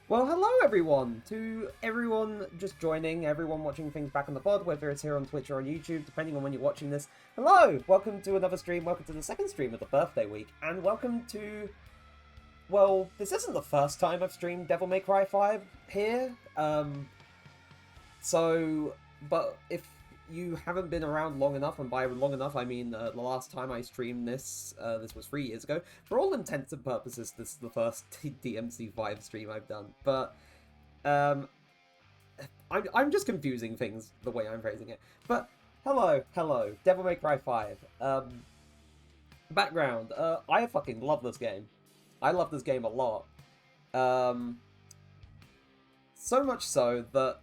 Well, hello everyone! To everyone just joining, everyone watching things back on the pod, whether it's here on Twitch or on YouTube, depending on when you're watching this. Hello! Welcome to another stream, welcome to the second stream of the birthday week, and welcome to... Well, this isn't the first time I've streamed Devil May Cry 5 here, but if you haven't been around long enough, and by long enough I mean the last time I streamed this, this was 3 years ago. For all intents and purposes, this is the first DMC V stream I've done, but I'm just confusing things the way I'm phrasing it. But hello, Devil May Cry 5. Background, I fucking love this game. I love this game a lot. So much so that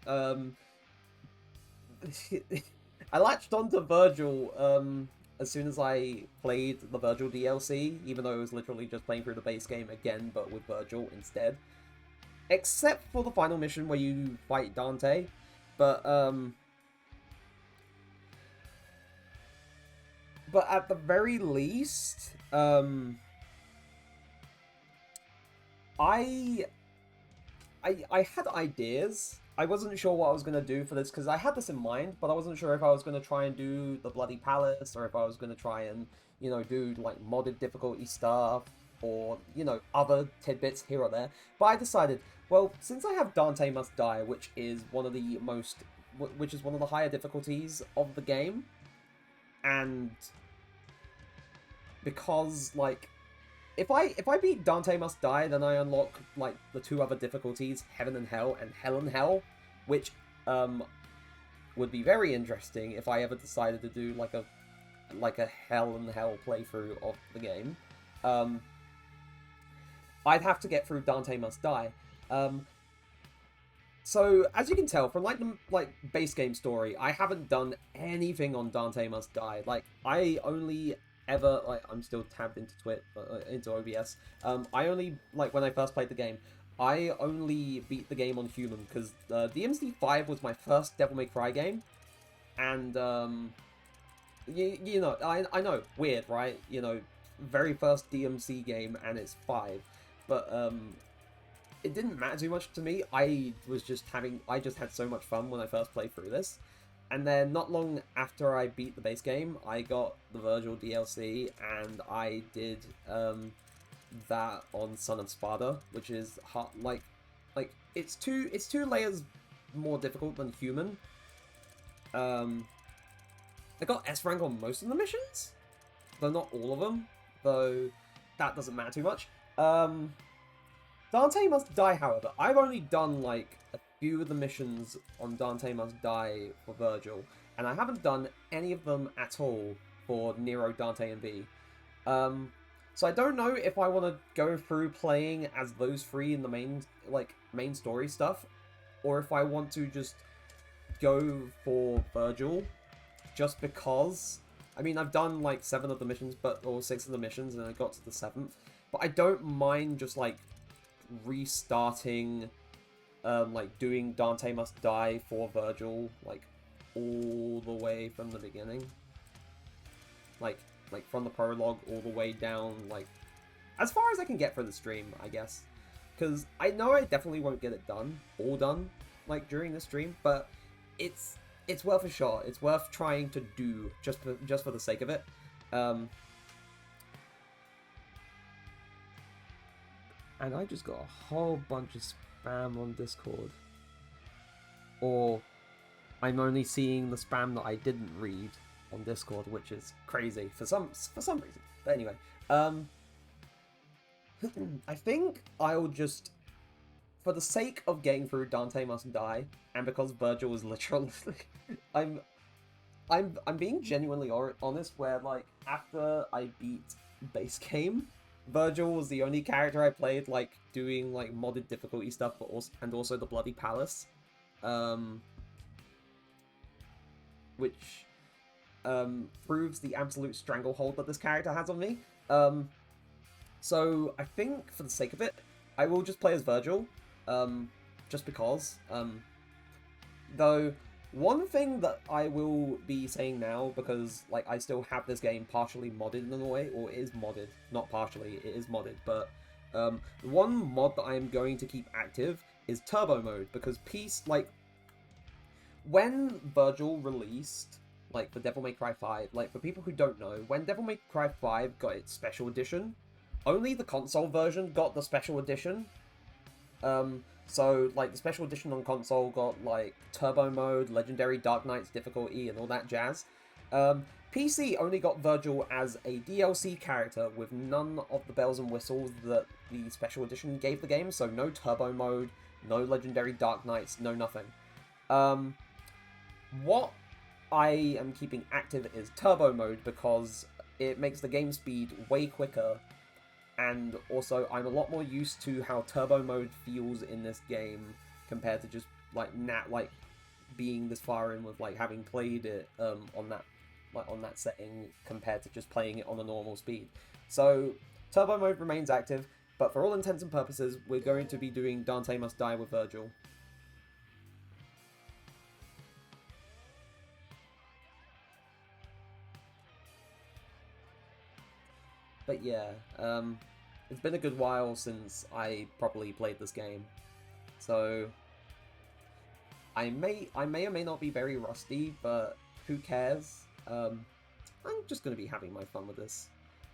I latched onto Vergil as soon as I played the Vergil DLC, even though it was literally just playing through the base game again, but with Vergil instead. Except for the final mission where you fight Dante, but at the very least, I had ideas I wasn't sure what I was gonna do for this because I had this in mind, but I wasn't sure if I was gonna try and do the Bloody Palace or if I was gonna try and, you know, do like modded difficulty stuff or, you know, other tidbits here or there. But I decided, well, since I have Dante Must Die, which is one of the higher difficulties of the game, and because like if I beat Dante Must Die, then I unlock like the two other difficulties, Heaven and Hell, which would be very interesting if I ever decided to do like a Hell and Hell playthrough of the game. I'd have to get through Dante Must Die. So as you can tell from like the base game story, I haven't done anything on Dante Must Die. Like I only ever I'm still tabbed into into OBS. I only when I first played the game, I only beat the game on human because DMC V was my first Devil May Cry game, and you know I know weird, right? You know, very first DMC game and it's 5, but it didn't matter too much to me. I just had so much fun when I first played through this. And then, not long after I beat the base game, I got the Vergil DLC, and I did that on Son of Sparta, which is hard, it's two layers more difficult than human. I got S rank on most of the missions, though not all of them. Though that doesn't matter too much. Dante Must Die, however, I've only done like a few of the missions on Dante Must Die for Vergil, and I haven't done any of them at all for Nero, Dante, and V. So I don't know if I want to go through playing as those three in the main story stuff, or if I want to just go for Vergil, just because. I mean, I've done like 7 of the missions, or 6 of the missions, and I got to the 7th. But I don't mind just like restarting, doing Dante Must Die for Vergil, like all the way from the beginning, like from the prologue all the way down, like as far as I can get for the stream, I guess, because I know I definitely won't get it all done, like during the stream, but it's worth a shot. It's worth trying to do just for the sake of it. And I just got a whole bunch of spam on Discord. Or I'm only seeing the spam that I didn't read on Discord, which is crazy for some reason. But anyway, I think I'll just, for the sake of getting through Dante Must Die, and because Vergil was literally, I'm being genuinely honest. Where like after I beat base game, Vergil was the only character I played like doing like modded difficulty stuff, but also the Bloody Palace, which proves the absolute stranglehold that this character has on me. So I think for the sake of it, I will just play as Vergil, just because. Though one thing that I will be saying now, because like I still have this game partially modded in a way, or it is modded, not partially, it is modded, but one mod that I am going to keep active is Turbo Mode, because when Vergil released like the Devil May Cry 5, like for people who don't know, when Devil May Cry 5 got its special edition, only the console version got the special edition. So, like, the special edition on console got, like, Turbo Mode, Legendary Dark Knight's difficulty, and all that jazz. PC only got Vergil as a DLC character with none of the bells and whistles that the special edition gave the game, so no Turbo Mode, no Legendary Dark Knights, no nothing. What I am keeping active is Turbo Mode, because it makes the game speed way quicker, and also I'm a lot more used to how Turbo Mode feels in this game compared to just like being this far in with like having played it on that setting compared to just playing it on a normal speed. So Turbo Mode remains active, but for all intents and purposes, we're going to be doing Dante Must Die with Vergil. But yeah, it's been a good while since I properly played this game, so I may or may not be very rusty, but who cares? I'm just going to be having my fun with this,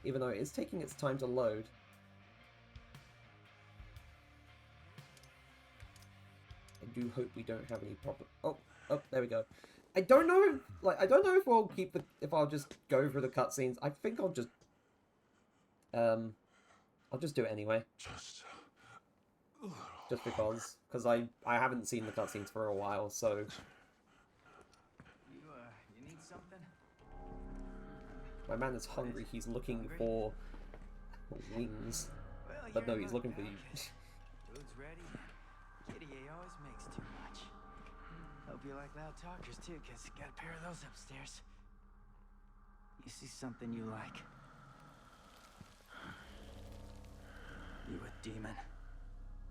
even though it is taking its time to load. I do hope we don't have any problem. Oh, there we go. I don't know, I don't know if I'll if I'll just go through the cutscenes. I think I'll just do it anyway. Just because I haven't seen the cutscenes for a while, so. You need something? My man is hungry. He's looking for wings, but no, he's looking for you. Food's ready. Kitty always makes too much. Hope you like loud talkers too, cause got a pair of those upstairs. You see something you like? You a demon?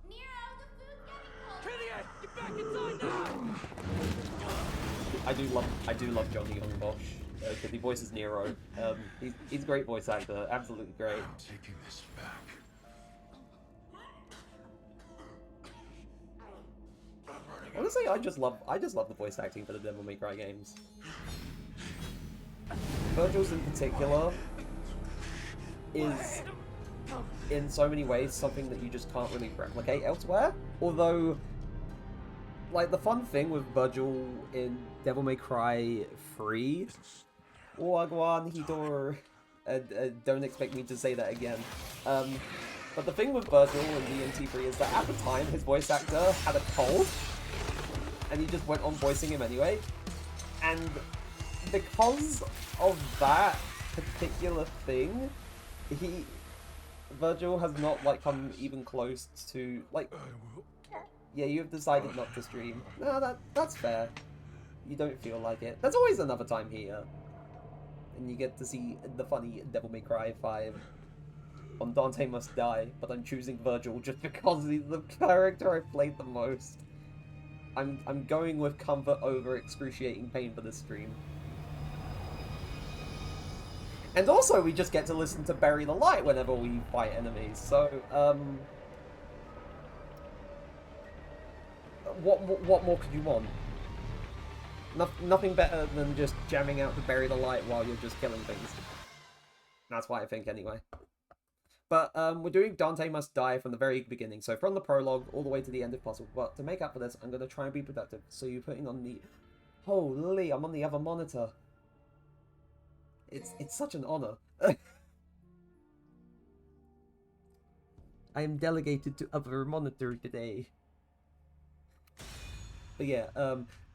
Nero, the food's getting cold. Kitty, get back inside now! I do love Johnny Young Bosch because he voices Nero. He's a great voice actor, absolutely great. I'm taking this back. Honestly, I just love the voice acting for the Devil May Cry games. Vergil's in particular is in so many ways something that you just can't really replicate elsewhere. Although, like, the fun thing with Vergil in Devil May Cry 3, Wagwan Hidor, don't expect me to say that again. But the thing with Vergil in DMC 3 is that at the time his voice actor had a cold, and he just went on voicing him anyway. And because of that particular thing, Vergil has not, like, come even close to, like, yeah, you have decided not to stream. No, that's fair. You don't feel like it. There's always another time here. And you get to see the funny Devil May Cry 5 on Dante Must Die, but I'm choosing Vergil just because he's the character I've played the most. I'm going with comfort over excruciating pain for this stream. And also, we just get to listen to Bury the Light whenever we fight enemies, so, what more could you want? Nothing better than just jamming out to Bury the Light while you're just killing things. That's what I think, anyway. But, we're doing Dante Must Die from the very beginning, so from the prologue all the way to the end if possible. But to make up for this, I'm going to try and be productive. So you're putting on the... Holy, I'm on the other monitor. It's such an honor. I am delegated to other monitor today. But yeah,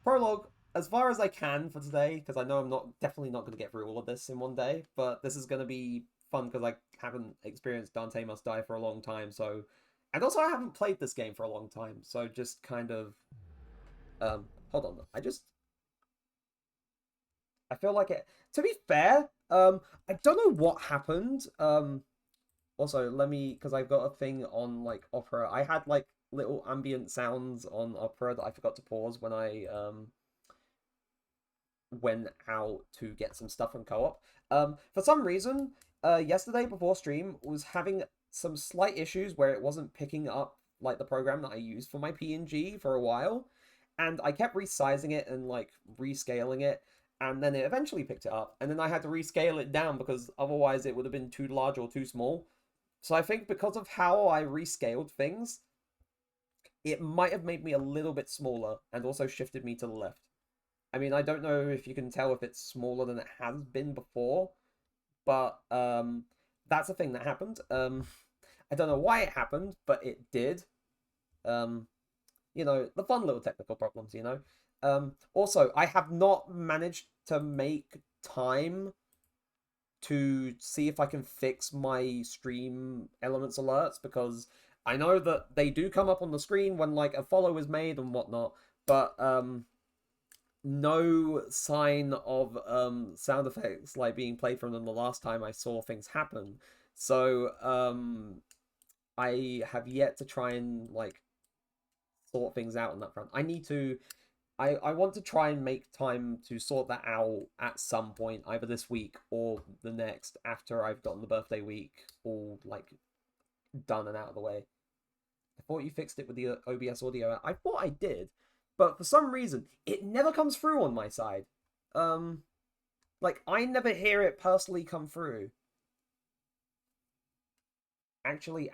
prologue, as far as I can for today, because I know I'm definitely not going to get through all of this in one day, but this is going to be fun because I haven't experienced Dante Must Die for a long time, so... And also I haven't played this game for a long time, so just kind of... hold on, I feel like it... To be fair, I don't know what happened, also, let me... Because I've got a thing on, like, Opera. I had, like, little ambient sounds on Opera that I forgot to pause when I, went out to get some stuff on co-op. For some reason... yesterday before stream was having some slight issues where it wasn't picking up like the program that I used for my PNG for a while, and I kept resizing it and like rescaling it, and then it eventually picked it up, and then I had to rescale it down because otherwise it would have been too large or too small. So I think because of how I rescaled things, it might have made me a little bit smaller and also shifted me to the left. I mean, I don't know if you can tell if it's smaller than it has been before, but that's a thing that happened. I don't know why it happened, but it did. You know, the fun little technical problems, you know. Also, I have not managed to make time to see if I can fix my stream elements alerts, because I know that they do come up on the screen when, like, a follow is made and whatnot, but, no sign of sound effects like being played from them the last time I saw things happen. So I have yet to try and like sort things out on that front. I want to try and make time to sort that out at some point, either this week or the next, after I've gotten the birthday week all like done and out of the way. I thought you fixed it with the OBS audio. I thought I did. but for some reason, it never comes through on my side. Like, I never hear it personally come through. Actually,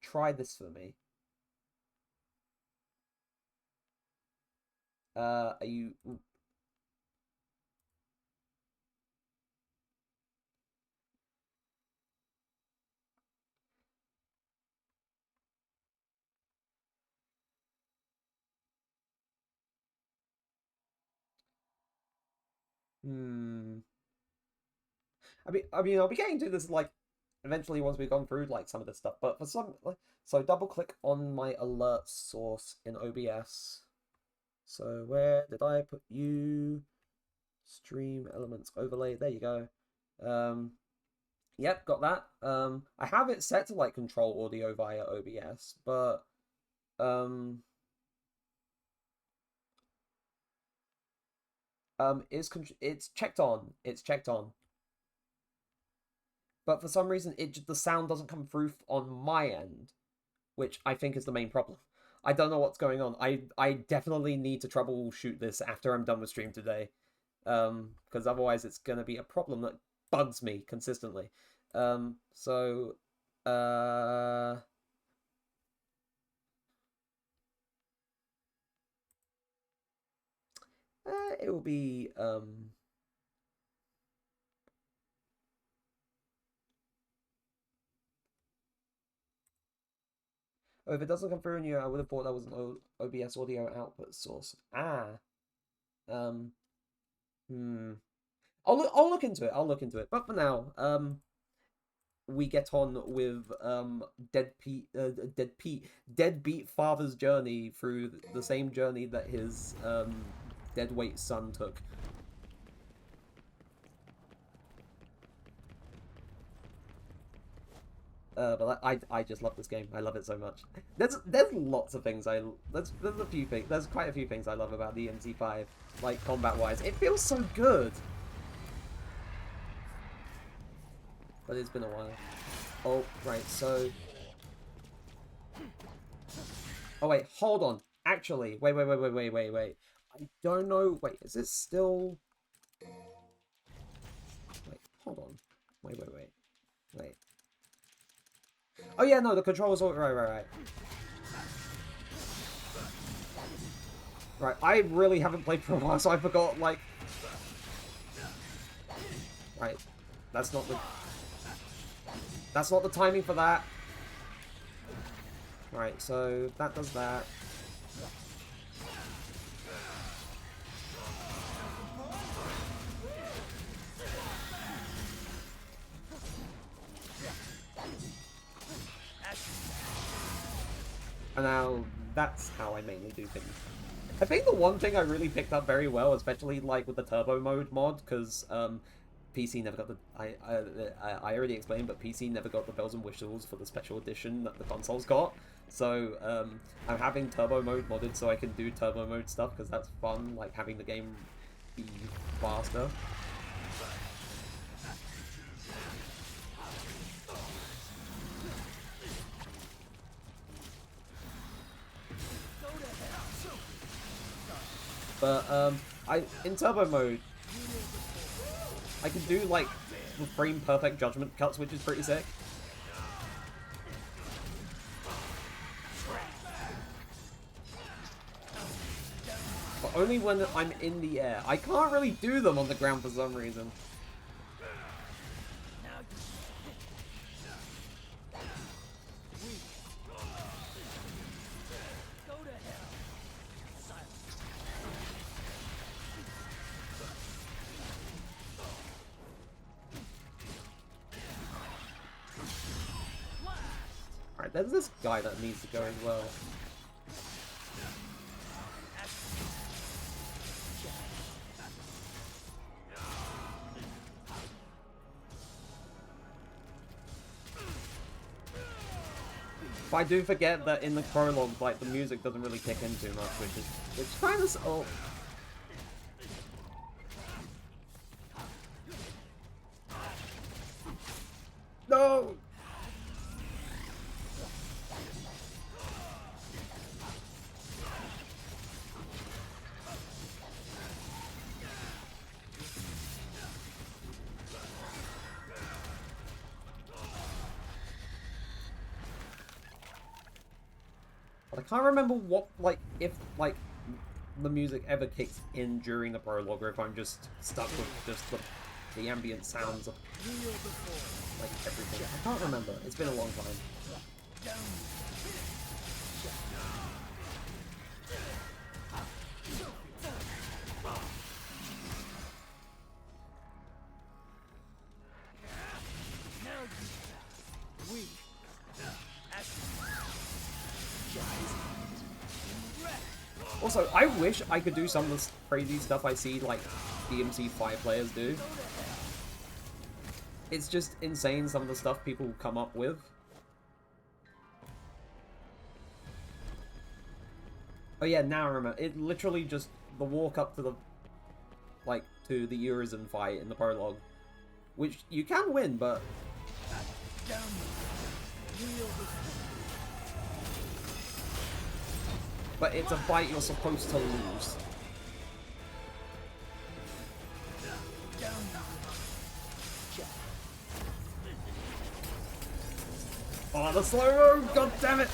try this for me. Are you... I'll be getting to this, like, eventually once we've gone through, like, some of this stuff, but for some, like, so double click on my alert source in OBS. So where did I put you? Stream elements overlay, there you go. Yep, got that. I have it set to, like, control audio via OBS, but, it's checked on. It's checked on. But for some reason, the sound doesn't come through on my end, which I think is the main problem. I don't know what's going on. I definitely need to troubleshoot this after I'm done with stream today, because otherwise it's gonna be a problem that bugs me consistently. So, it will be oh, if it doesn't come through in you, I would have thought that was an OBS audio output source. Ah. I'll look into it. I'll look into it. But for now, we get on with Deadbeat father's journey through the same journey that his deadweight son took. But I just love this game. I love it so much. There's lots of things there's a few things. There's quite a few things I love about the DMC V, like combat wise. It feels so good. But it's been a while. Oh, right, so... Oh, wait, hold on. Actually, wait. I don't know... Wait, is it still... Wait, hold on. Wait. Oh, yeah, no, the controls... Right. Right, I really haven't played for a while, so I forgot, like... Right, that's not the timing for that. Right, so that does that. And now that's how I mainly do things. I think the one thing I really picked up very well, especially like with the turbo mode mod, because PC never got the I already explained, but PC never got the bells and whistles for the special edition that the consoles got. So I'm having turbo mode modded so I can do turbo mode stuff because that's fun, like having the game be faster. But in turbo mode, I can do like frame perfect judgment cuts, which is pretty sick. But only when I'm in the air. I can't really do them on the ground for some reason. Alright, there's this guy that needs to go as well. But I do forget that in the prologue, like, the music doesn't really kick in too much, which kind of... Oh. No! But I can't remember what, like, if, like, the music ever kicks in during the prologue, or if I'm just stuck with just the ambient sounds of, like, everything. I can't remember. It's been a long time. Also, I wish I could do some of this crazy stuff I see, like, DMC V players do. It's just insane, some of the stuff people come up with. Oh yeah, now I remember. It literally just, the walk up to the, like, to the Urizen fight in the prologue. Which, you can win, but... But it's a fight you're supposed to lose. Oh, the slow-mo! God damn it!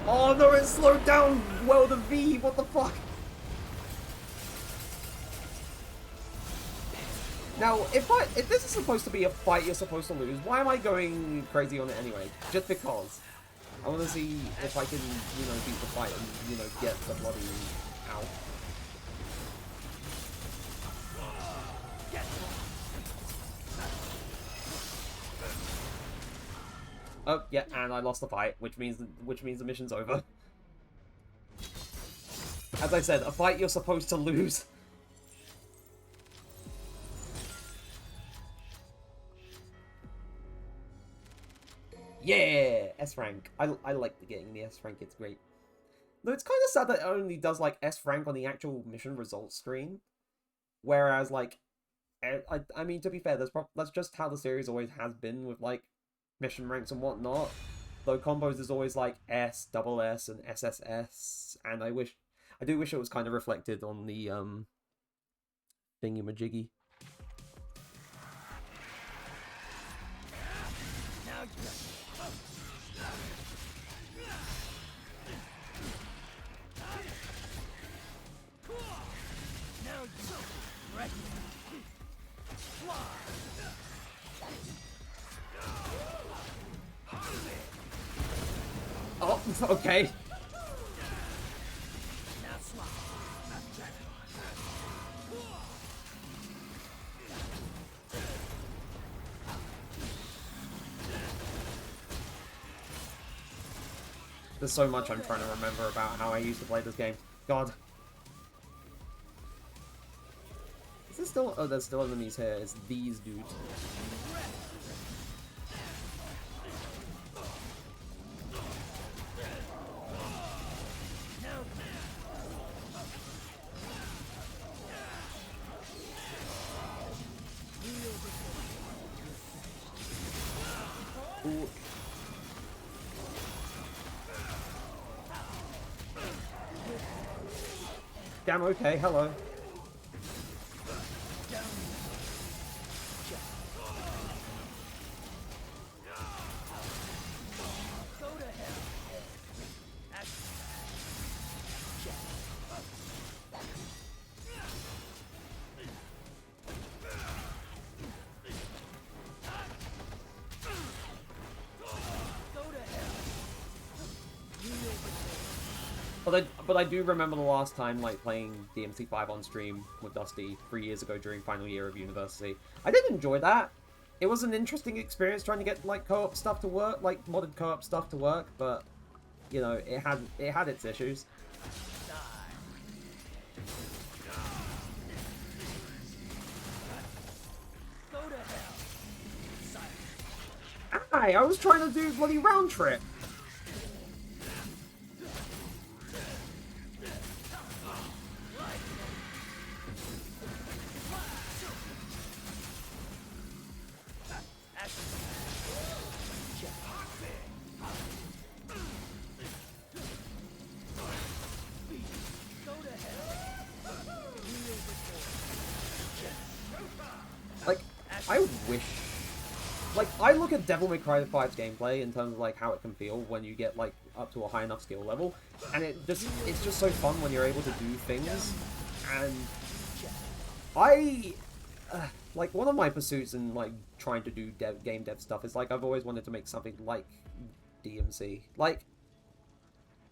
Oh no, it slowed down! Well, the V, what the fuck? Now, if this is supposed to be a fight you're supposed to lose, why am I going crazy on it anyway? Just because. I want to see if I can, you know, beat the fight and, you know, get the bloody out. Oh, yeah, and I lost the fight, which means the mission's over. As I said, a fight you're supposed to lose. Yeah! S rank. I like getting the S rank, it's great. Though it's kind of sad that it only does, like, S rank on the actual mission results screen. Whereas, like, I mean, to be fair, that's just how the series always has been with, like, mission ranks and whatnot. Though combos is always, like, S, double S, and SSS. And I do wish it was kind of reflected on the, thingy-majiggy. Oh, okay. There's so much I'm trying to remember about how I used to play this game. God. Is there still... Oh, there's still enemies here. It's these dudes. Ooh. Damn, okay, hello. But I do remember the last time, like, playing DMC V on stream with Dusty 3 years ago during final year of university. I did enjoy that. It was an interesting experience trying to get, like, co-op stuff to work, like, modded co-op stuff to work, but, you know, it had its issues. Aye, I was trying to do bloody round trip. I wish... Like, I look at Devil May Cry 5's gameplay in terms of, like, how it can feel when you get, like, up to a high enough skill level, and it's just so fun when you're able to do things, and like, one of my pursuits in, like, trying to do game dev stuff is, like, I've always wanted to make something like DMC. Like,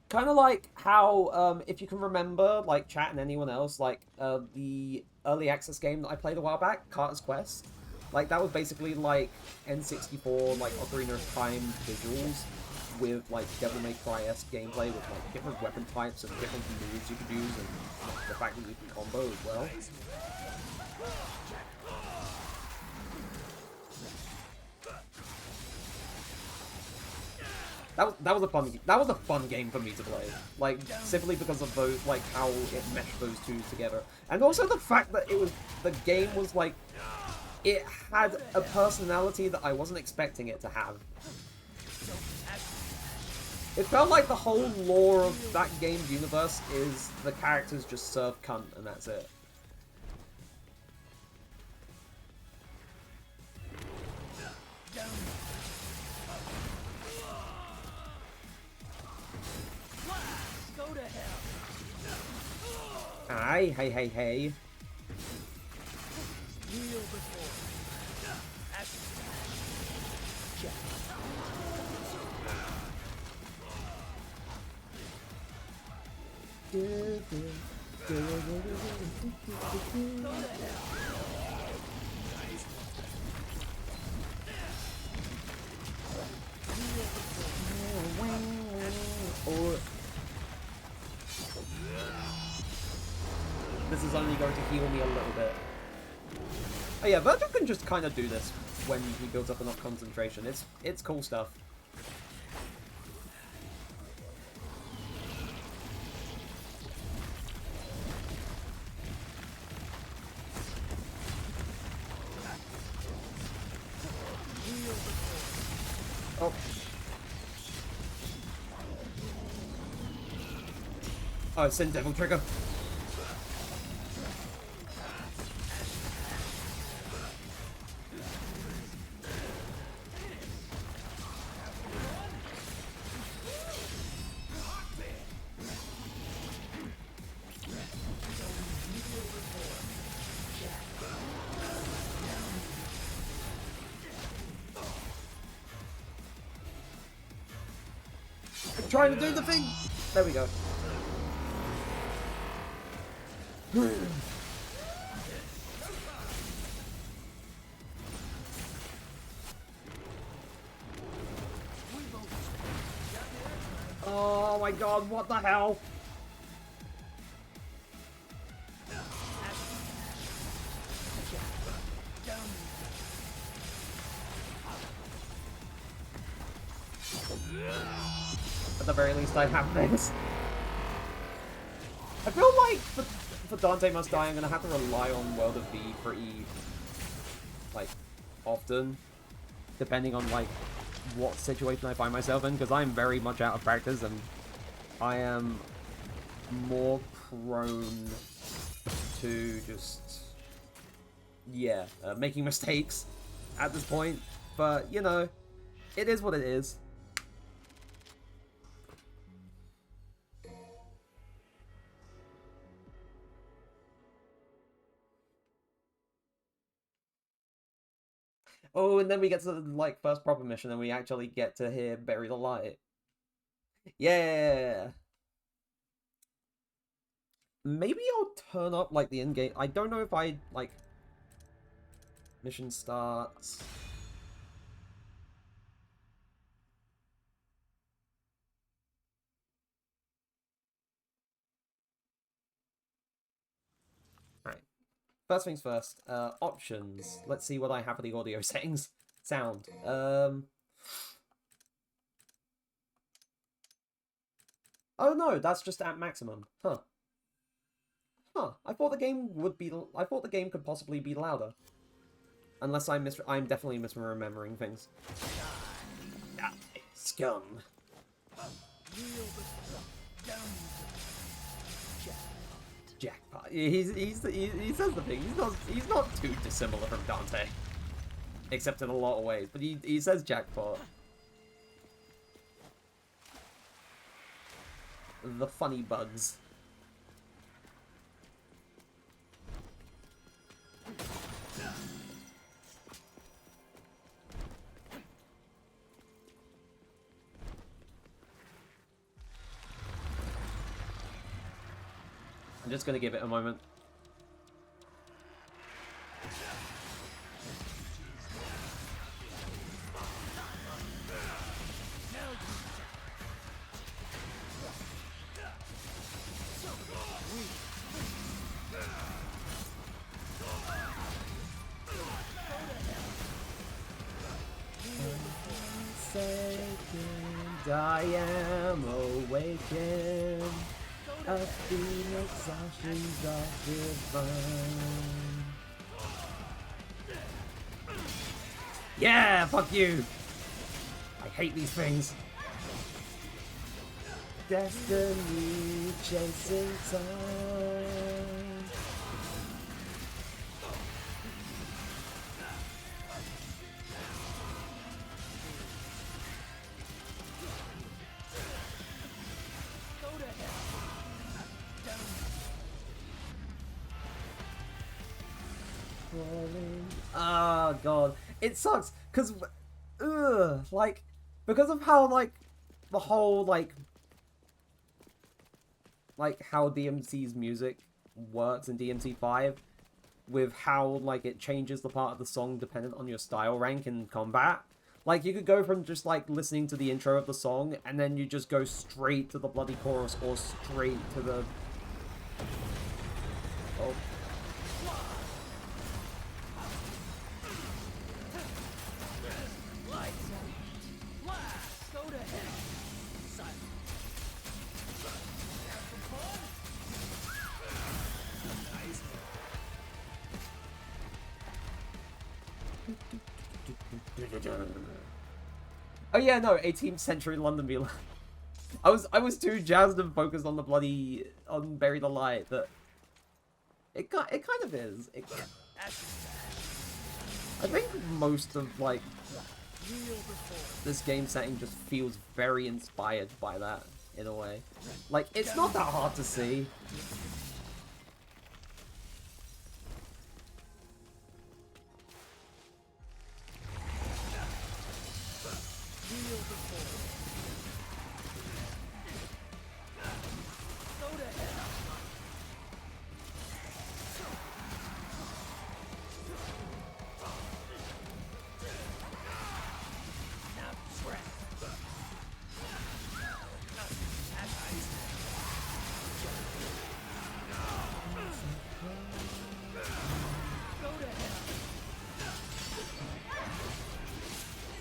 kind of like how, if you can remember, like, chat and anyone else, like, the early access game that I played a while back, Carter's Quest. Like, that was basically, like, N64, like, Ocarina of Time visuals with, like, Devil May Cry-esque gameplay with, like, different weapon types and different moves you could use, and the fact that you can combo as well. That was a fun game for me to play, like, simply because of those, like, how it meshed those two together, and also the fact that the game was like, it had a personality that I wasn't expecting it to have. It felt like the whole lore of that game's universe is the characters just serve cunt and that's it. Aye, hey. This is only going to heal me a little bit. Oh yeah, Vergil can just kind of do this when he builds up enough concentration. It's cool stuff. Oh. Oh, Sin Devil trigger. Trying to do the thing! There we go. Oh my god, what the hell? At the very least, I have this. I feel like for Dante Must Die, I'm gonna have to rely on World of V pretty, like, often, depending on, like, what situation I find myself in, because I'm very much out of practice, and I am more prone to just, yeah, making mistakes at this point, but, you know, it is what it is. Oh, and then we get to the, like, first proper mission, and we actually get to hear Bury the Light. Yeah! Maybe I'll turn up, like, the in-game... I don't know if I, like... Mission starts... Alright. First things first. Options. Let's see what I have for the audio settings. Sound. Oh no, that's just at maximum. Huh. Huh. I thought the game would be... I thought the game could possibly be louder. Unless I'm definitely misremembering things. Ah, scum. Jackpot. He says the thing. He's not too dissimilar from Dante. except in a lot of ways. But he says jackpot. The funny bugs. I'm just gonna give it a moment. I am awakened. A phoenix ashes of divine. Yeah, fuck you. I hate these things. Destiny chasing time. Oh god, it sucks because, like, because of how like the whole like how DMC's music works in DMC 5, with how like it changes the part of the song dependent on your style rank in combat. Like you could go from just like listening to the intro of the song and then you just go straight to the bloody chorus or straight to the oh. Oh yeah, no, 18th century London be like... I was too jazzed and focused on the bloody... on Buried Alive that... It kind of is. I think most of, like... this game setting just feels very inspired by that, in a way. Like, it's not that hard to see.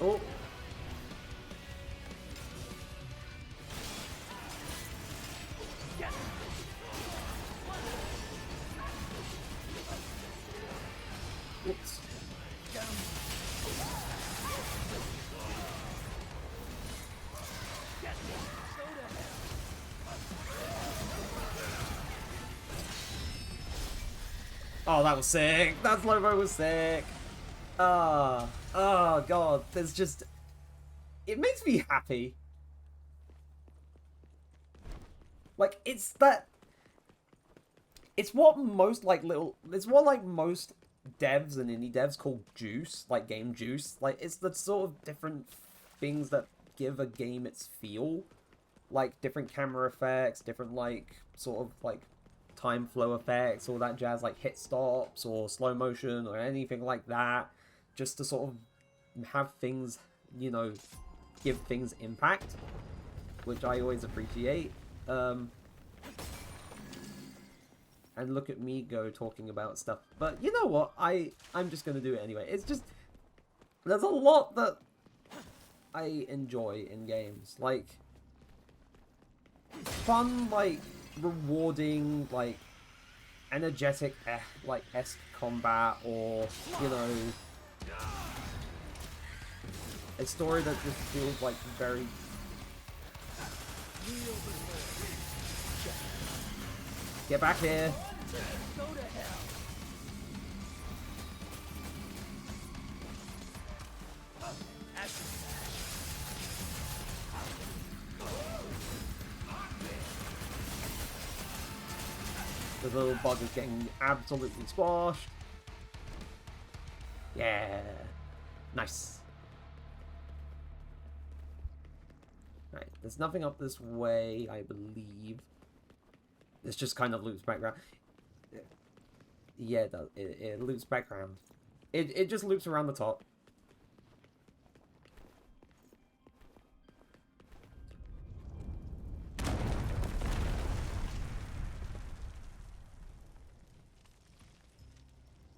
Oh. Whoops. Oh, that was sick. That slow-mo was sick. Oh god, there's just... It makes me happy. Like, it's that... It's what most, like, little... It's what, like, most devs and indie devs call juice. Like, game juice. Like, it's the sort of different things that give a game its feel. Like, different camera effects, different, like, sort of, like, time flow effects, all that jazz, like hit stops or slow motion or anything like that. Just to sort of have things, you know, give things impact, which I always appreciate. And look at me go talking about stuff. But you know what? I'm just going to do it anyway. It's just, there's a lot that I enjoy in games. Like, fun, like, rewarding, like, energetic, like, esque combat, or, you know, a story that just feels like very... Get back here! The little bug is getting absolutely squashed. Yeah. Nice. Right, there's nothing up this way, I believe. This just kind of loops background. Yeah, it does. It loops background. It just loops around the top.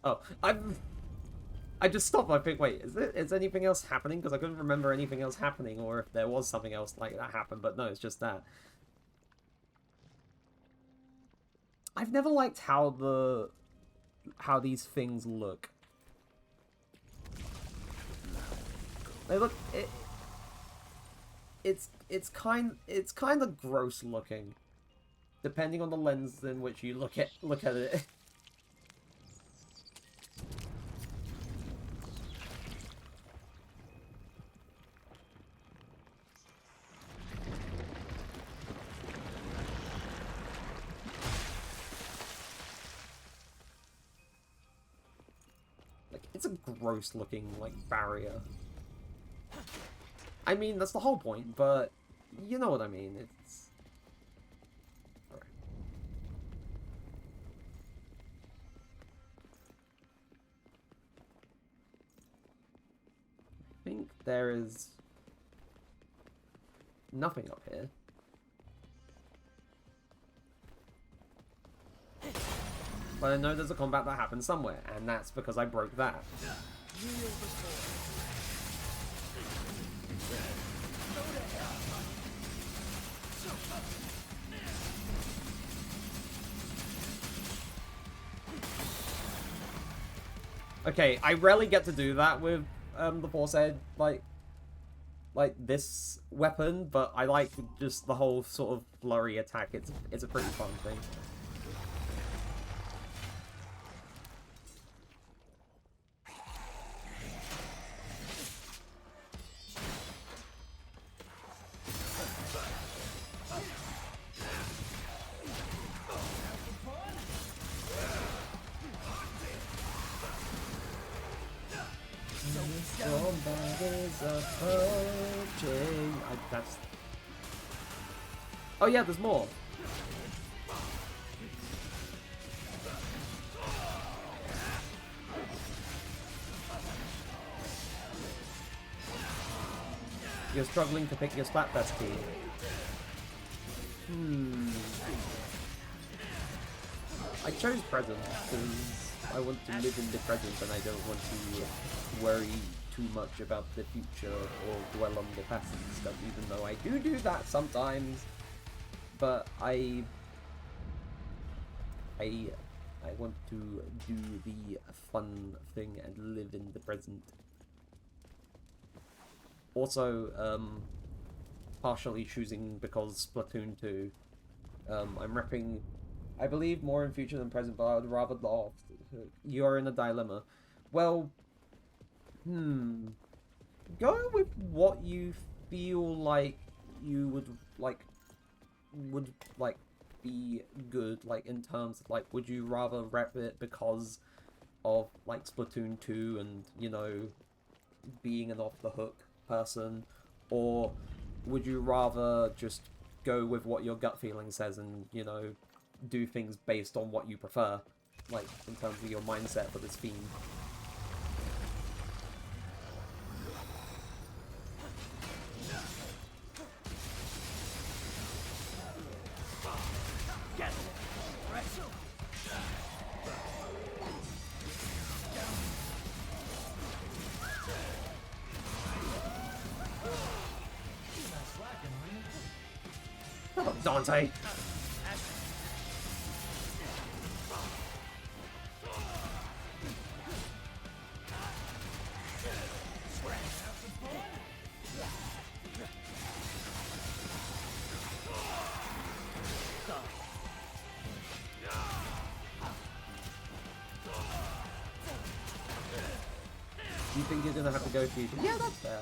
Oh, I just stopped. I think, wait, is anything else happening? Because I couldn't remember anything else happening, or if there was something else like that happened. But no, it's just that. I've never liked how these things look. They look it's kind of gross looking, depending on the lens in which you look at it. It's a gross looking, like, barrier. I mean, that's the whole point, but you know what I mean. It's... Alright. I think there is nothing up here. But I know there's a combat that happens somewhere, and that's because I broke that. Okay, I rarely get to do that with the Force Edge, like this weapon, but I like just the whole sort of flurry attack. It's a pretty fun thing. That's... Oh yeah, there's more. You're struggling to pick your Splatfest key. I chose present because I want to live in the present and I don't want to worry too much about the future or dwell on the past and stuff, even though I do that sometimes. But I want to do the fun thing and live in the present. Also, partially choosing because Splatoon 2, I'm repping, I believe, more in future than present, but I would rather not. You're in a dilemma. Well, go with what you feel like you would be good, like, in terms of, like, would you rather rep it because of, like, Splatoon 2 and, you know, being an off-the-hook person, or would you rather just go with what your gut feeling says and, you know, do things based on what you prefer, like, in terms of your mindset for this theme? Oh, Dante! You think you're gonna have to go fusion? Yeah, that's fair.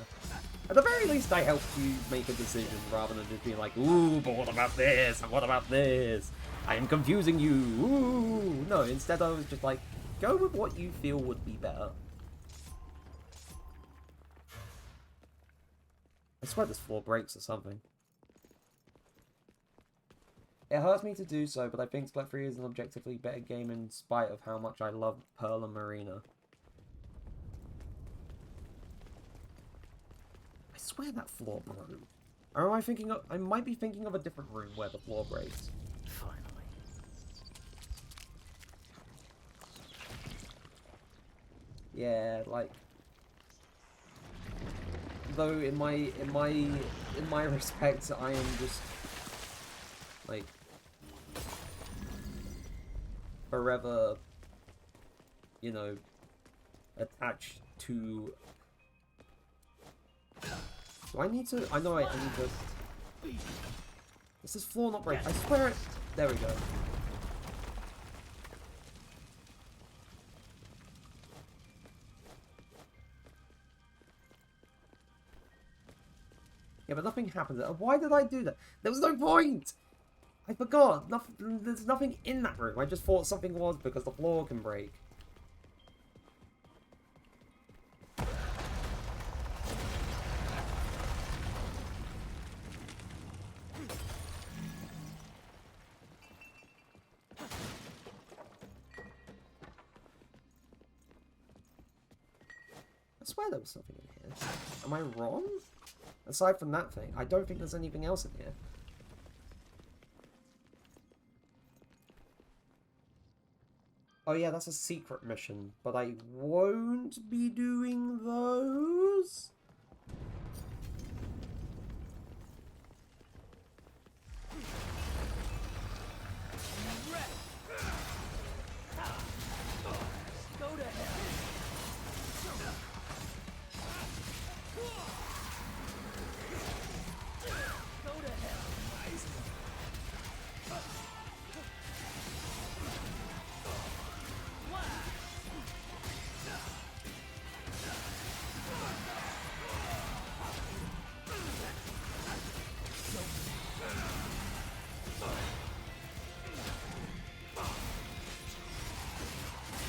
At the very least, I helped you make a decision rather than just being like, ooh, but what about this? And what about this? I am confusing you. Ooh. No, instead I was just like, go with what you feel would be better. I swear this floor breaks or something. It hurts me to do so, but I think Split 3 is an objectively better game in spite of how much I love Pearl and Marina. I swear that floor broke. Or am I thinking of... I might be thinking of a different room where the floor breaks. Finally. Yeah, like... Though in my respect, I am just... like... forever... you know... attached to... Do I need to... I know I need to... This is floor not break. I swear it... There we go. Yeah, but nothing happened. Why did I do that? There was no point! I forgot. There's nothing in that room. I just thought something was because the floor can break. I swear there was something in here. Am I wrong? Aside from that thing, I don't think there's anything else in here. Oh yeah, that's a secret mission, but I won't be doing those.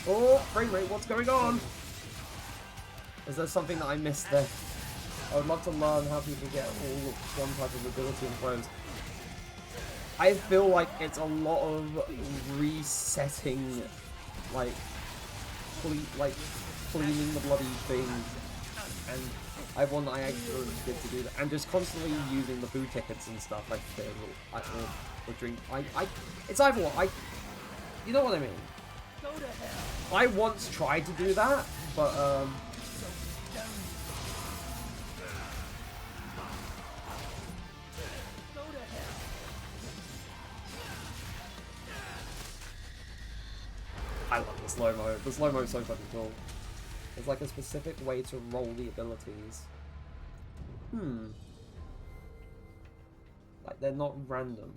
Oh, frame rate, what's going on? Is there something that I missed there? I would love to learn how people get all of one type of ability in throws. I feel like it's a lot of resetting, like cleaning the bloody thing, and I want I actually get to do that, and just constantly using the food tickets and stuff like the drink. It's either or. You know what I mean. I once tried to do that, but I love the slow-mo. The slow-mo is so fucking cool. There's like a specific way to roll the abilities. Like they're not random.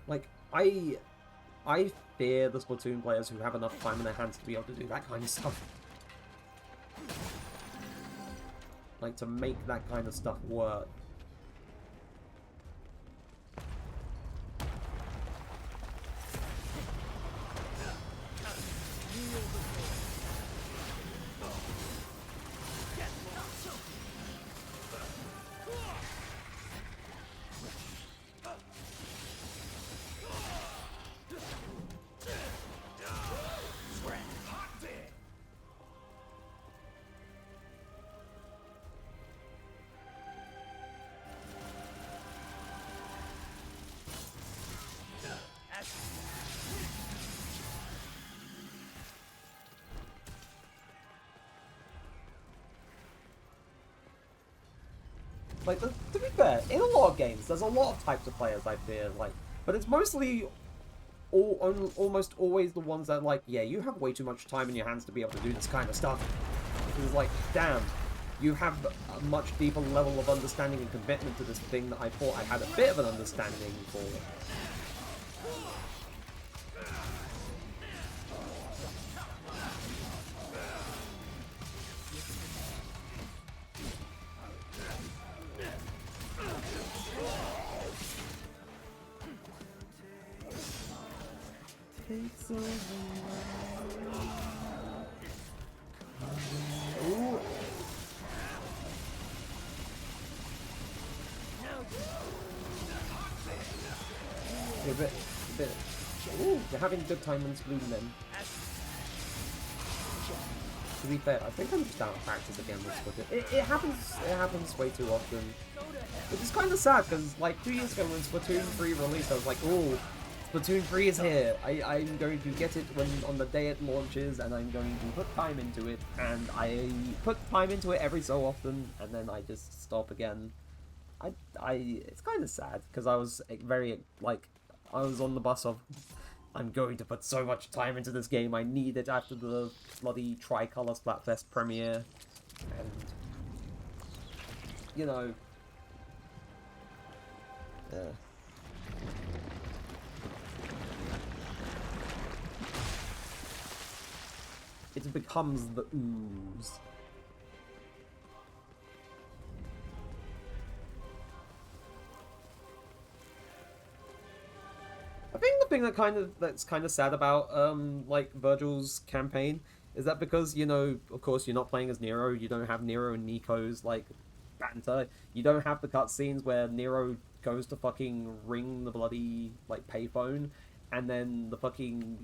Like, I fear the Splatoon players who have enough time in their hands to be able to do that kind of stuff. Like, to make that kind of stuff work. Like, to be fair, in a lot of games, there's a lot of types of players, I fear, like, but it's mostly almost always the ones that, like, yeah, you have way too much time in your hands to be able to do this kind of stuff. Because, like, damn, you have a much deeper level of understanding and commitment to this thing that I thought I had a bit of an understanding for. takes over. Ooh. A bit. Ooh, you're having a good time on Spoon then. To be fair, I think I'm just out of practice again with Splatoon. It happens way too often. Which is kind of sad, because like 2 years ago when Splatoon 3 released, I was like, oh, Splatoon 3 is here. I'm going to get it on the day it launches, and I'm going to put time into it. And I put time into it every so often, and then I just stop again. It's kind of sad, because I was very, like, I was on the bus of, I'm going to put so much time into this game, I need it after the bloody Tricolor Splatfest premiere, and, you know, it becomes the ooze. I think the thing that's kind of sad about like Vergil's campaign is that because, you know, of course you're not playing as Nero, you don't have Nero and Nico's like banter, you don't have the cutscenes where Nero goes to fucking ring the bloody like payphone, and then the fucking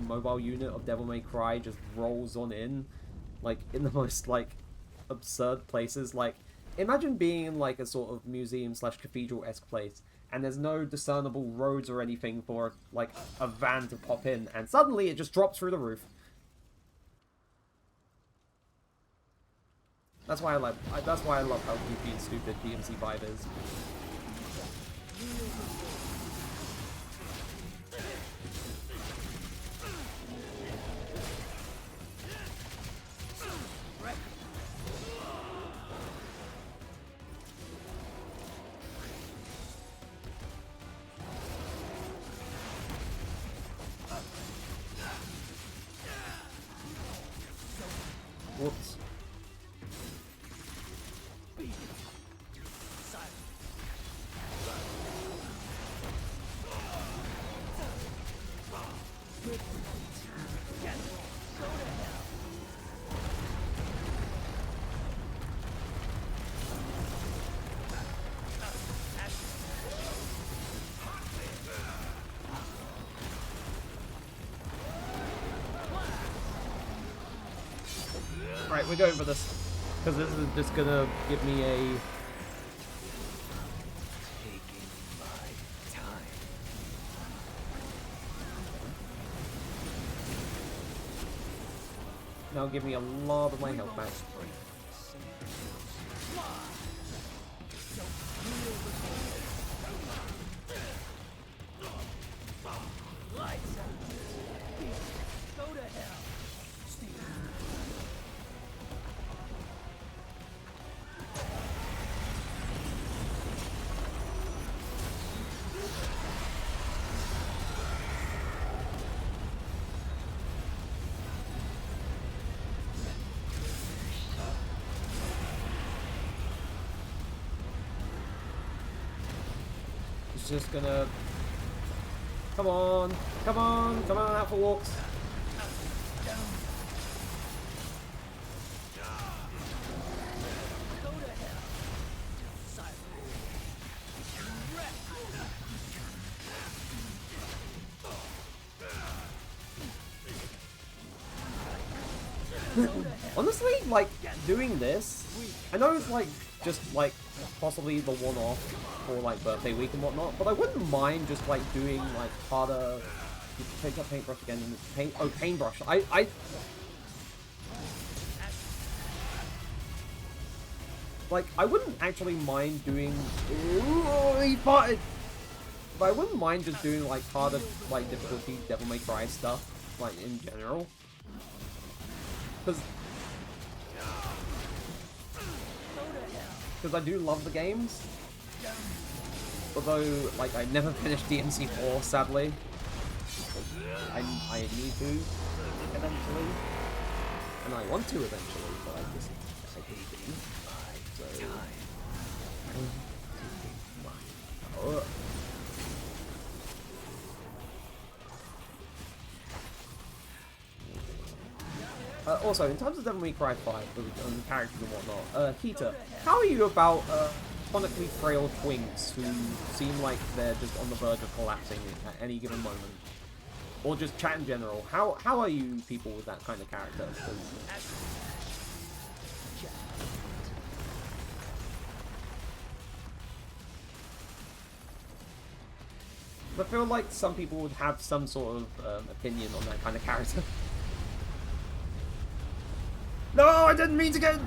mobile unit of Devil May Cry just rolls on in, like in the most like absurd places. Like, imagine being in like a sort of museum / cathedral-esque place, and there's no discernible roads or anything for like a van to pop in, and suddenly it just drops through the roof. That's why I love how goofy and stupid DMC V is. Whoops. Right, we're going for this, because this is just gonna give me a... Taking my time. Now give me a lot of my health back. Just gonna... Come on out for walks. Honestly, like, doing this, I know it's like, just like, possibly the one-off for like birthday week and whatnot, but I wouldn't mind just like doing like harder. Take that paintbrush again and paintbrush. I like, I wouldn't actually mind doing. Ooh, he farted. But I wouldn't mind just doing like harder, like difficulty Devil May Cry stuff, like in general, because I do love the games. Although, like, I never finished DMC 4, sadly. I need to, eventually. And I want to eventually, but I didn't. So... Also, in terms of Devil May Cry 5 and characters and whatnot, Hita, how are you about chronically frail twinks who seem like they're just on the verge of collapsing at any given moment? Or just chat in general. How are you people with that kind of character? 'Cause I feel like some people would have some sort of opinion on that kind of character. No, I didn't mean to get...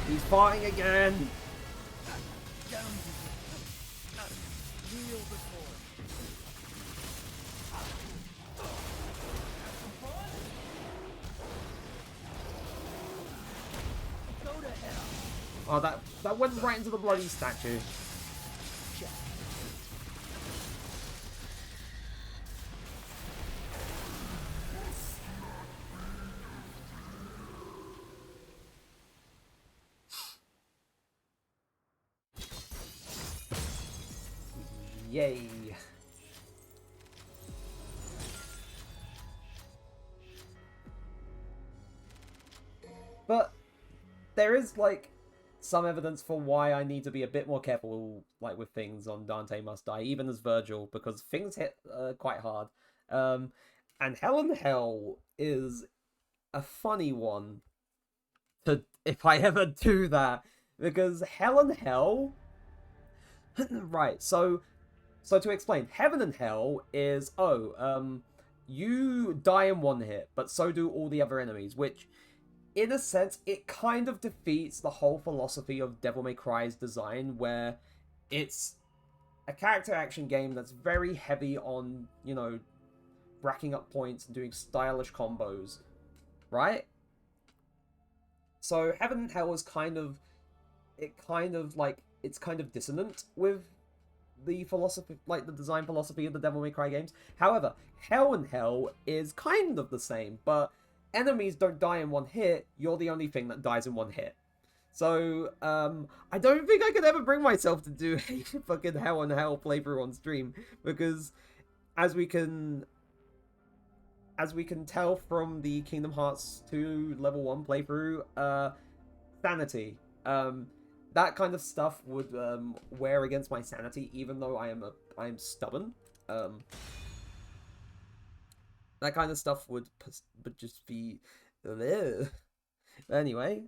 He's fighting again! Oh, that went right into the bloody statue. Yay. But there is, like, some evidence for why I need to be a bit more careful, like, with things on Dante Must Die, even as Vergil, because things hit quite hard. And Hell in Hell is a funny one to, if I ever do that, because Hell in Hell... right, so to explain, Heaven and Hell is, you die in one hit, but so do all the other enemies, which... in a sense, it kind of defeats the whole philosophy of Devil May Cry's design, where it's a character action game that's very heavy on, you know, racking up points and doing stylish combos, right? So Heaven and Hell is kind of dissonant with the philosophy, like the design philosophy of the Devil May Cry games. However, Hell and Hell is kind of the same, but enemies don't die in one hit, you're the only thing that dies in one hit. So, I don't think I could ever bring myself to do a fucking Hell and Hell playthrough on stream, because as we can tell from the Kingdom Hearts 2 level 1 playthrough, sanity. That kind of stuff would wear against my sanity, even though I am stubborn. That kind of stuff would just be... Anyway,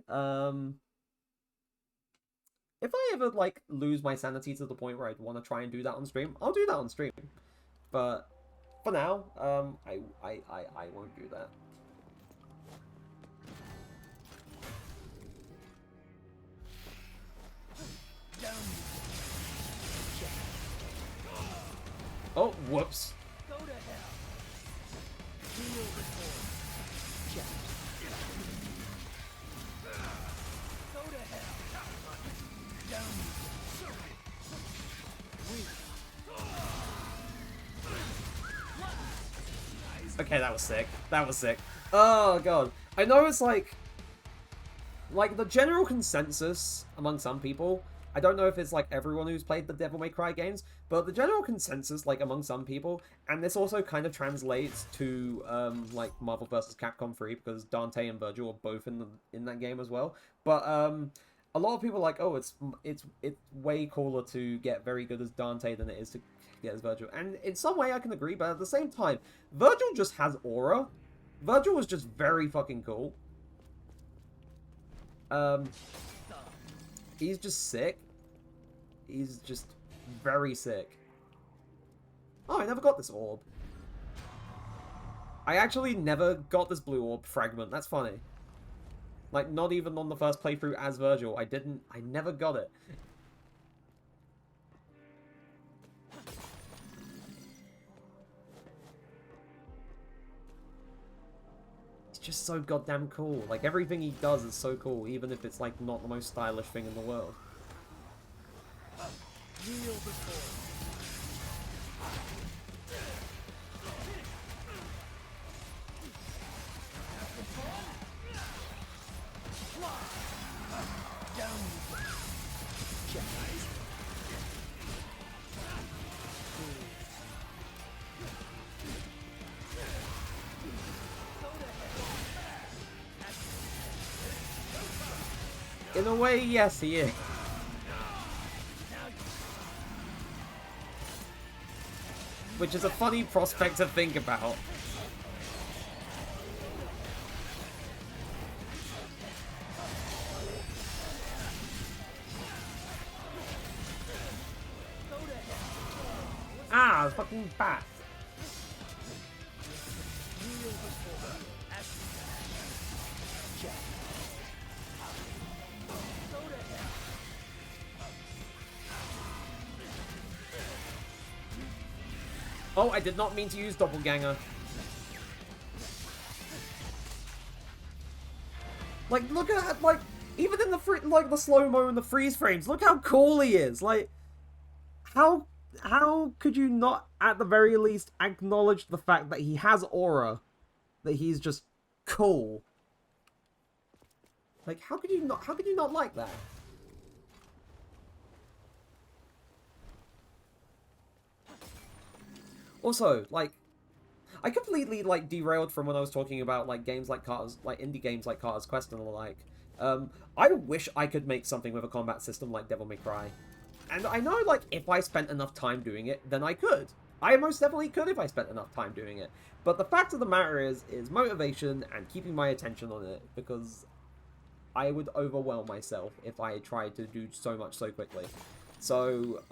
if I ever, like, lose my sanity to the point where I'd want to try and do that on stream, I'll do that on stream. But for now, I won't do that. Oh, whoops. Okay, that was sick. That was sick. Oh, God. I know it's like the general consensus among some people, I don't know if it's like everyone who's played the Devil May Cry games, but the general consensus, like, among some people, and this also kind of translates to, like, Marvel vs. Capcom 3, because Dante and Vergil are both in that game as well, but, a lot of people are like, oh, it's way cooler to get very good as Dante than it is to get as Vergil, and in some way I can agree, but at the same time, Vergil just has aura. Vergil was just very fucking cool. He's just sick. He's just very sick. Oh, I never got this orb. I actually never got this blue orb fragment. That's funny. Like, not even on the first playthrough as Vergil. I never got it. It's just so goddamn cool. Like, everything he does is so cool, even if it's, like, not the most stylish thing in the world. In a way, yes, he is. Which is a funny prospect to think about. Ah, fucking bat. Oh, I did not mean to use Doppelganger. Like, look at, like, even in the the slow-mo and the freeze frames, look how cool he is. Like, how could you not, at the very least, acknowledge the fact that he has aura? That he's just cool? Like, how could you not like that? Also, like, I completely, like, derailed from when I was talking about, like, games like Cars, like, indie games like Cars Quest and the like. I wish I could make something with a combat system like Devil May Cry. And I know, like, if I spent enough time doing it, then I could. I most definitely could if I spent enough time doing it. But the fact of the matter is motivation and keeping my attention on it, because I would overwhelm myself if I tried to do so much so quickly. So,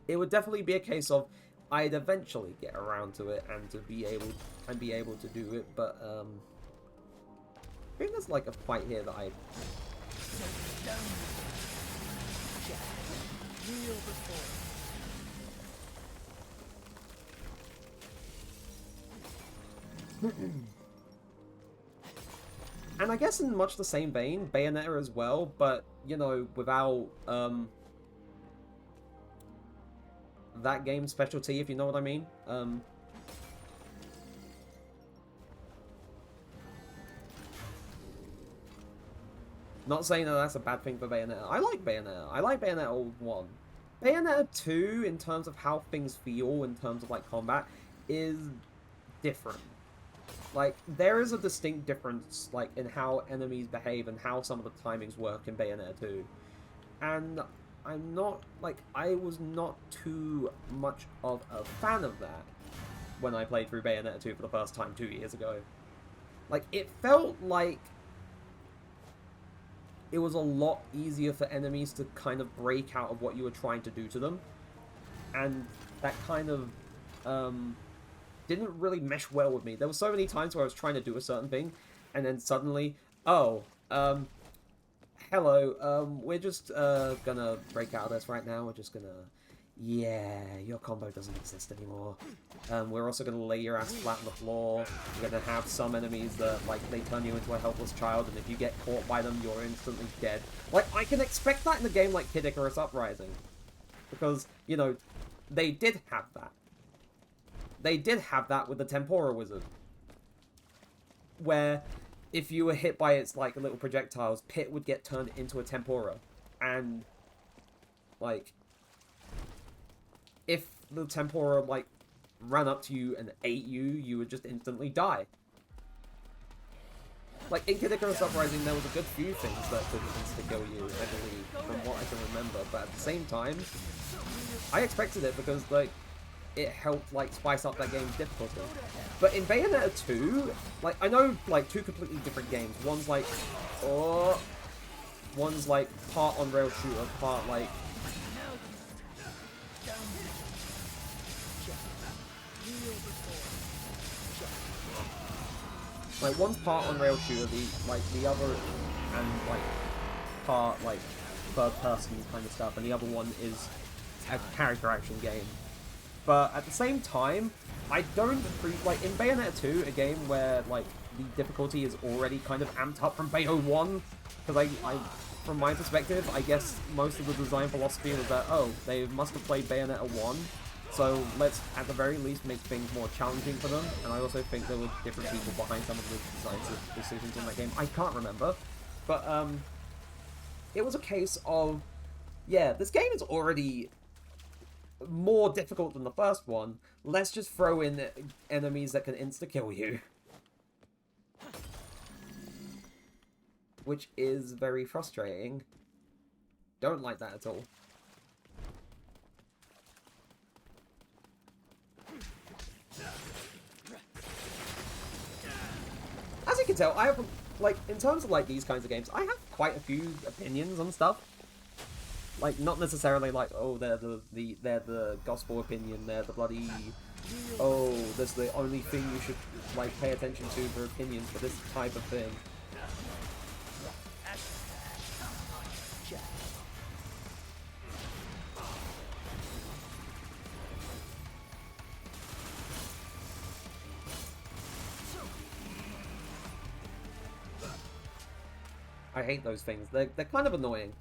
it would definitely be a case of I'd eventually get around to it and to be able to do it, but I think there's like a fight here that I and I guess in much the same vein, Bayonetta as well, but you know, without that game's specialty, if you know what I mean. Not saying that that's a bad thing for Bayonetta. I like Bayonetta. I like Bayonetta 1. Bayonetta 2, in terms of how things feel, in terms of, like, combat, is different. Like, there is a distinct difference, like, in how enemies behave and how some of the timings work in Bayonetta 2. And I'm not, like, I was not too much of a fan of that when I played through Bayonetta 2 for the first time 2 years ago. Like, it felt like it was a lot easier for enemies to kind of break out of what you were trying to do to them. And that kind of, didn't really mesh well with me. There were so many times where I was trying to do a certain thing, and then suddenly, oh, hello, we're just, gonna break out of this right now. We're just gonna... Yeah, your combo doesn't exist anymore. We're also gonna lay your ass flat on the floor. You're gonna have some enemies that, like, they turn you into a helpless child, and if you get caught by them, you're instantly dead. Like, I can expect that in a game like Kid Icarus Uprising. Because, you know, they did have that. They did have that with the Tempora Wizard. Where, if you were hit by its, like, little projectiles, Pit would get turned into a Tempora. And, like, if the Tempora, like, ran up to you and ate you, you would just instantly die. Like, in Kid Icarus Uprising, there was a good few things that could insta-kill you, I believe, from what I can remember. But at the same time, I expected it because, like, it helped, like, spice up that game's difficulty. But in Bayonetta 2, like, I know, like, two completely different games. One's, like, one's, like, part on-rail shooter, part, like... Like, one's part on-rail shooter, the other, and, like, part, like, third-person kind of stuff, and the other one is a character action game. But at the same time, I don't like, in Bayonetta 2, a game where, like, the difficulty is already kind of amped up from Bayo 1, because I, from my perspective, I guess most of the design philosophy was that, oh, they must have played Bayonetta 1, So let's, at the very least, make things more challenging for them. And I also think there were different people behind some of the decisions in that game. I can't remember. But, it was a case of, yeah, this game is already more difficult than the first one. Let's just throw in enemies that can insta-kill you. Which is very frustrating. Don't like that at all. As you can tell, I have, like, in terms of, like, these kinds of games, I have quite a few opinions on stuff. Like, not necessarily like, oh, they're the gospel opinion, they're the bloody, oh, that's the only thing you should, like, pay attention to for opinions for this type of thing. I hate those things. They're kind of annoying.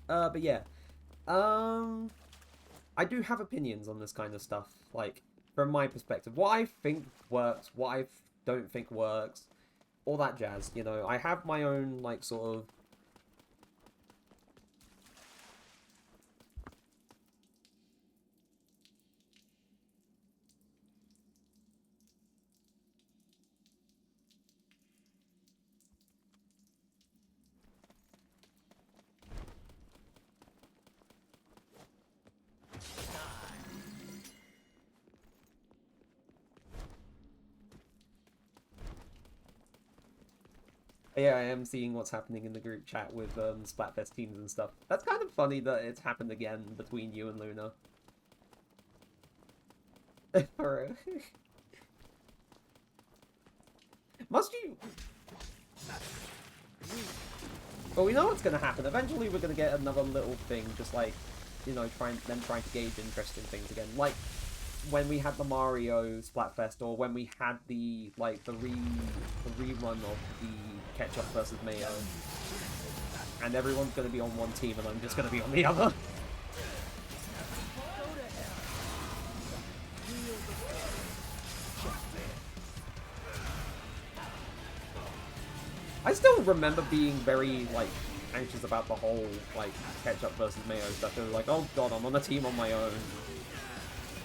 But yeah. I do have opinions on this kind of stuff. Like, from my perspective. What I think works, what I don't think works. All that jazz, you know. I have my own, like, sort of... Yeah, I am seeing what's happening in the group chat with Splatfest teams and stuff. That's kind of funny that it's happened again between you and Luna. Must you... Well, we know what's going to happen. Eventually we're going to get another little thing, just like, you know, trying to gauge interest in things again. Like, when we had the Mario Splatfest, or when we had the, like, the rerun of the Ketchup versus Mayo. And everyone's going to be on one team, and I'm just going to be on the other. I still remember being very, like, anxious about the whole, like, Ketchup versus Mayo stuff. They were like, oh god, I'm on a team on my own.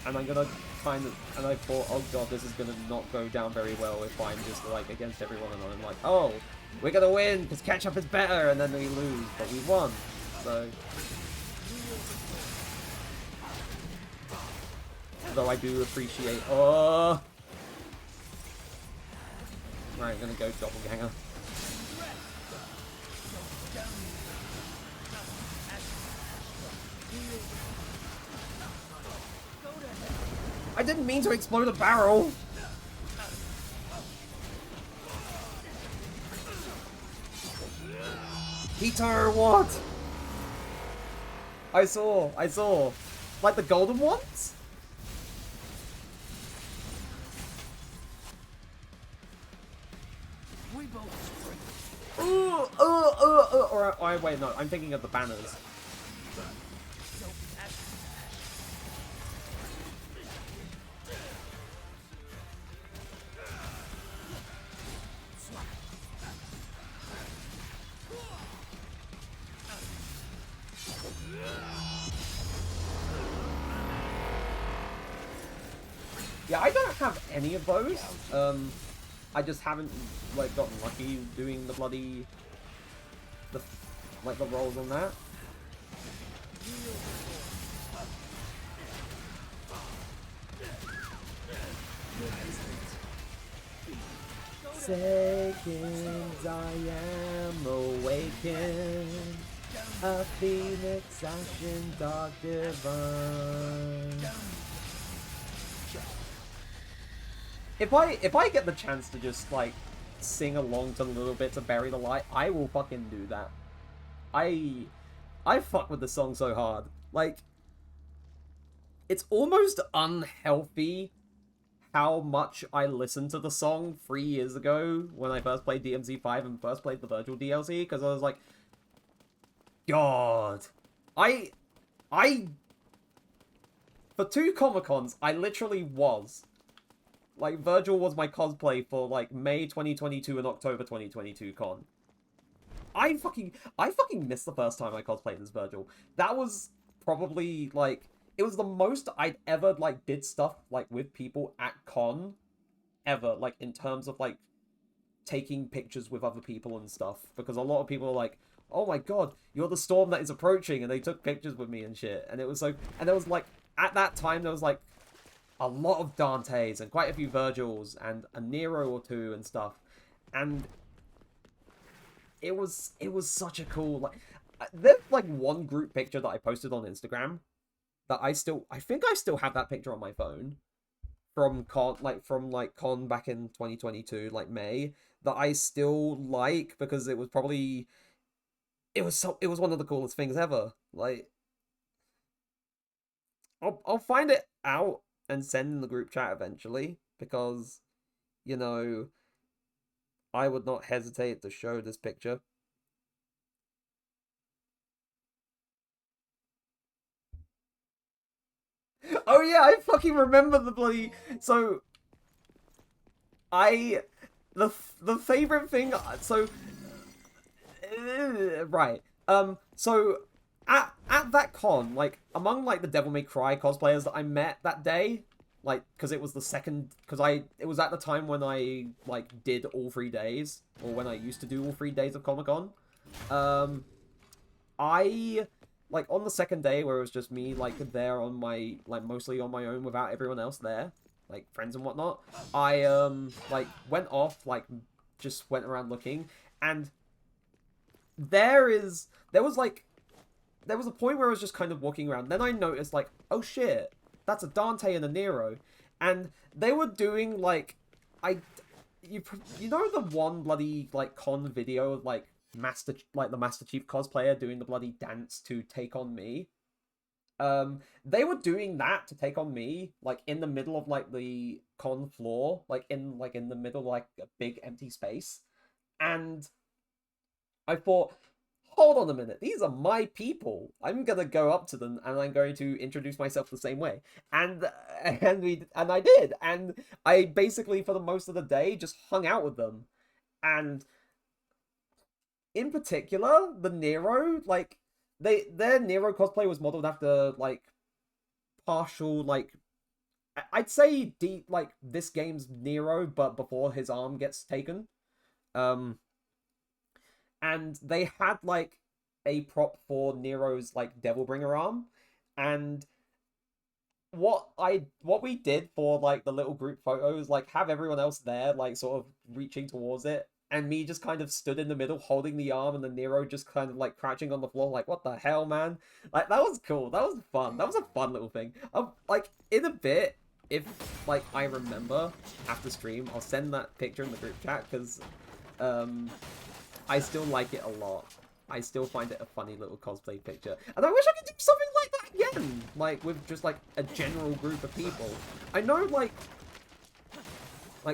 And I'm gonna kind of, and I thought, oh god, this is gonna not go down very well if I'm just, like, against everyone, and I'm like, oh, we're gonna win, because Ketchup is better, and then we lose, but we won, so... Though I do appreciate, oh... Right, I'm gonna go Doppelganger. I didn't mean to explode a barrel! Peter, what? I saw. Like the golden ones? We both Or wait, no, I'm thinking of the banners. Yeah, I don't have any of those. I just haven't, like, gotten lucky doing the bloody, the rolls on that. Seconds I am awakened, a phoenix ashen dark divine. If I get the chance to just, like, sing along to a little bit to Bury the Light, I will fucking do that. I fuck with the song so hard. Like, it's almost unhealthy how much I listened to the song 3 years ago when I first played DMC V and first played the Vergil DLC, because I was like, God, I for 2 Comic-Cons, I literally was. Like, Vergil was my cosplay for, like, May 2022 and October 2022 con. I fucking missed the first time I cosplayed as Vergil. That was probably, like, it was the most I'd ever, like, did stuff, like, with people at con, ever, like, in terms of, like, taking pictures with other people and stuff. Because a lot of people are like, oh my god, you're the storm that is approaching, and they took pictures with me and shit. And it was so, and there was, like, at that time, there was, like, a lot of Dantes and quite a few Vergils and a Nero or two and stuff. And it was such a cool, like, there's, like, one group picture that I posted on Instagram that I think I still have that picture on my phone from con back in 2022, like May, that I still like because it was probably, it was one of the coolest things ever. Like, I'll find it out and send in the group chat eventually, because, you know, I would not hesitate to show this picture. Oh yeah, I fucking remember the bloody... So, the favorite thing... So... Right. So, at that con, like, among, like, the Devil May Cry cosplayers that I met that day, like, because it was the second... Because it was at the time when I, like, did all 3 days, or when I used to do all 3 days of Comic-Con. Like, on the second day, where it was just me, like, there on my, like, mostly on my own without everyone else there, like, friends and whatnot, I, like, went off, like, just went around looking, and there was a point where I was just kind of walking around, then I noticed, like, oh shit, that's a Dante and a Nero, and they were doing, like, you know the one bloody, like, con video of, like, the Master Chief cosplayer doing the bloody dance to Take On Me? They were doing that to Take On Me, like, in the middle of, like, the con floor, like, in the middle of, like, a big empty space, and I thought, hold on a minute, these are my people. I'm gonna go up to them and I'm going to introduce myself the same way. And I did. And I basically, for the most of the day, just hung out with them. And in particular, the Nero, like, their Nero cosplay was modeled after, like, partial, like, I'd say like this game's Nero, but before his arm gets taken. And they had, like, a prop for Nero's, like, Devilbringer arm, and what we did for, like, the little group photos, like, have everyone else there, like, sort of reaching towards it, and me just kind of stood in the middle holding the arm, and the Nero just kind of, like, crouching on the floor, like, what the hell, man? Like, that was cool. That was fun. That was a fun little thing. Like, in a bit, if, like, I remember after stream, I'll send that picture in the group chat, because I still like it a lot. I still find it a funny little cosplay picture. And I wish I could do something like that again! Like, with just, like, a general group of people. I know, like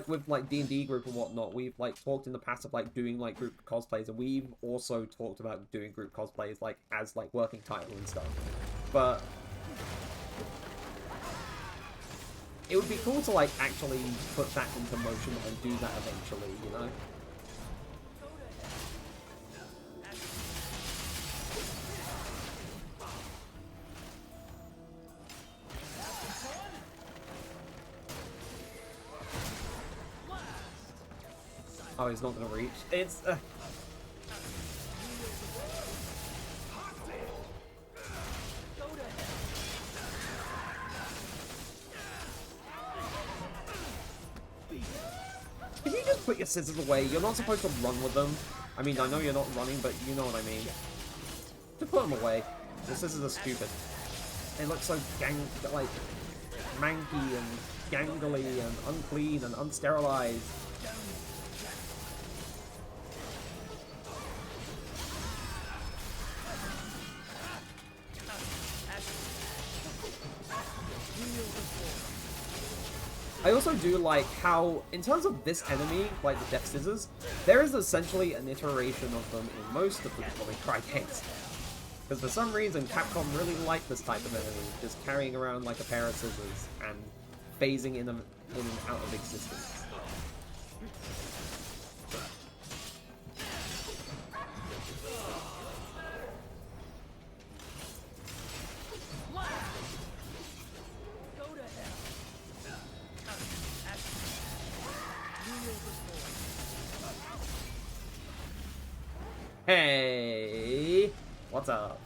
with, like, D&D group and whatnot, we've, like, talked in the past of, like, doing, like, group cosplays, and we've also talked about doing group cosplays, like, as, like, working title and stuff. But it would be cool to, like, actually put that into motion and do that eventually, you know? Oh, he's not gonna reach. It's... Can you just put your scissors away? You're not supposed to run with them. I mean, I know you're not running, but you know what I mean. Just put them away. The scissors are stupid. They look so like, manky and gangly and unclean and unsterilized. I also do like how, in terms of this enemy, like the Death Scissors, there is essentially an iteration of them in most of the Devil May Cry games. Because for some reason, Capcom really liked this type of enemy, just carrying around like a pair of scissors and phasing in and out of existence. Hey, what's up?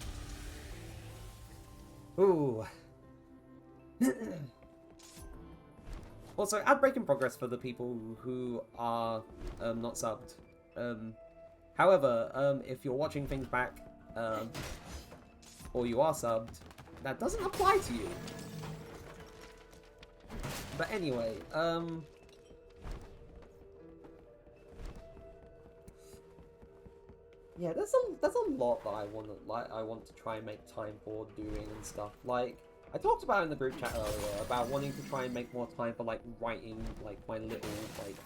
Ooh. Also, ad break in progress for the people who are not subbed. However, if you're watching things back, or you are subbed, that doesn't apply to you. But anyway, yeah, there's a lot that I want to try and make time for doing and stuff. Like, I talked about in the group chat earlier about wanting to try and make more time for like writing like my little like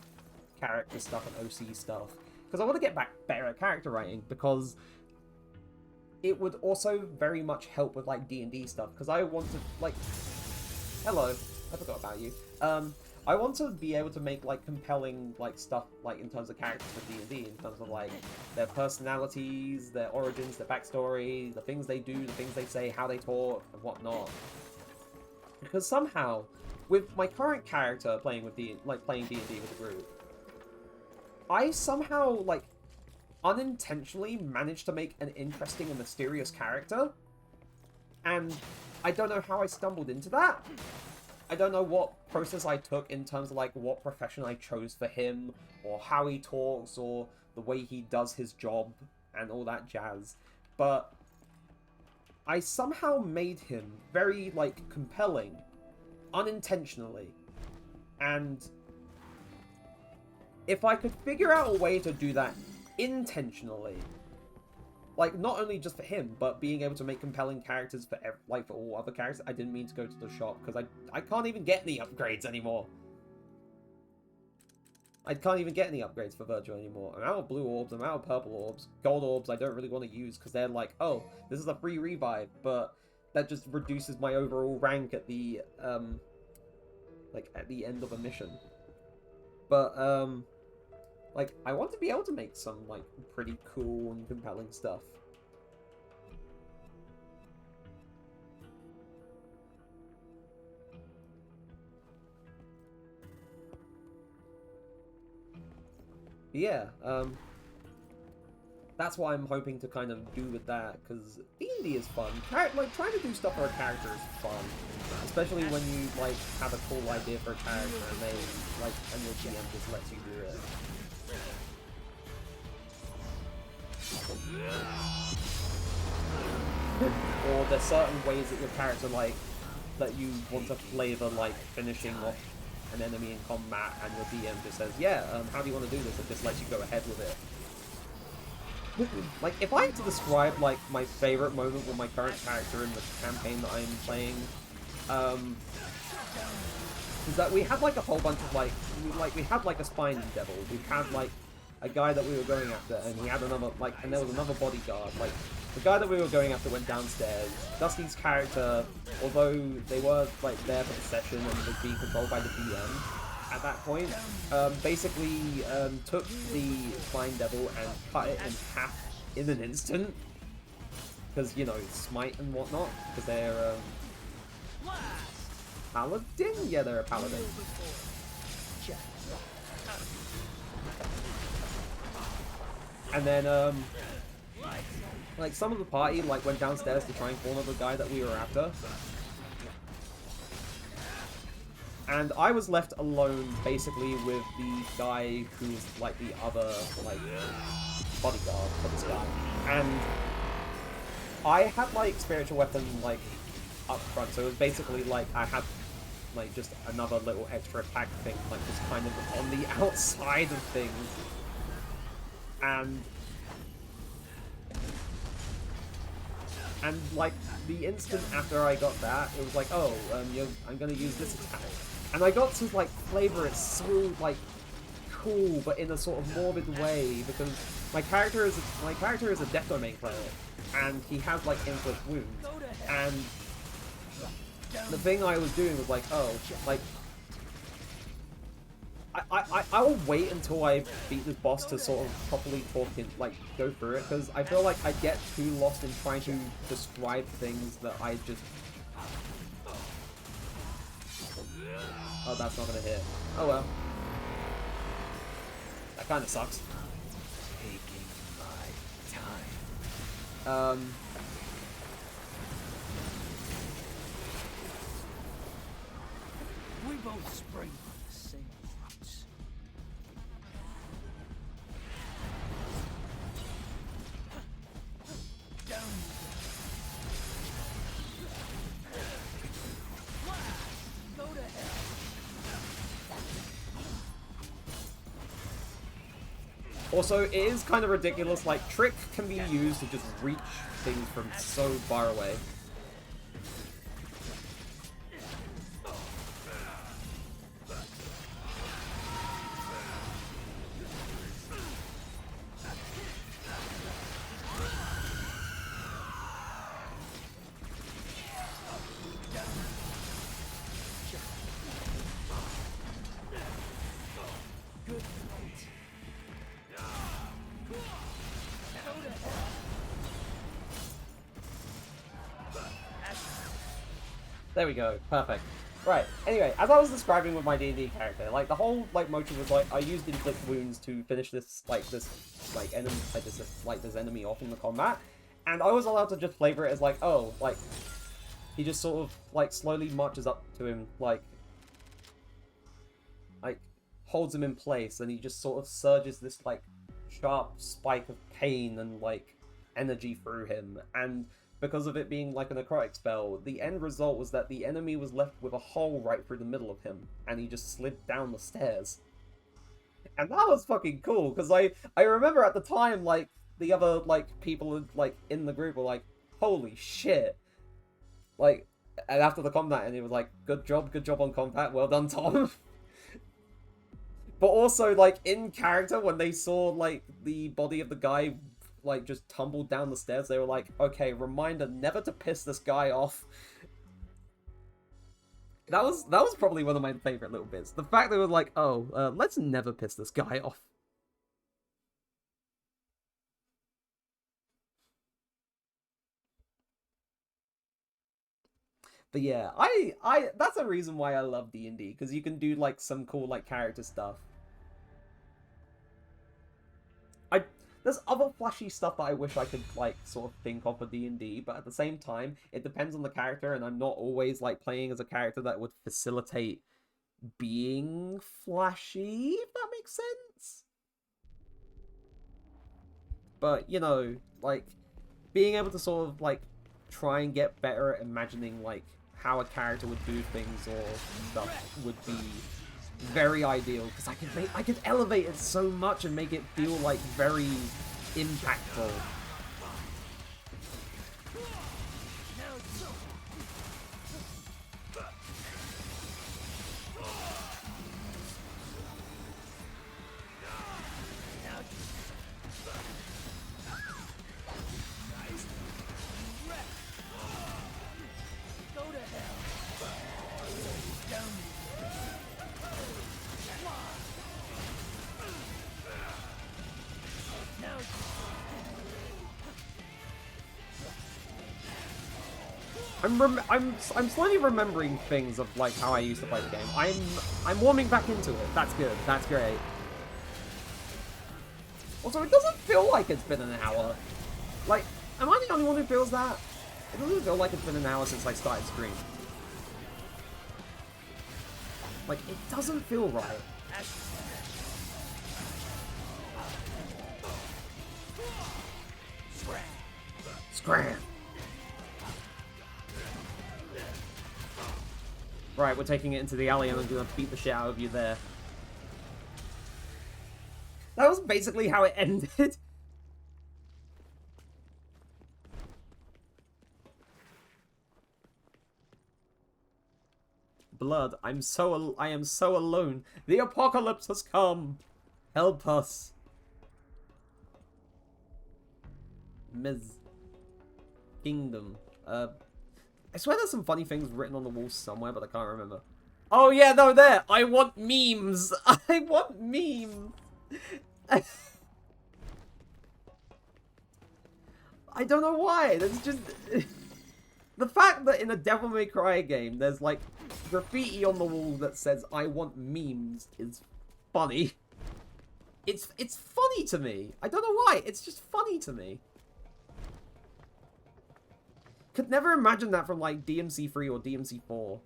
character stuff and OC stuff, because I want to get back better at character writing, because it would also very much help with like D&D stuff, because I want to like, hello, I forgot about you. I want to be able to make like compelling like stuff like in terms of characters for D&D, in terms of like their personalities, their origins, their backstory, the things they do, the things they say, how they talk, and whatnot. Because somehow, with my current character playing D&D with the group, I somehow like unintentionally managed to make an interesting and mysterious character, and I don't know how I stumbled into that. I don't know what process I took in terms of like what profession I chose for him, or how he talks, or the way he does his job, and all that jazz. But I somehow made him very like compelling, unintentionally. And if I could figure out a way to do that intentionally, like, not only just for him, but being able to make compelling characters for for all other characters. I didn't mean to go to the shop, because I can't even get any upgrades anymore. I can't even get any upgrades for Vergil anymore. I'm out of blue orbs, I'm out of purple orbs. Gold orbs I don't really want to use, because they're like, oh, this is a free revive, but that just reduces my overall rank at the, like, at the end of a mission. But, like, I want to be able to make some, like, pretty cool and compelling stuff. Yeah, that's what I'm hoping to kind of do with that, because D&D is fun. Like, trying to do stuff for a character is fun. Especially when you, like, have a cool idea for a character and they, like, and your GM just lets you do it. Or there's certain ways that your character, like, that you want to flavor, like, finishing off an enemy in combat, and your DM just says, yeah, how do you want to do this? It just lets you go ahead with it. Like, if I had to describe, like, my favorite moment with my current character in the campaign that I'm playing, is that we had, like, a whole bunch of, like, we had, like, a spine devil. We had, like, a guy that we were going after, and he had another, like, and there was another bodyguard. Like, the guy that we were going after went downstairs. Dusty's character, although they were, like, there for the session and was being controlled by the DM at that point, basically took the Spine Devil and cut it in half in an instant. Because, you know, smite and whatnot, because they're, paladin? Yeah, they're a paladin. And then, like, some of the party, like, went downstairs to try and corner the guy that we were after. And I was left alone, basically, with the guy who's, like, the other, like, bodyguard for this guy. And I had, like, spiritual weapon, like, up front, so it was basically, like, I had, like, just another little extra attack thing, like, just kind of on the outside of things. And like, the instant after I got that, it was like, oh, I'm gonna use this attack. And I got to, like, flavor it so, like, cool, but in a sort of morbid way, because my character is a death domain player, and he has like inflict wounds, and the thing I was doing was like, oh, like I will wait until I beat this boss to sort of properly talk and like go through it, because I feel like I get too lost in trying to describe things that I just. Oh, that's not gonna hit. Oh well. That kind of sucks. Taking my time. We both spring from the same roots. Down. Go to hell. Also, it is kind of ridiculous, like, Trick can be used to just reach things from so far away. There we go. Perfect. Right. Anyway, as I was describing with my D&D character, like the whole like motive was like I used inflict wounds to finish this enemy this enemy off in the combat, and I was allowed to just flavor it as like, oh, like he just sort of like slowly marches up to him, like holds him in place, and he just sort of surges this like sharp spike of pain and like energy through him, and because of it being like a necrotic spell, the end result was that the enemy was left with a hole right through the middle of him, and he just slid down the stairs. And that was fucking cool, because I remember at the time, like, the other, like, people, like, in the group were like, holy shit. Like, and after the combat, and he was like, good job on combat, well done, Tom. But also, like, in character, when they saw, like, the body of the guy like just tumbled down the stairs, they were like, okay, reminder never to piss this guy off. That was probably one of my favorite little bits. The fact they were like, oh, let's never piss this guy off. But yeah, I that's a reason why I love D&D, because you can do like some cool like character stuff. There's other flashy stuff that I wish I could, like, sort of think of for D&D, but at the same time, it depends on the character, and I'm not always, like, playing as a character that would facilitate being flashy, if that makes sense. But, you know, like, being able to sort of, like, try and get better at imagining, like, how a character would do things or stuff would be very ideal, because I could elevate it so much and make it feel like very impactful. I'm slowly remembering things of like how I used to play the game. I'm warming back into it. That's good. That's great. Also, it doesn't feel like it's been an hour. Like, am I the only one who feels that? It doesn't feel like it's been an hour since I started streaming. Like, it doesn't feel right. Scram! Right, we're taking it into the alley and I'm gonna beat the shit out of you there. That was basically how it ended. Blood, I am so alone. The apocalypse has come. Help us. Ms. Kingdom. I swear there's some funny things written on the wall somewhere, but I can't remember. Oh yeah, no, there! I want memes! I want memes! I don't know why, that's just... The fact that in a Devil May Cry game, there's like graffiti on the wall that says, I want memes, is funny. It's funny to me. I don't know why, it's just funny to me. Could never imagine that from like DMC 3 or DMC 4.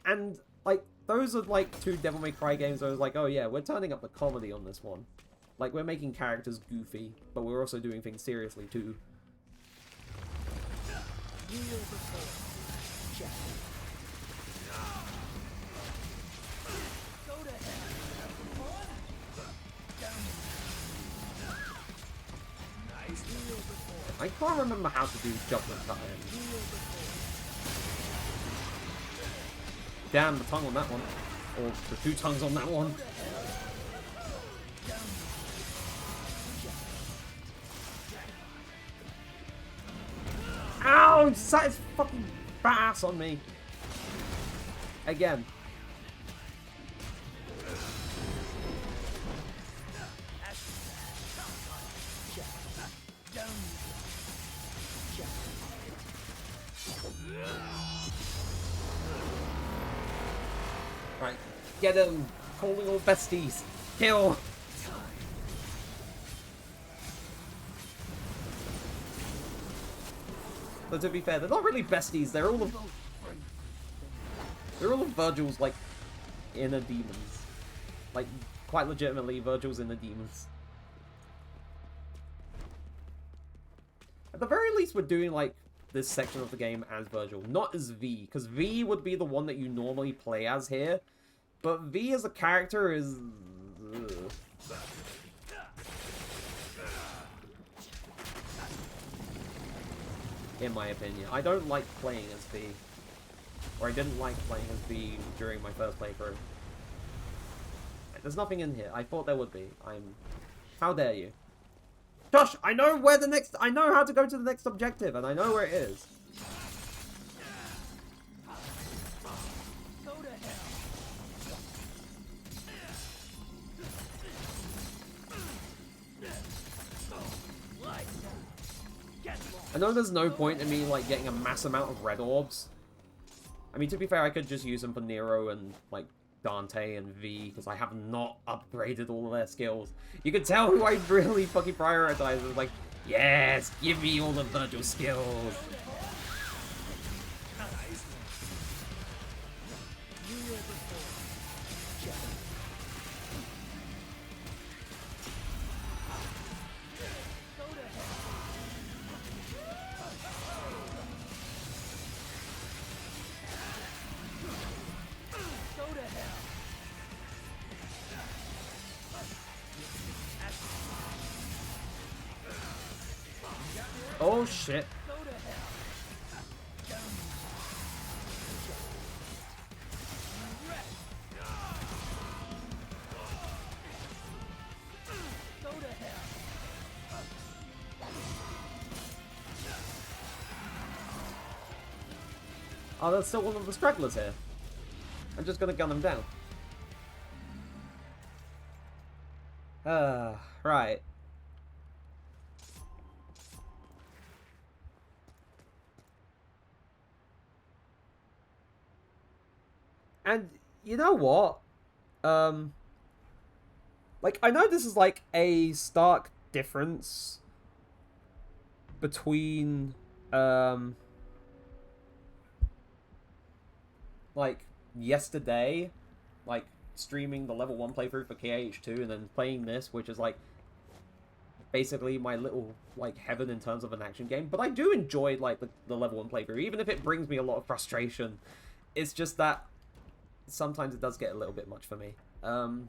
And like, those are like two Devil May Cry games where I was like, oh yeah, we're turning up the comedy on this one. Like, we're making characters goofy, but we're also doing things seriously too. I can't remember how to do judgment cut in. Damn, the tongue on that one. Or the two tongues on that one. Ow! He sat his fucking fat ass on me. Again. Right, get him! Calling all besties! Kill! But to be fair, they're not really besties, they're all of Vergil's, like, inner demons. Like, quite legitimately, Vergil's inner demons. At the very least, we're doing, like, this section of the game as Vergil, not as V, because V would be the one that you normally play as here, but V as a character is... in my opinion. I don't like playing as V. Or I didn't like playing as V during my first playthrough. There's nothing in here. I thought there would be. How dare you? Josh, I know where the next... I know how to go to the next objective, and I know where it is. I know there's no point in me, like, getting a mass amount of red orbs. I mean, to be fair, I could just use them for Nero and, like, Dante and V, because I have not upgraded all of their skills. You can tell who I really fucking prioritize. It's like, yes, give me all the Vergil skills. Oh shit. Oh, there's still one of the stragglers here. I'm just gonna gun them down. Right. And you know what? Like, I know this is like a stark difference between like yesterday, like streaming the level 1 playthrough for KH2 and then playing this, which is like basically my little like heaven in terms of an action game. But I do enjoy like the level 1 playthrough, even if it brings me a lot of frustration. It's just that sometimes it does get a little bit much for me. And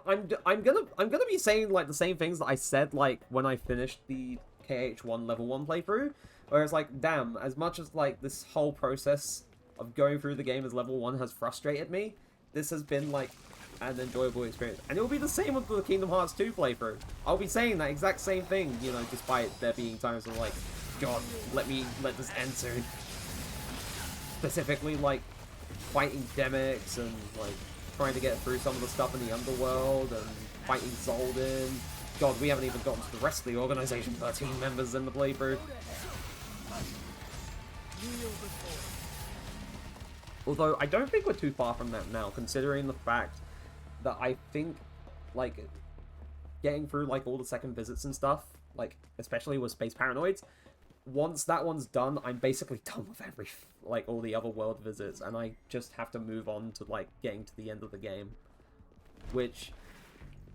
I'm gonna be saying like the same things that I said like when I finished the KH1 level 1 playthrough, where it's like, damn, as much as like this whole process of going through the game as level 1 has frustrated me, this has been, like, an enjoyable experience. And it will be the same with the Kingdom Hearts 2 playthrough. I'll be saying that exact same thing, you know, despite there being times of, like, God, let this end soon. Specifically, like, fighting Demix and, like, trying to get through some of the stuff in the underworld and fighting Zolden. God, we haven't even gotten to the rest of the organization 13 members in the playthrough. Although, I don't think we're too far from that now, considering the fact that I think, like, getting through, like, all the second visits and stuff, like, especially with Space Paranoids, once that one's done, I'm basically done with all the other world visits, and I just have to move on to, like, getting to the end of the game. Which,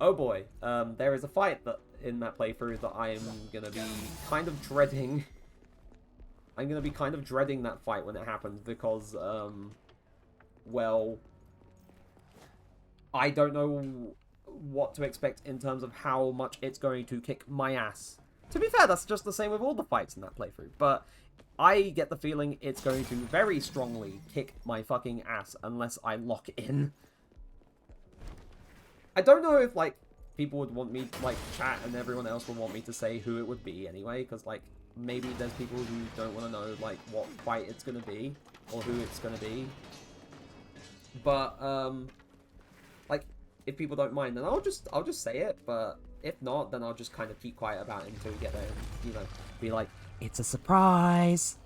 oh boy, there is a fight in that playthrough that I'm gonna be kind of dreading. I'm gonna be kind of dreading that fight when it happens, because, well, I don't know what to expect in terms of how much it's going to kick my ass. To be fair, that's just the same with all the fights in that playthrough, but I get the feeling it's going to very strongly kick my fucking ass unless I lock in. I don't know if, like, people would want me to, like, chat and everyone else would want me to say who it would be anyway, because, like, maybe there's people who don't want to know, like, what fight it's going to be, or who it's going to be. But, like, if people don't mind, then I'll just say it, but if not, then I'll just kind of keep quiet about it until we get there and, you know, be like, it's a surprise!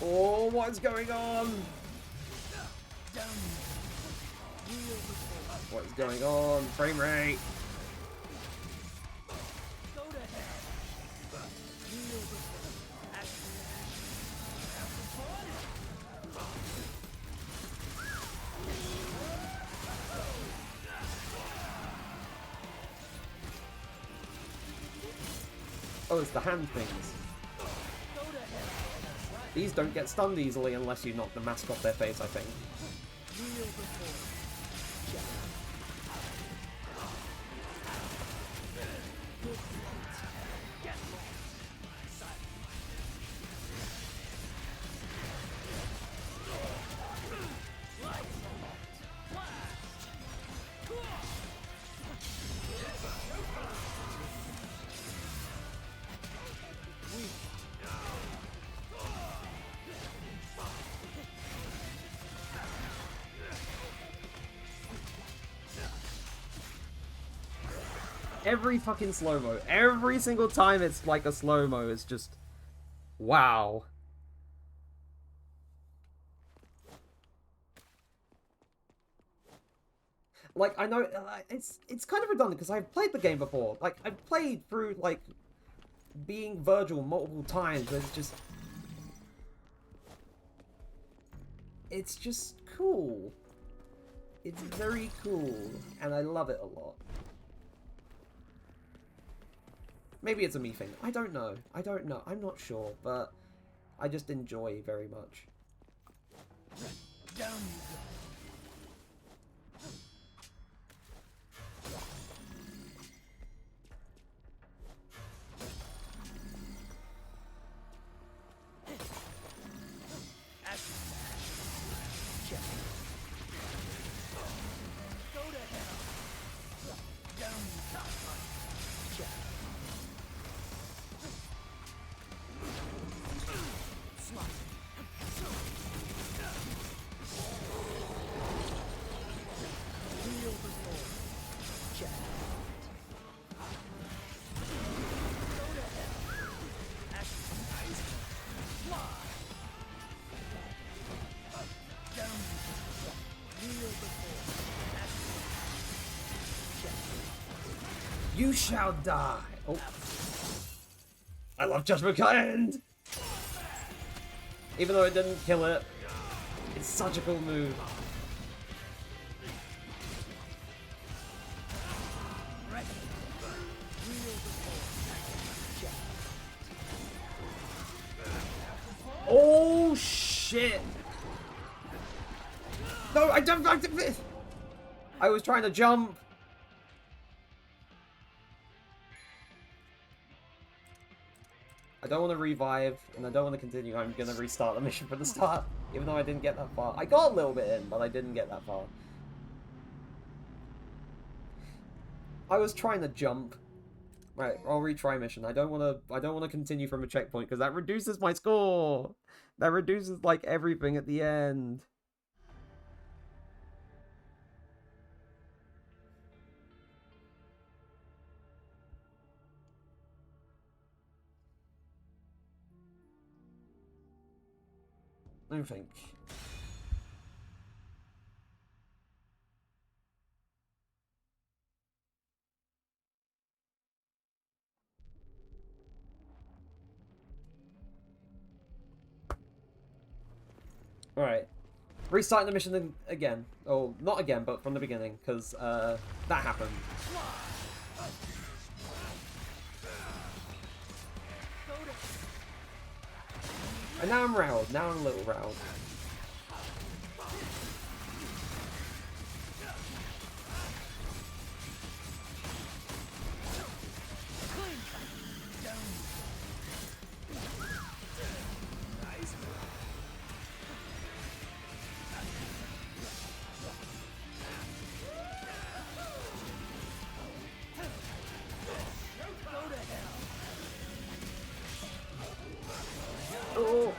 Oh, what's going on? What's going on? Frame rate! Oh, it's the hand things. These don't get stunned easily unless you knock the mask off their face, I think. Every fucking slow-mo. Every single time it's like a slow-mo is just... wow. Like, I know, it's kind of redundant, because I've played the game before. Like, I've played through, like, being Vergil multiple times, but it's just cool. It's very cool, and I love it a lot. Maybe it's a me thing. I don't know. I'm not sure, but I just enjoy very much. Down you go. You shall die! Oh. I love Judgment Kind! Even though it didn't kill it, it's such a cool move. Oh shit! No, I don't. I was trying to jump. I don't want to revive, and I don't want to continue. I'm gonna restart the mission from the start, even though I didn't get that far. I got a little bit in, but I didn't get that far. I was trying to jump. Right, I'll retry mission. I don't want to continue from a checkpoint because that reduces my score. That reduces like everything at the end. Let me think. Alright. Restarting the mission again. Oh, not again, but from the beginning, because that happened. And now I'm riled. Now I'm a little riled. Oh.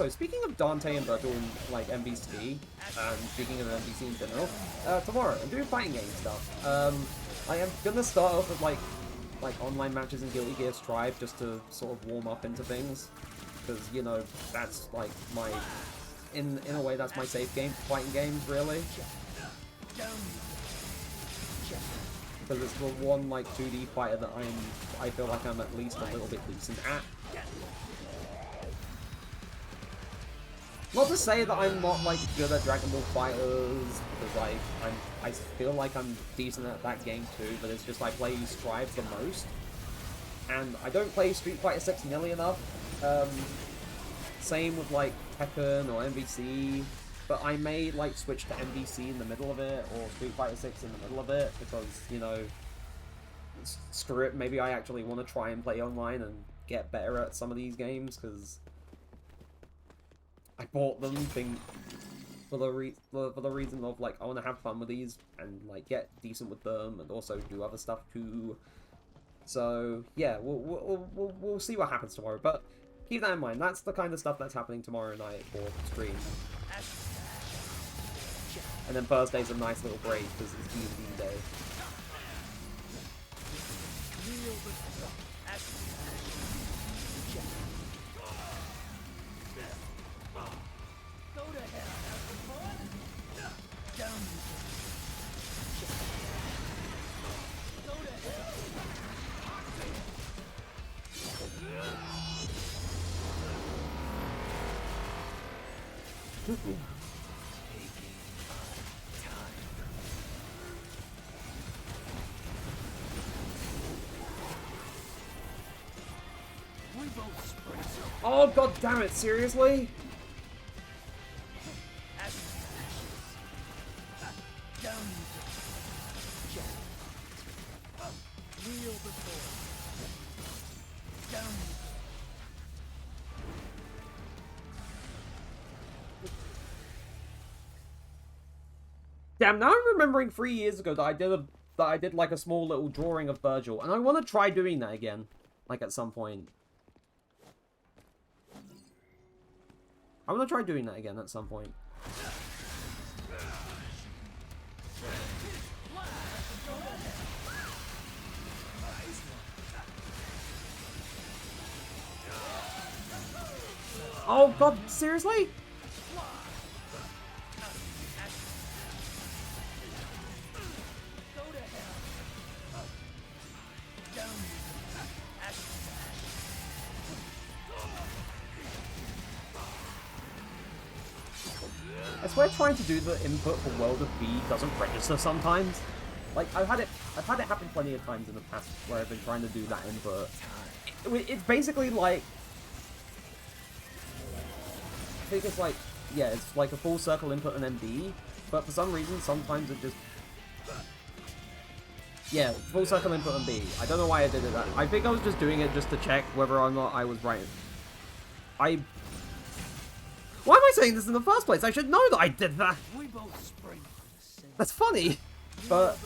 Speaking of Dante and Vergil in like MVC, and speaking of MVC in general, tomorrow I'm doing fighting game stuff. I am gonna start off with like online matches in Guilty Gear Strive just to sort of warm up into things, because you know that's like my in a way that's my safe game for fighting games really. Because it's the one like 2D fighter that I feel like I'm at least a little bit decent at. Not to say that I'm not like good at Dragon Ball Fighters, because I feel like I'm decent at that game too, but it's just I play Strive the most. And I don't play Street Fighter 6 nearly enough. Same with like Tekken or MVC, but I may like switch to MVC in the middle of it, or Street Fighter 6 in the middle of it, because, you know, screw it, maybe I actually want to try and play online and get better at some of these games, because I bought them for the reason of like I want to have fun with these and like get decent with them and also do other stuff too. So yeah, we'll see what happens tomorrow, but keep that in mind. That's the kind of stuff that's happening tomorrow night for stream. And then Thursday's a nice little break because it's D&D day. Oh god damn it, seriously? Damn, now I'm remembering 3 years ago that I did like a small little drawing of Vergil, and I want to try doing that again, like at some point. I want to try doing that again at some point. Oh god, seriously? I swear trying to do the input for World of V doesn't register sometimes. Like, I've had it happen plenty of times in the past where I've been trying to do that input. It's basically like... I think it's like yeah, it's like a full circle input and MD, but for some reason, sometimes it just... Yeah, full circle input and B. I don't know why I did it that. I think I was just doing it just to check whether or not I was right. Why am I saying this in the first place? I should know that I did that. We both spring from the same. That's funny, but...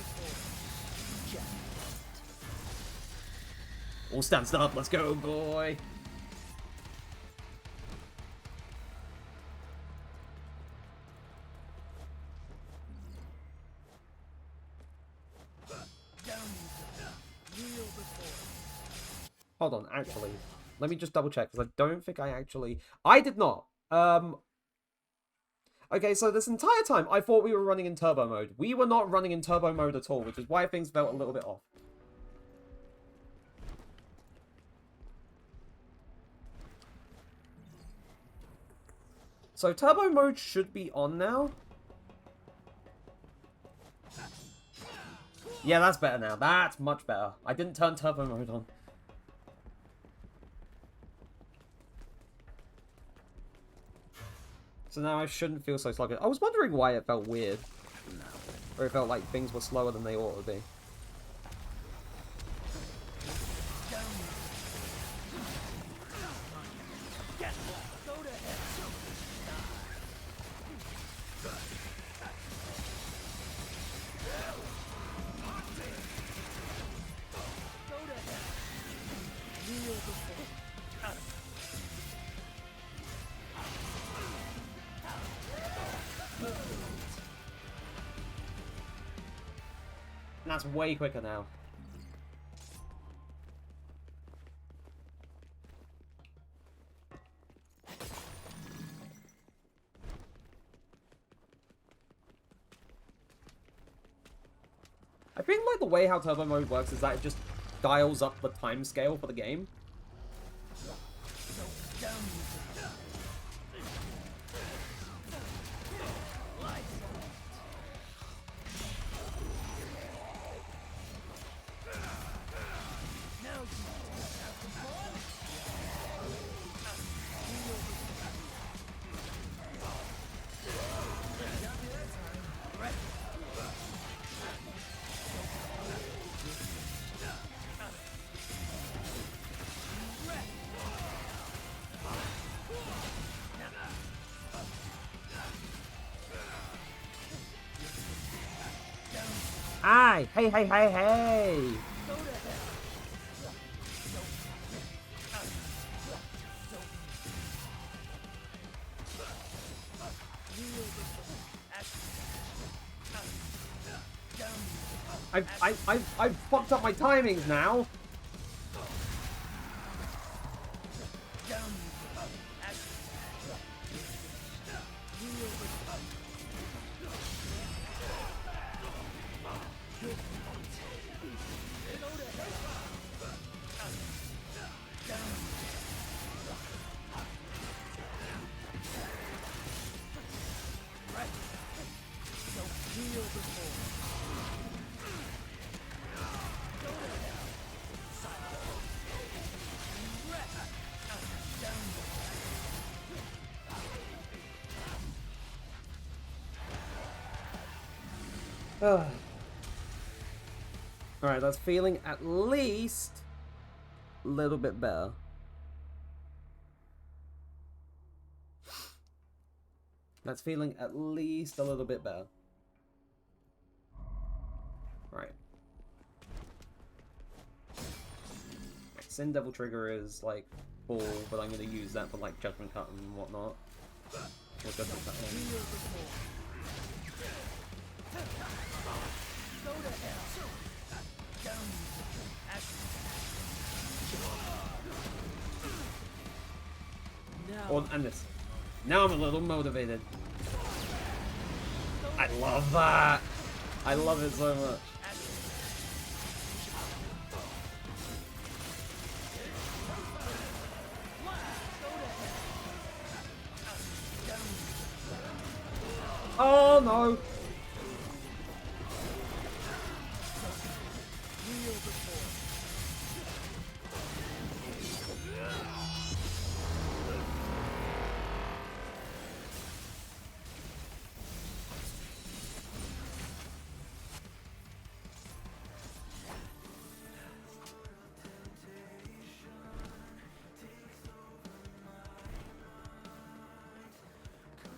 All stand up, let's go, boy. Hold on, actually. Let me just double check, because I don't think I actually... I did not. Okay, so this entire time, I thought we were running in turbo mode. We were not running in turbo mode at all, which is why things felt a little bit off. So turbo mode should be on now. Yeah, that's better now. That's much better. I didn't turn turbo mode on. So now I shouldn't feel so sluggish. I was wondering why it felt weird. Or it felt like things were slower than they ought to be. And that's way quicker now. I think like the way how turbo mode works is that it just dials up the time scale for the game. Aye! Hey, hey, hey, hey! I've fucked up my timings now! Alright, that's feeling at least a little bit better. That's feeling at least a little bit better. Right. Sin Devil Trigger is like full, but I'm going to use that for like Judgment Cut and whatnot. Or Judgment Cut and this. Now I'm a little motivated. I love that. I love it so much. Oh no.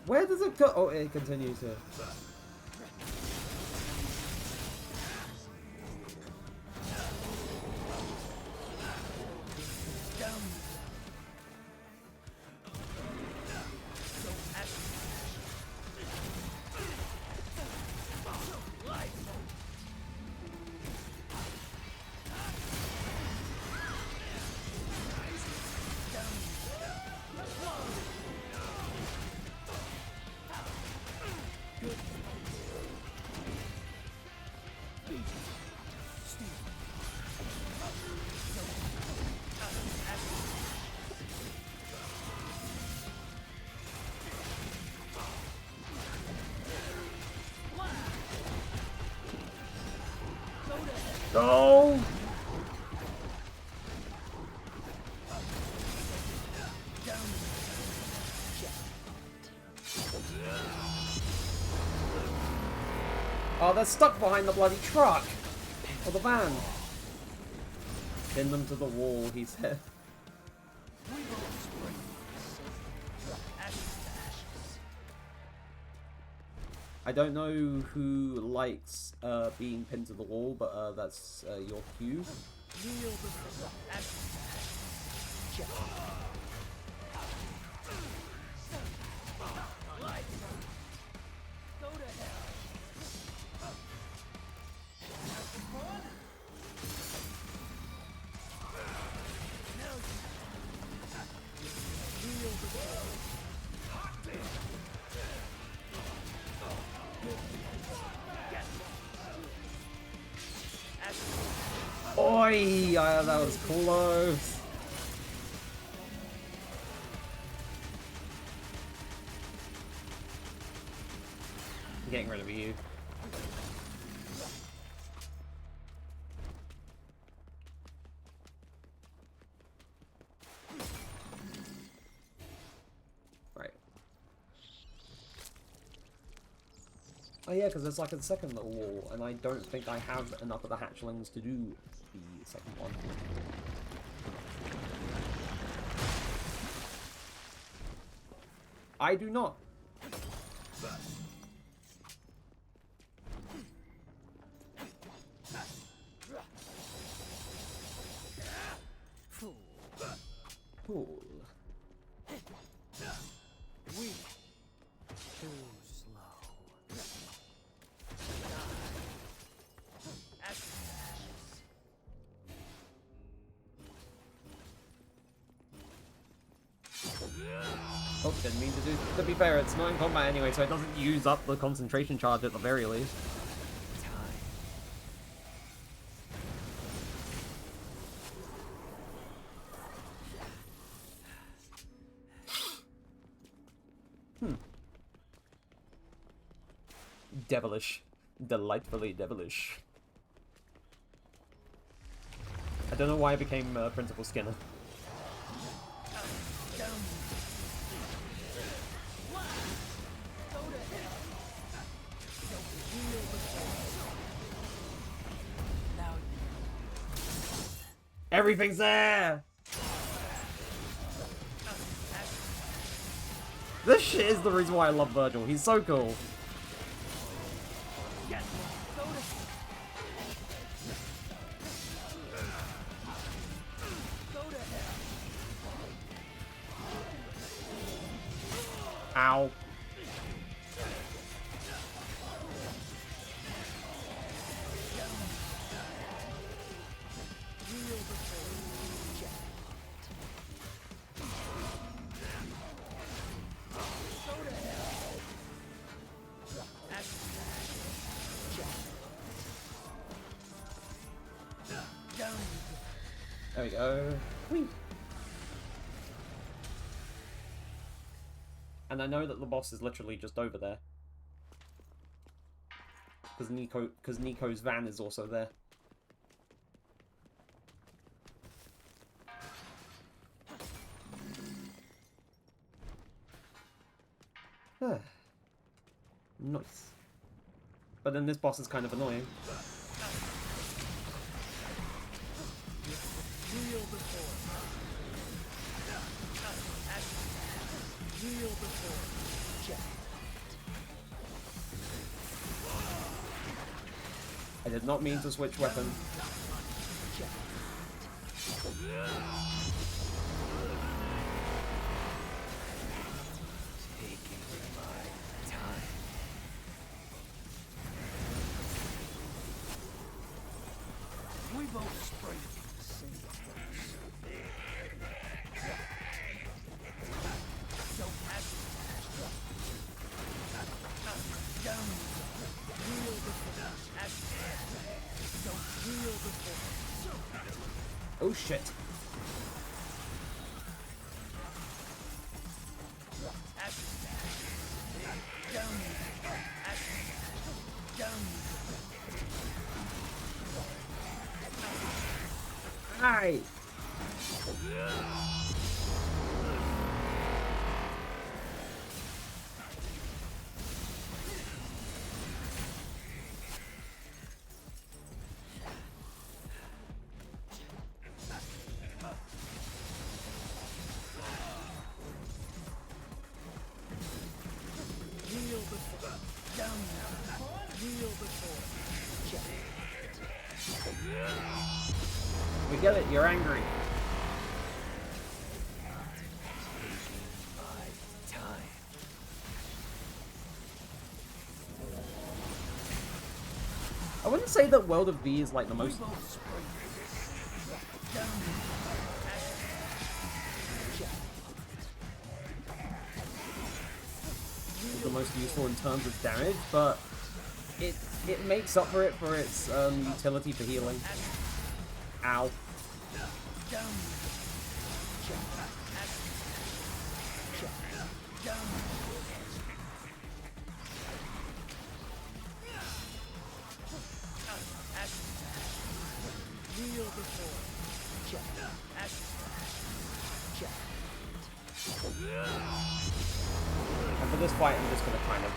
Where does it go? Oh, it continues here. Go! Oh, they're stuck behind the bloody truck! Or the van. Pin them to the wall, he said. I don't know who likes being pinned to the wall, but that's your cue. Oi! That was close. I'm getting rid of you. Right. Oh yeah, because there's like a second little wall, and I don't think I have enough of the hatchlings to do the second one. I do not. Cool. We too slow. Oh, didn't mean to do. To be fair, it's not in combat anyway, so it doesn't use up the concentration charge at the very least. Devilish. Delightfully devilish. I don't know why I became Principal Skinner. Everything's there! This shit is the reason why I love Vergil. He's so cool. Ow. There we go. Whee. And I know that the boss is literally just over there. Because Nico's van is also there. Nice. But then this boss is kind of annoying. I did not mean to switch weapon. We both spring from the same place. So happy. Down. Real before. So real before. Oh shit. Hi. Real before. Down. Real before. We get it, you're angry. I wouldn't say that World of V is like the most... the most useful in terms of damage, but it makes up for it for its utility for healing. Ow. And for this fight, I'm just gonna kind of...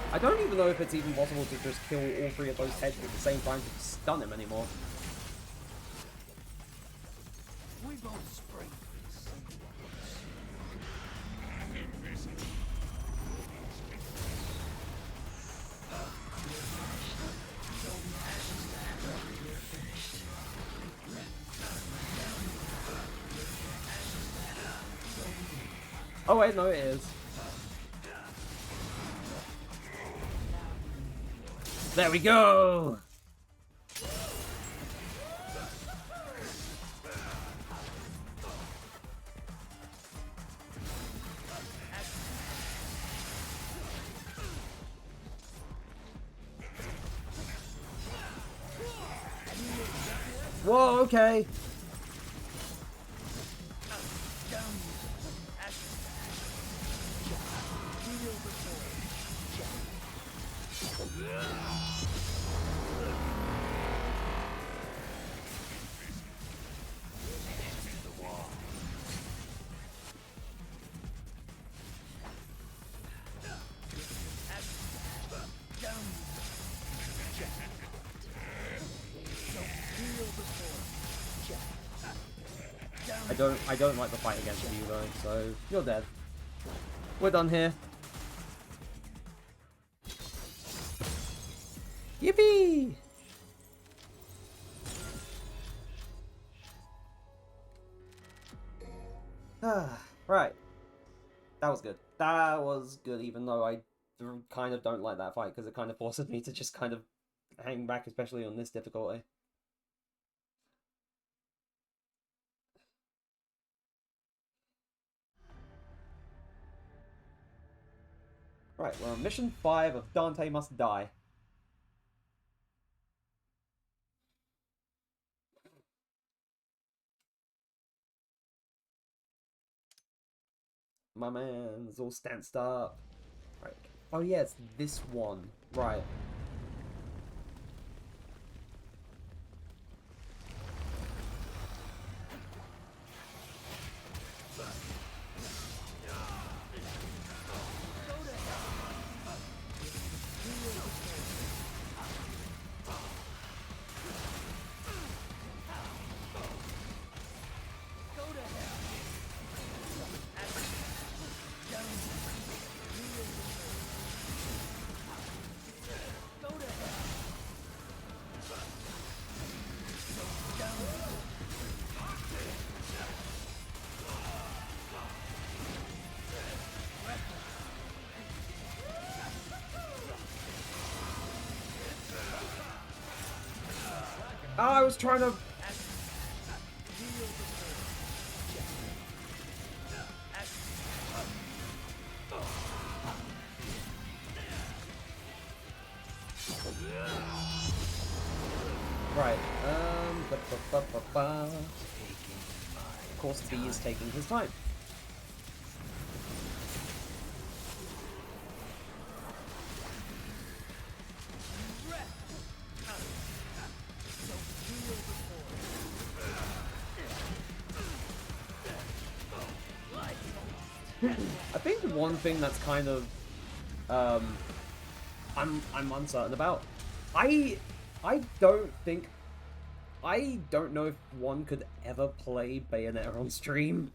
I don't even know if it's even possible to just kill all three of those heads at the same time to stun him anymore. We both spring from the same place. Oh wait, no it is. There we go! Whoa, okay. I don't like the fight against you though, so you're dead. We're done here. Yippee! Right. That was good. That was good, even though I kind of don't like that fight, because it kind of forces me to just kind of hang back, especially on this difficulty. Right, we're on mission 5 of Dante Must Die. My man's all stanced up. Right. Oh yeah, it's this one. Right. Oh, I was trying to... Right, Of course, V is taking his time. I think one thing that's kind of I'm uncertain about. I don't know if one could ever play Bayonetta on stream.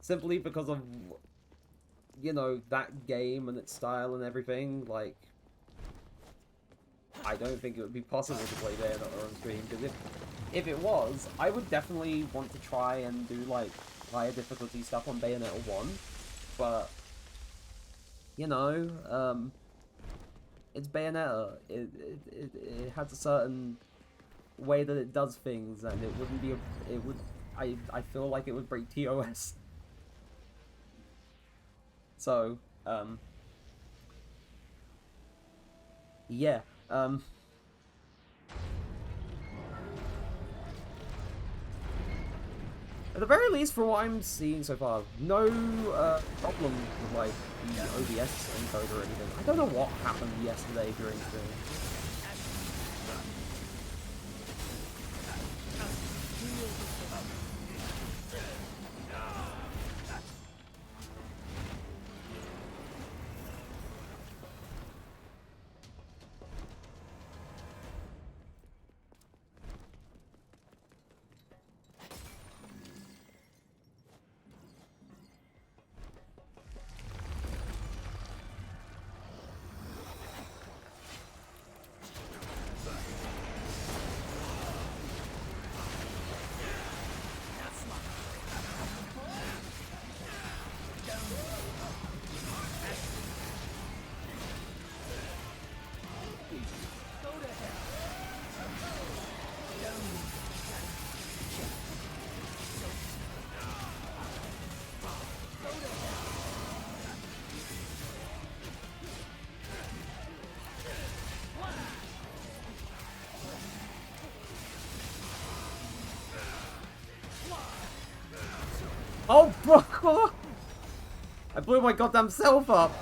Simply because of, you know, that game and its style and everything. Like, I don't think it would be possible to play Bayonetta on stream, because if it was, I would definitely want to try and do, like, higher difficulty stuff on Bayonetta 1, but, you know, it's Bayonetta. It has a certain way that it does things, and it wouldn't be I feel like it would break TOS. So, yeah, at the very least, for what I'm seeing so far, no problem with, like, the OBS encode or anything. I don't know what happened yesterday during stream. Oh, bro! I blew my goddamn self up!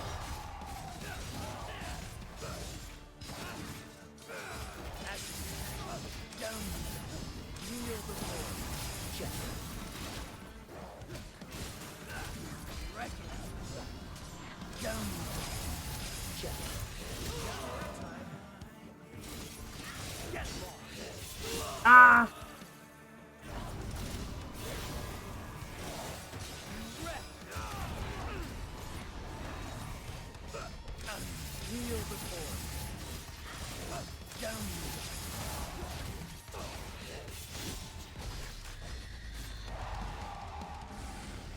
Ah!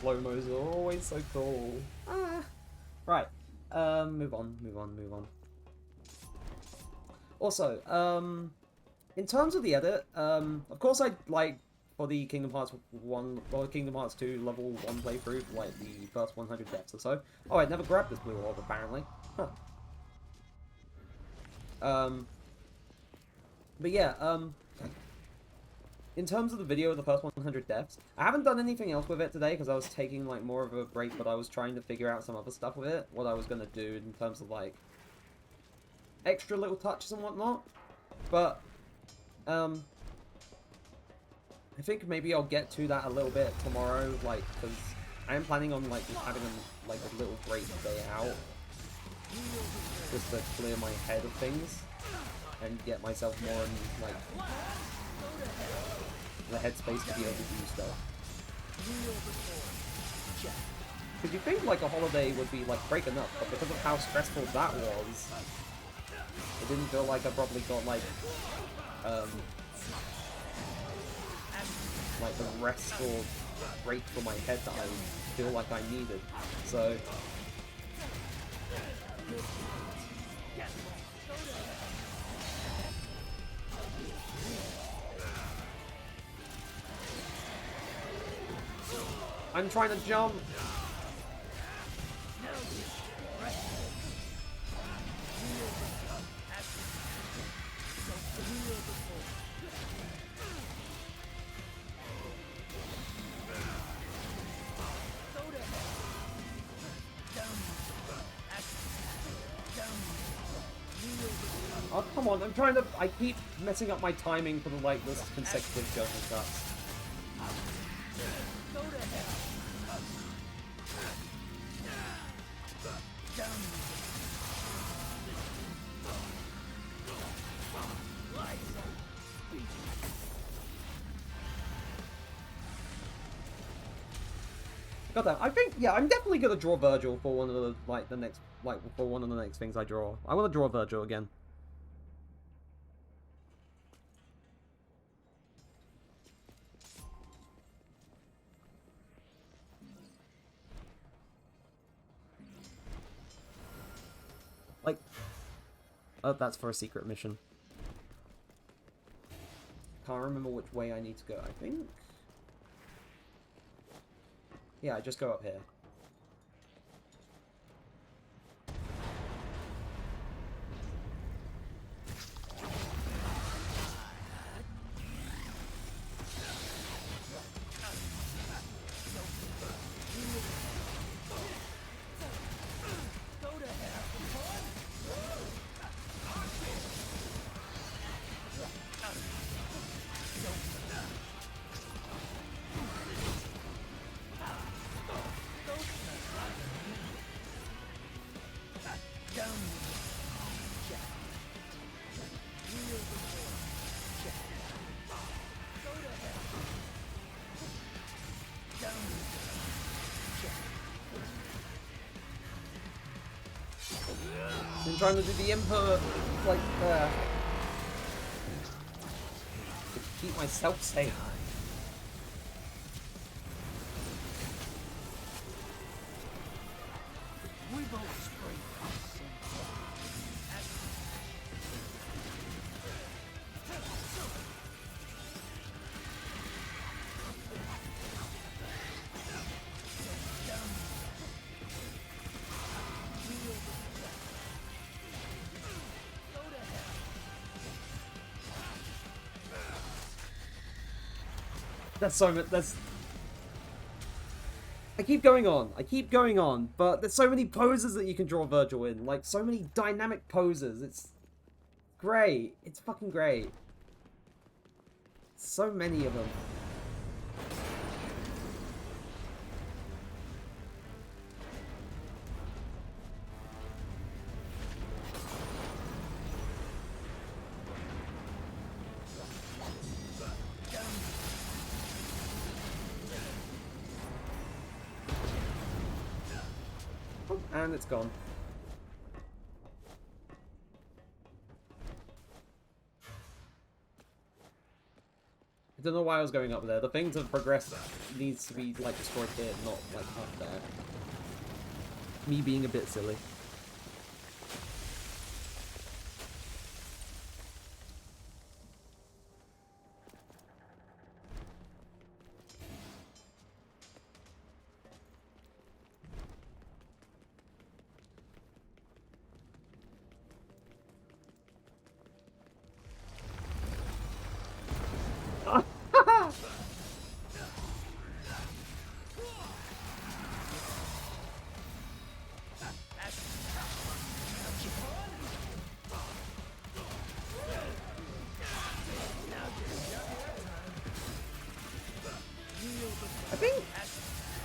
Slow-mos are always so cool. Ah. Right. Move on. Also, in terms of the edit, of course I like for the Kingdom Hearts 1 or Kingdom Hearts 2 level 1 playthrough, like the first 100 deaths or so. Oh, I'd never grabbed this blue orb apparently. Huh. But yeah, in terms of the video of the first 100 deaths, I haven't done anything else with it today because I was taking, like, more of a break, but I was trying to figure out some other stuff with it, what I was going to do in terms of, like, extra little touches and whatnot. But, I think maybe I'll get to that a little bit tomorrow, like, because I am planning on, like, just having, like, a little break day out, just to clear my head of things, and get myself more in, like, the headspace to be able to do stuff. Because you think, like, a holiday would be, like, break enough, but because of how stressful that was, it didn't feel like I probably got, like the restful break for my head that I feel like I needed. So I'm trying to jump. Oh, come on, I'm trying to... I keep messing up my timing for the, like, this consecutive jump and cuts. Goddamn, I think, yeah, I'm definitely gonna draw Vergil for one of the, like, the next, like, for one of the next things I draw. I want to draw Vergil again. Like, oh, that's for a secret mission. Can't remember which way I need to go, I think. Yeah, I just go up here. I'm trying to do the input, like, there. To keep myself safe. We both spring from the same That's so much, that's... I keep going on, but there's so many poses that you can draw Vergil in. Like, so many dynamic poses. It's great. It's fucking great. So many of them. And it's gone. I don't know why I was going up there. The thing to progress needs to be, like, destroyed here, not, like, up there. Me being a bit silly.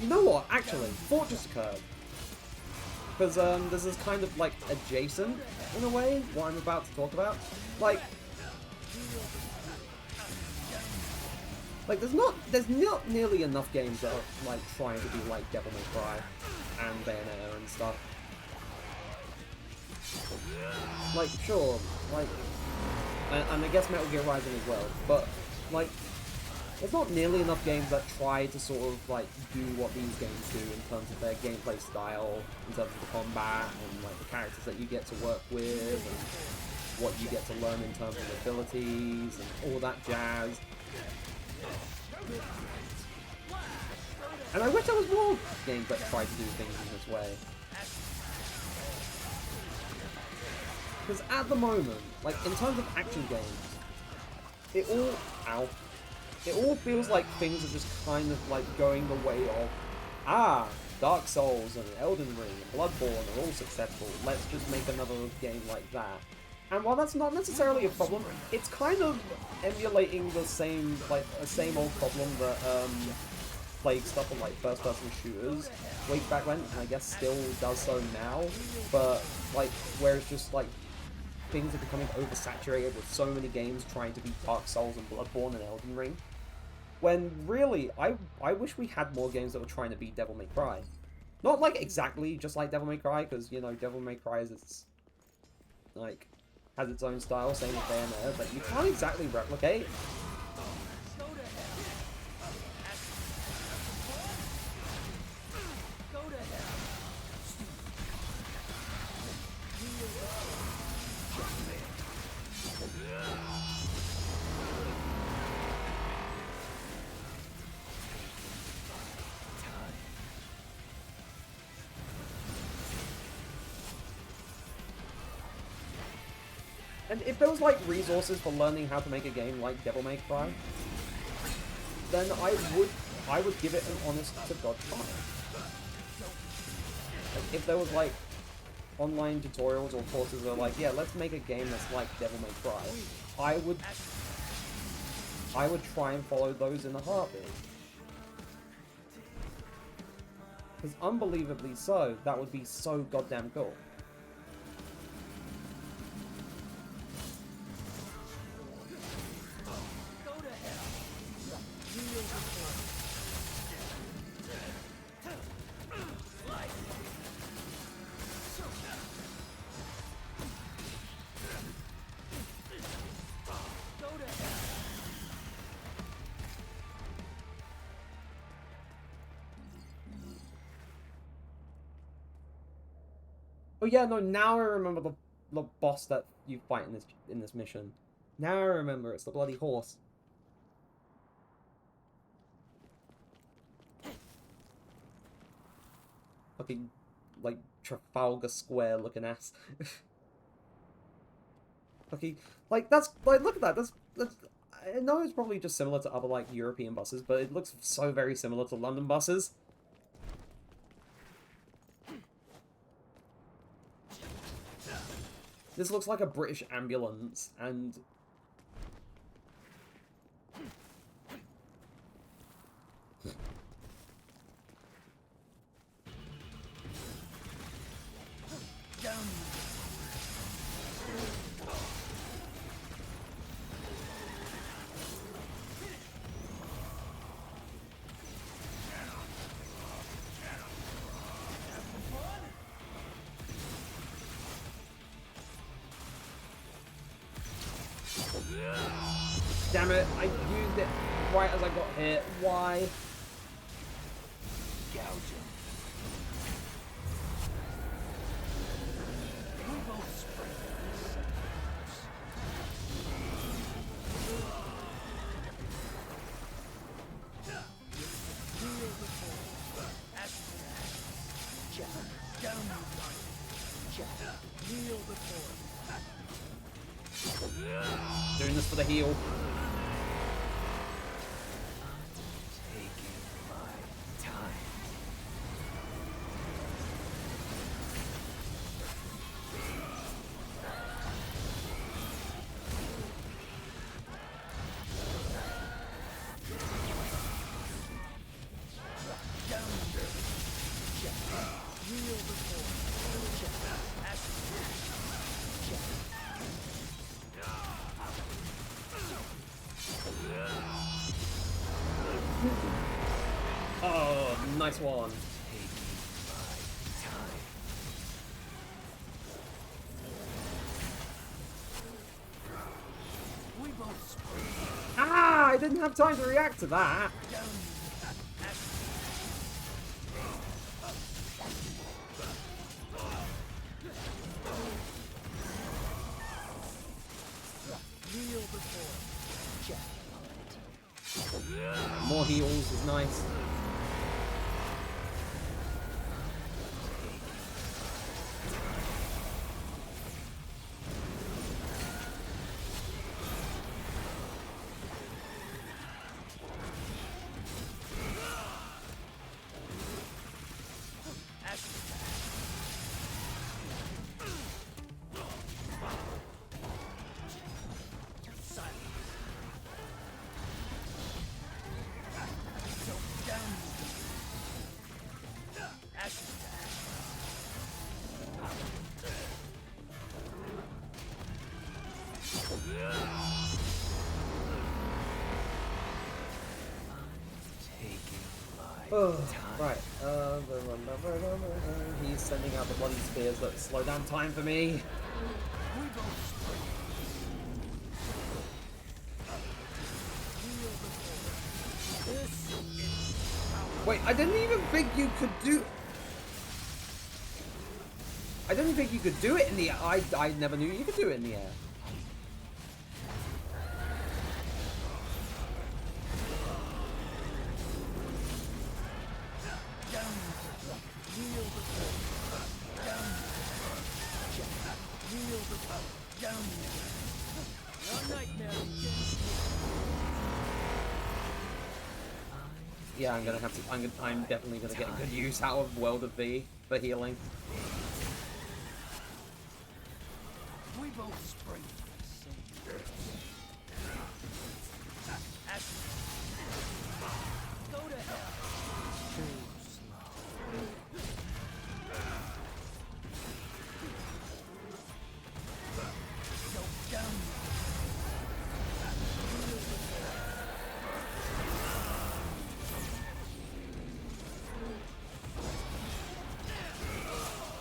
You know what? Actually, thought just occurred. Because this is kind of like adjacent in a way what I'm about to talk about. Like there's not nearly enough games that are like trying to be like Devil May Cry and Bayonetta and stuff. Like sure, like and I guess Metal Gear Rising as well, but like there's not nearly enough games that try to sort of like do what these games do in terms of their gameplay style, in terms of the combat and like the characters that you get to work with and what you get to learn in terms of abilities and all that jazz. And I wish there was more games that tried to do things in this way. Because at the moment, like in terms of action games, it all feels like things are just kind of like going the way of, Dark Souls and Elden Ring and Bloodborne are all successful, let's just make another game like that. And while that's not necessarily a problem, it's kind of emulating the same old problem that plagued stuff on like first-person shooters way back when, and I guess still does so now, but like where it's just like things are becoming oversaturated with so many games trying to be Dark Souls and Bloodborne and Elden Ring. When really, I wish we had more games that were trying to be Devil May Cry. Not like exactly just like Devil May Cry, because you know Devil May Cry is has its own style, same with Bayonetta, but you can't exactly replicate. And if there was like resources for learning how to make a game like Devil May Cry, then I would give it an honest to God try. Like, if there was like online tutorials or courses that are like, yeah, let's make a game that's like Devil May Cry, I would try and follow those in a heartbeat. Because unbelievably so, that would be so goddamn cool. Oh yeah, no, now I remember the boss that you fight in this mission. Now I remember, it's the bloody horse. Fucking, like, Trafalgar Square looking ass. Okay, like, that's, like, look at that, that's, I know it's probably just similar to other, like, European buses, but it looks so very similar to London buses. This looks like a British ambulance, and... Damn it, I used it right as I got hit. Why? Gouge him. We both spring at the same house. Kneel before. Jack, down you lie. Jack, kneel before. Doing this for the heal. Taking my time. Down. Oh, nice one. Ah, I didn't have time to react to that. More heals is nice. Oh, right. He's sending out the bloody spears that slow down time for me. Wait, I didn't even think you could do... I didn't think you could do it in the air. I never knew you could do it in the air. Yeah, I'm gonna have to. I'm definitely gonna get good use out of World of V for healing. We both spring from the same roots. Go to hell. Too slow. Go down.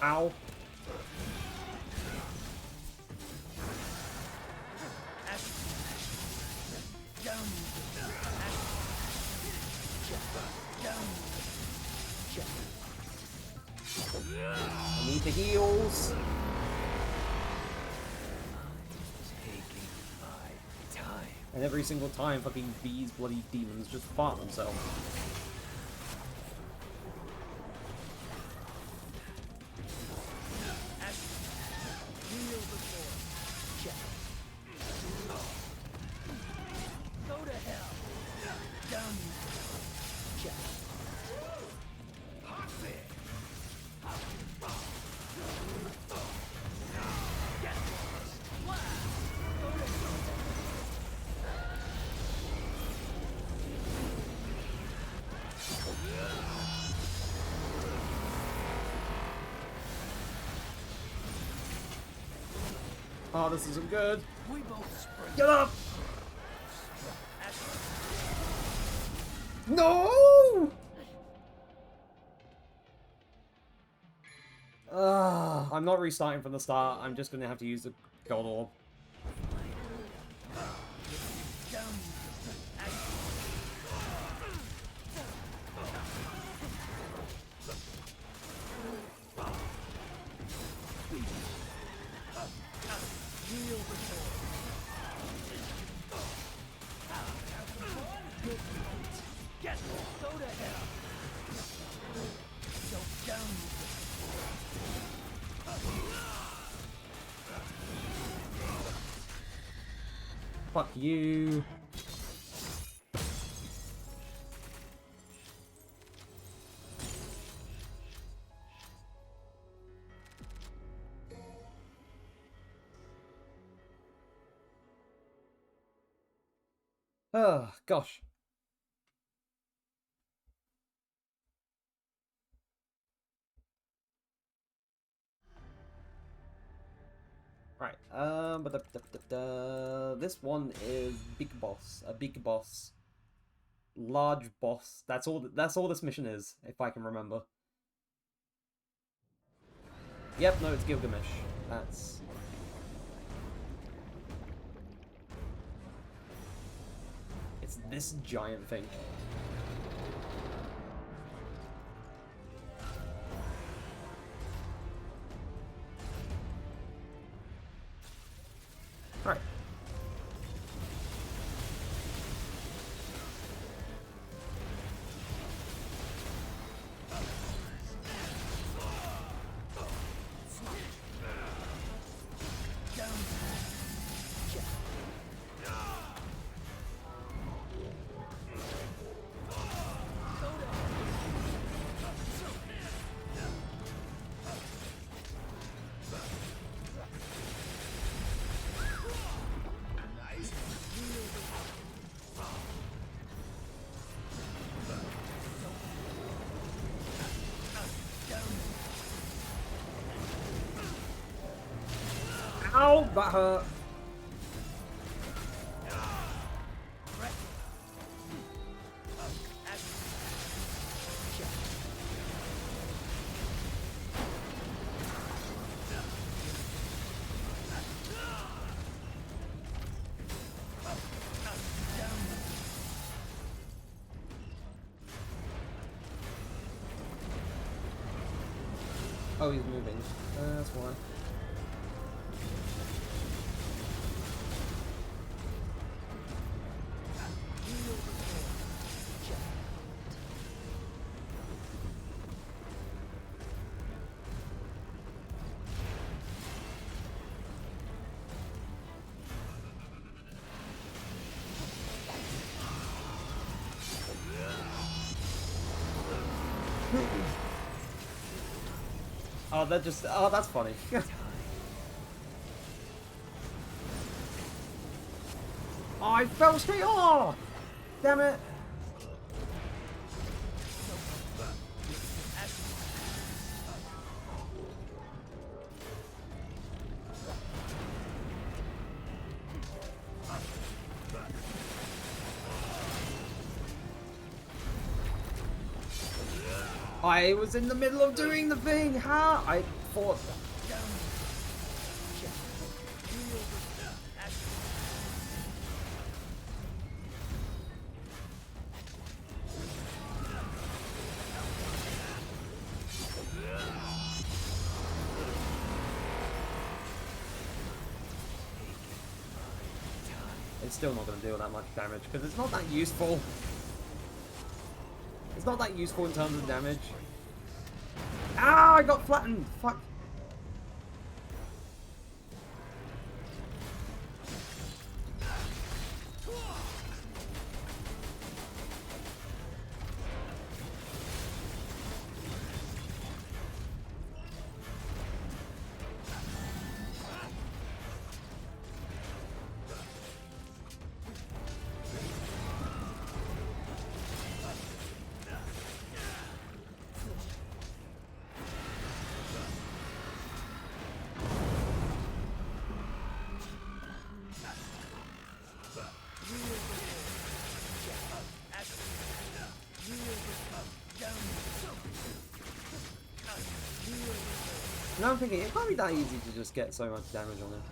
Ow. I need the heals. Taking my time. And every single time fucking these bloody demons just fart themselves. Oh, this isn't good. We both spring. Get up! No! I'm not restarting from the start. I'm just gonna have to use the gold orb. Fuck you. Oh, gosh. Right, this one is Big Boss, a Big Boss large boss. That's all this mission is, if I can remember. Yep, no, it's Gilgamesh. That's... It's this giant thing. Alright. Ow, that hurt. Oh, he's moving. That's why. Oh, that just... Oh, that's funny. Oh, I fell straight off! Damn it! I was in the middle of doing the thing! How? I thought... It's still not going to deal that much damage, because it's not that useful. It's not that useful in terms of damage. Ah, I got flattened! Fuck. Now I'm thinking, it can't be that easy to just get so much damage on him.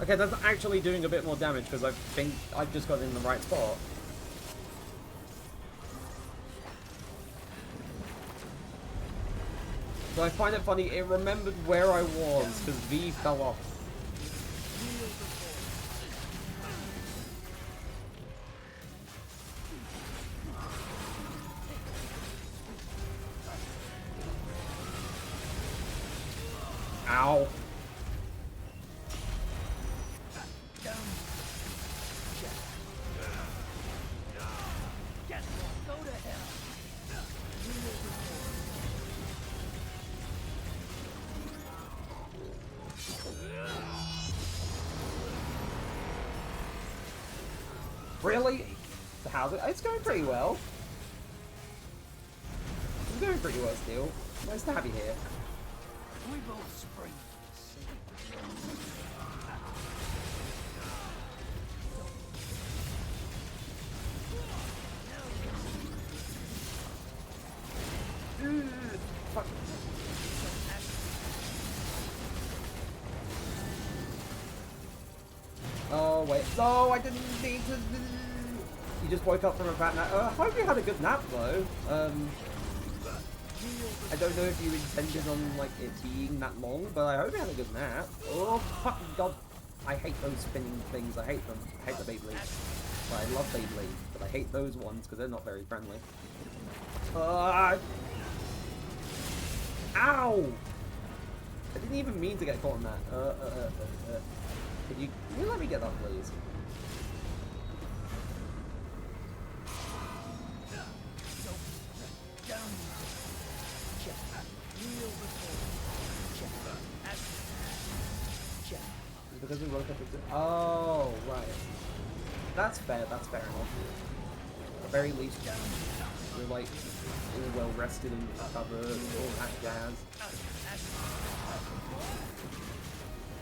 Okay, that's actually doing a bit more damage because I think I've just got in the right spot. So I find it funny, it remembered where I was, because V fell off. Ow. Really? How's it? It's going pretty well. It's going pretty well still. Nice to have you here. We both spring from the same Fuck. Oh wait, no, I didn't need to. You just woke up from a bad nap. I hope you had a good nap though. I don't know if you intended on like it being that long, but I hope you had a good nap. Oh fucking god, I hate those spinning things. I hate them. I hate the Beyblades. Well, I love Beyblades, but I hate those ones because they're not very friendly. Ow! I didn't even mean to get caught on that. Can you let me get up, please? Because we woke up at oh, right. That's fair enough. At the very least, we're like all well rested and recovered, all that jazz.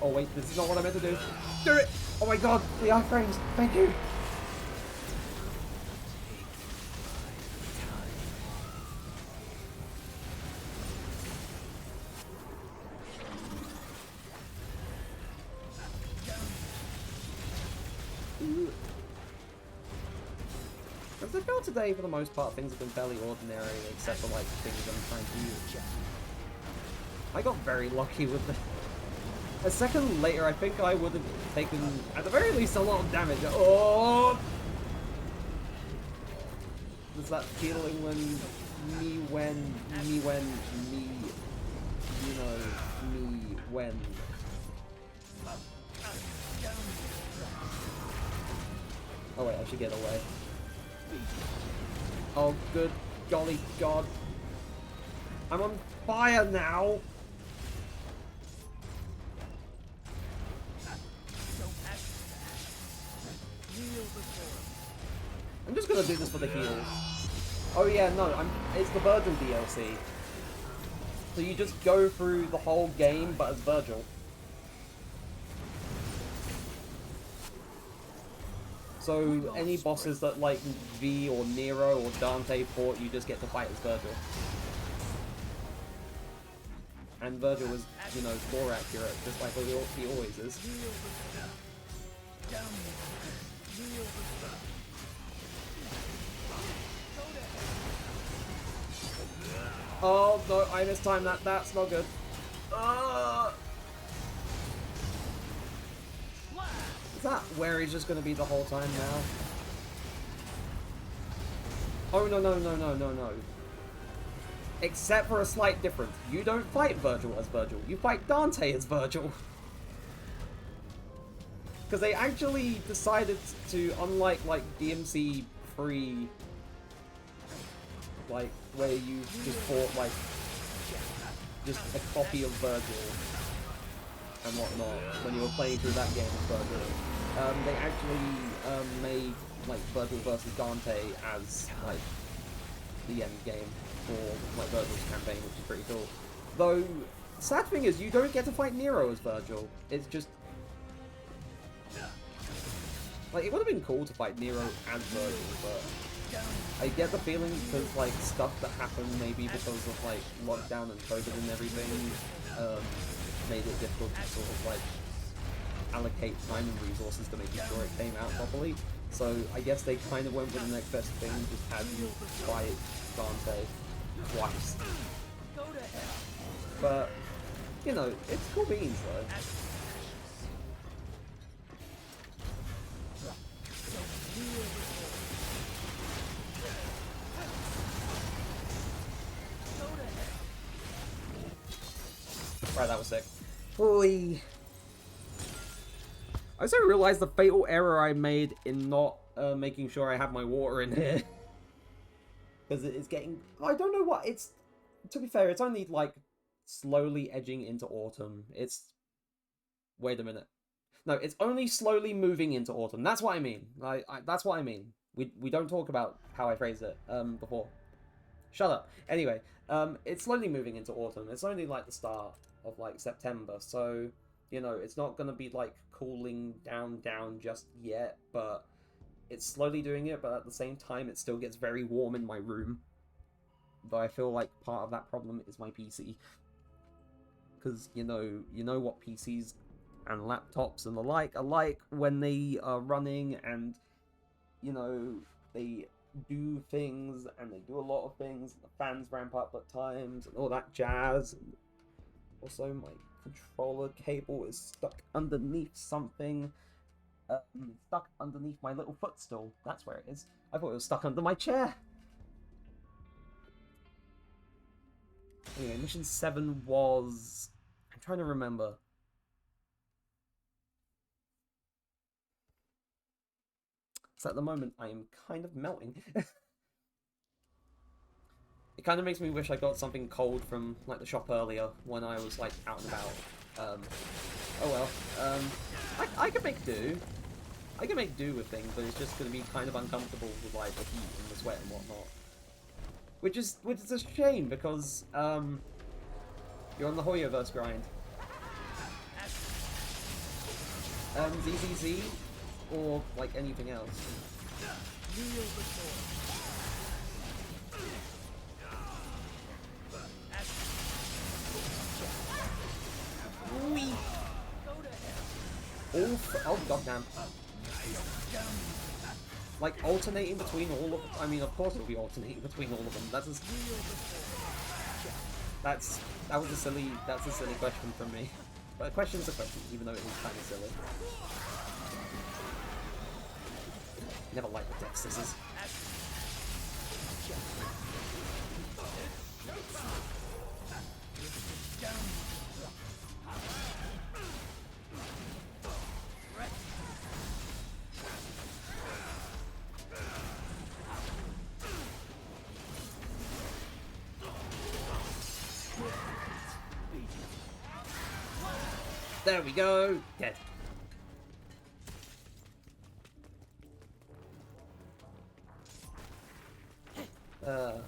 Oh wait, this is not what I meant to do. Do it! Oh my god, the iframes, thank you! Because I feel today, for the most part, things have been fairly ordinary, except for like things I'm trying to do. I got very lucky with the... A second later, I think I would have taken, at the very least, a lot of damage. Oh! There's that feeling when, you know, me, when. Oh wait, I should get away. Oh, good golly god. I'm on fire now! I'm just gonna do this for the heals. Oh yeah, no, it's the Vergil DLC. So you just go through the whole game, but as Vergil. So any bosses that like V or Nero or Dante fought, you just get to fight as Vergil. And Vergil is, you know, more accurate, just like he always is. Oh no, I mistimed that. That's not good. Is that where he's just going to be the whole time now? Oh no, no, no, no, no, no. Except for a slight difference. You don't fight Vergil as Vergil. You fight Dante as Vergil. Because they actually decided to, unlike like DMC V, like where you just fought like just a copy of Vergil and whatnot when you were playing through that game as Vergil. They actually made like Vergil versus Dante as like the end game for like Vergil's campaign, which is pretty cool. Though, sad thing is you don't get to fight Nero as Vergil. It's just like it would have been cool to fight Nero as Vergil, but I get the feeling because like stuff that happened maybe because of like lockdown and COVID and everything made it difficult to sort of like allocate time and resources to making sure it came out properly. So I guess they kind of went with the next best thing, just had you fight Dante twice. But you know, it's cool beans though. Right, that was sick. Holy. I also realized the fatal error I made in not making sure I have my water in here. Because it is getting... I don't know what... It's... To be fair, it's only, like, slowly edging into autumn. It's... Wait a minute. No, it's only slowly moving into autumn. That's what I mean. That's what I mean. We don't talk about how I phrased it before. Shut up. Anyway, it's slowly moving into autumn. It's only like the start of like September, so you know it's not gonna be like cooling down just yet. But it's slowly doing it. But at the same time, it still gets very warm in my room. Though I feel like part of that problem is my PC, because you know what PCs and laptops and the like are like when they are running, and you know they do things and they do a lot of things. The fans ramp up at times and all that jazz. And also, my controller cable is stuck underneath something. Stuck underneath my little footstool. That's where it is. I thought it was stuck under my chair. Anyway, mission 7 was... I'm trying to remember. So at the moment, I am kind of melting. It kind of makes me wish I got something cold from like the shop earlier when I was like out and about. Oh well. I can make do. I can make do with things, but it's just going to be kind of uncomfortable with like the heat and the sweat and whatnot. Which is a shame because you're on the Hoyoverse grind. ZZZ or like anything else. Oh goddamn. Like alternating between all of them. I mean, of course it'll be alternating between all of them. That was a silly question from me. But a question's a question, even though it is kind of silly. Never liked the death scissors. There we go! Dead.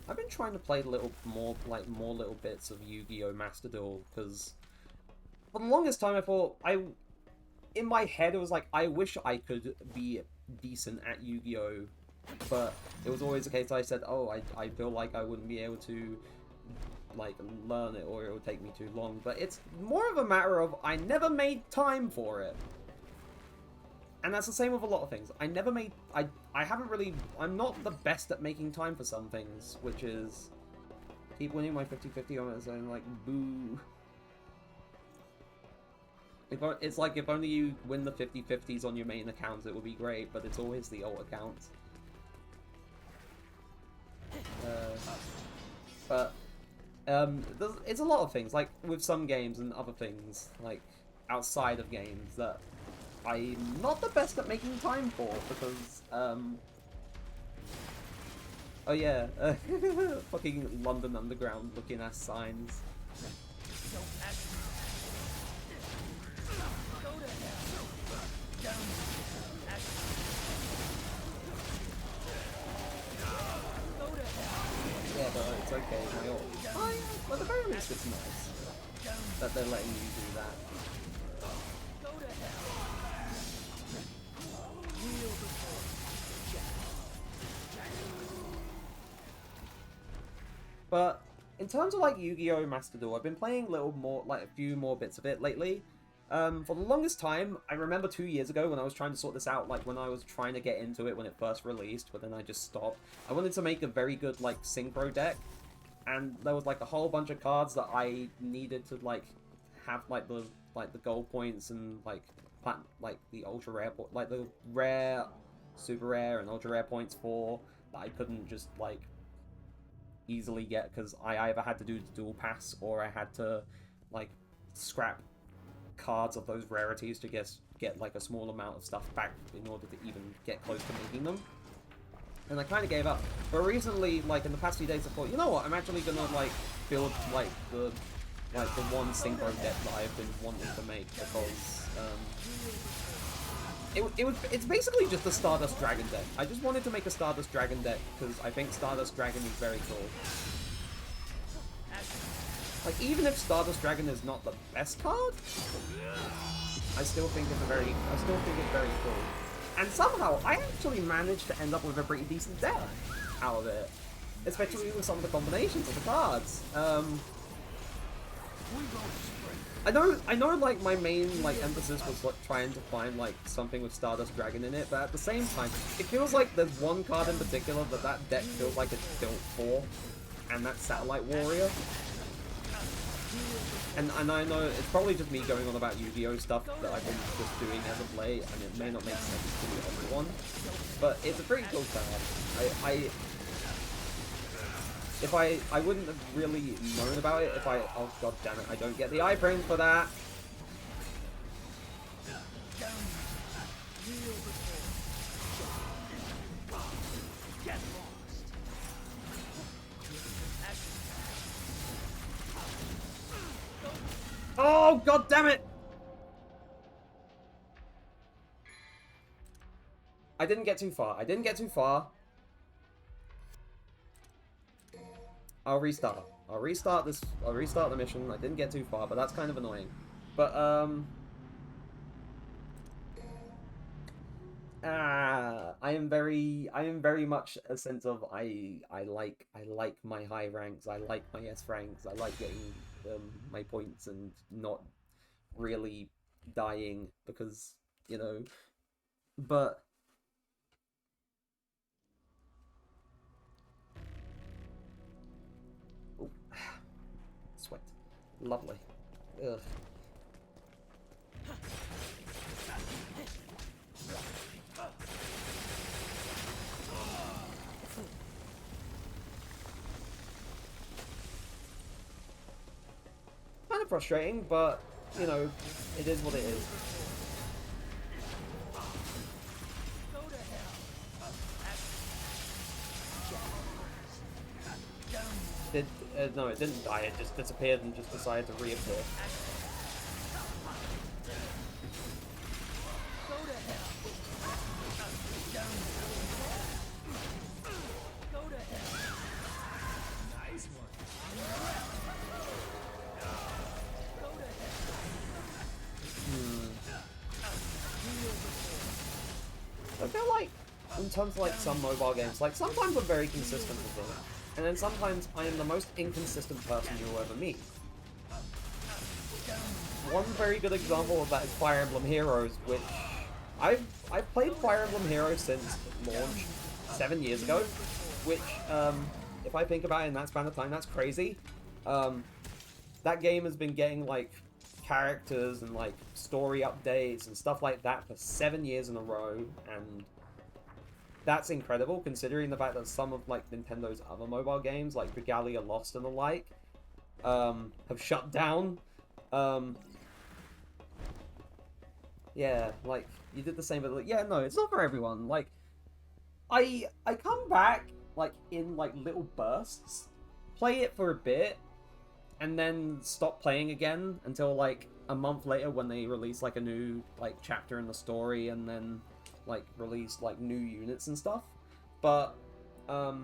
I've been trying to play more little bits of Yu-Gi-Oh! Master Duel, because for the longest time I thought, in my head it was like, I wish I could be decent at Yu-Gi-Oh! But it was always the case I said, oh, I feel like I wouldn't be able to like learn it, or it would take me too long. But it's more of a matter of I never made time for it. And that's the same with a lot of things. I haven't really... I'm not the best at making time for some things, which is... Keep winning my 50-50 on it, saying like, boo. It's like, if only you win the 50-50s on your main accounts, it would be great, but it's always the alt accounts. It's a lot of things, like, with some games and other things, like, outside of games, that I'm not the best at making time for, because, oh yeah, fucking London Underground looking ass signs. Yeah, but it's okay, my ult. Oh yeah, well, the very least it's nice that they're letting you do that. But in terms of like Yu-Gi-Oh! Master Duel, I've been playing a few more bits of it lately. For the longest time, I remember 2 years ago when I was trying to sort this out, like when I was trying to get into it when it first released, but then I just stopped. I wanted to make a very good like synchro deck, and there was like a whole bunch of cards that I needed to like have like the gold points and like the ultra rare, like the rare, super rare, and ultra rare points for, that I couldn't just like easily get because I either had to do the dual pass or I had to like scrap cards of those rarities to get like a small amount of stuff back in order to even get close to making them. And I kind of gave up. But recently, like in the past few days, I thought, you know what, I'm actually gonna like build like the one synchro deck that I've been wanting to make, because It's basically just a Stardust Dragon deck. I just wanted to make a Stardust Dragon deck because I think Stardust Dragon is very cool. Like, even if Stardust Dragon is not the best card, I still think it's very cool. And somehow, I actually managed to end up with a pretty decent deck out of it. Especially with some of the combinations of the cards. I know, like, my main, like, emphasis was, like, trying to find, like, something with Stardust Dragon in it, but at the same time, it feels like there's one card in particular that deck feels like it's built for, and that's Satellite Warrior. And I know it's probably just me going on about Yu-Gi-Oh! Stuff that I've been just doing as of late, and it may not make sense to everyone, but it's a pretty cool card. I wouldn't have really known about it if oh god damn it, I don't get the iframe for that. Oh god damn it! I didn't get too far. I'll restart the mission. I didn't get too far, but that's kind of annoying. But, I am very much a sense of, I like my high ranks, I like my S ranks, I like getting, my points and not really dying because, you know, but... Sweat. Lovely. Ugh. Kind of frustrating, but, you know, it is what it is. No, it didn't die, it just disappeared and just decided to reappear. I feel like, in terms of like some mobile games, like sometimes I'm very consistent with it. And then sometimes I am the most inconsistent person you'll ever meet. One very good example of that is Fire Emblem Heroes, which I've played Fire Emblem Heroes since launch 7 years ago, which if I think about it in that span of time, that's crazy. That game has been getting like characters and like story updates and stuff like that for 7 years in a row, and that's incredible considering the fact that some of like Nintendo's other mobile games, like Vergil Lost and the like, have shut down. Yeah, like you did the same, but like, yeah, no, it's not for everyone. Like, I come back like in like little bursts, play it for a bit, and then stop playing again until like a month later when they release like a new like chapter in the story, and then like release like new units and stuff. But I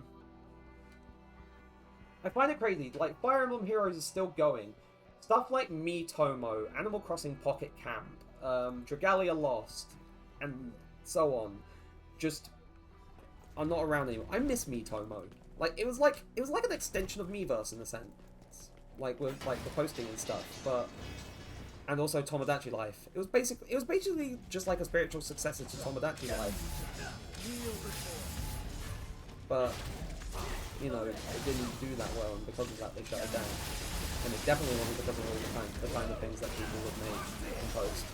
find it crazy, like Fire Emblem Heroes is still going. Stuff like Miitomo, Animal Crossing Pocket Camp, Dragalia Lost, and so on, just are not around anymore. I miss Miitomo. Like it was like an extension of Miiverse in a sense, like with like the posting and stuff, but. And also Tomodachi Life. It was basically just like a spiritual successor to Tomodachi Life. But, you know, it didn't do that well, and because of that they shut it down. And it definitely wasn't because of all the kind of things that people would make and post.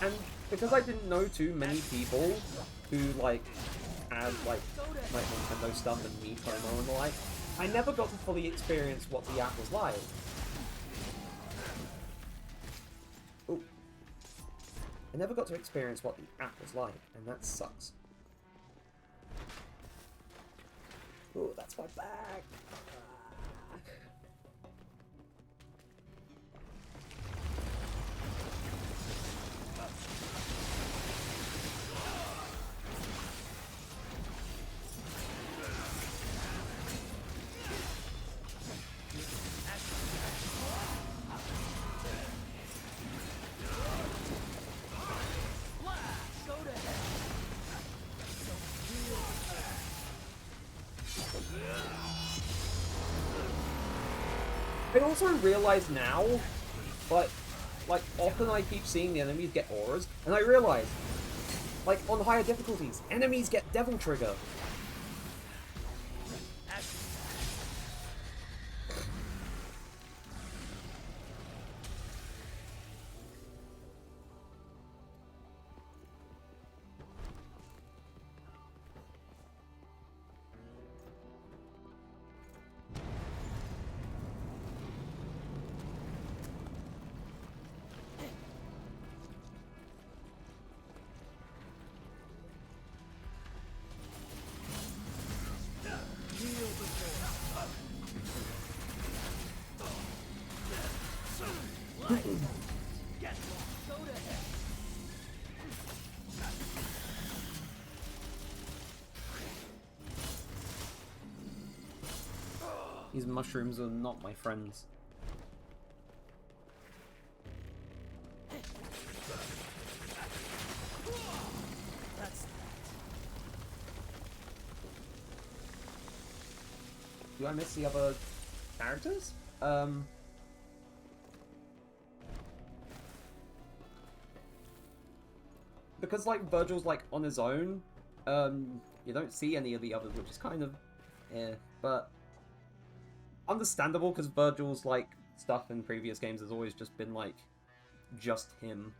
And because I didn't know too many people who like had like Nintendo stuff and Miitomo and the like, I never got to fully experience what the app was like. Ooh. I never got to experience what the app was like, and that sucks. That's my back. I also realize now, but like often I keep seeing the enemies get auras, and I realize, like on higher difficulties, enemies get Devil Trigger. These mushrooms are not my friends. Do I miss the other characters? Because like Vergil's like on his own, you don't see any of the others, which is kind of, but understandable because Vergil's like stuff in previous games has always just been like just him.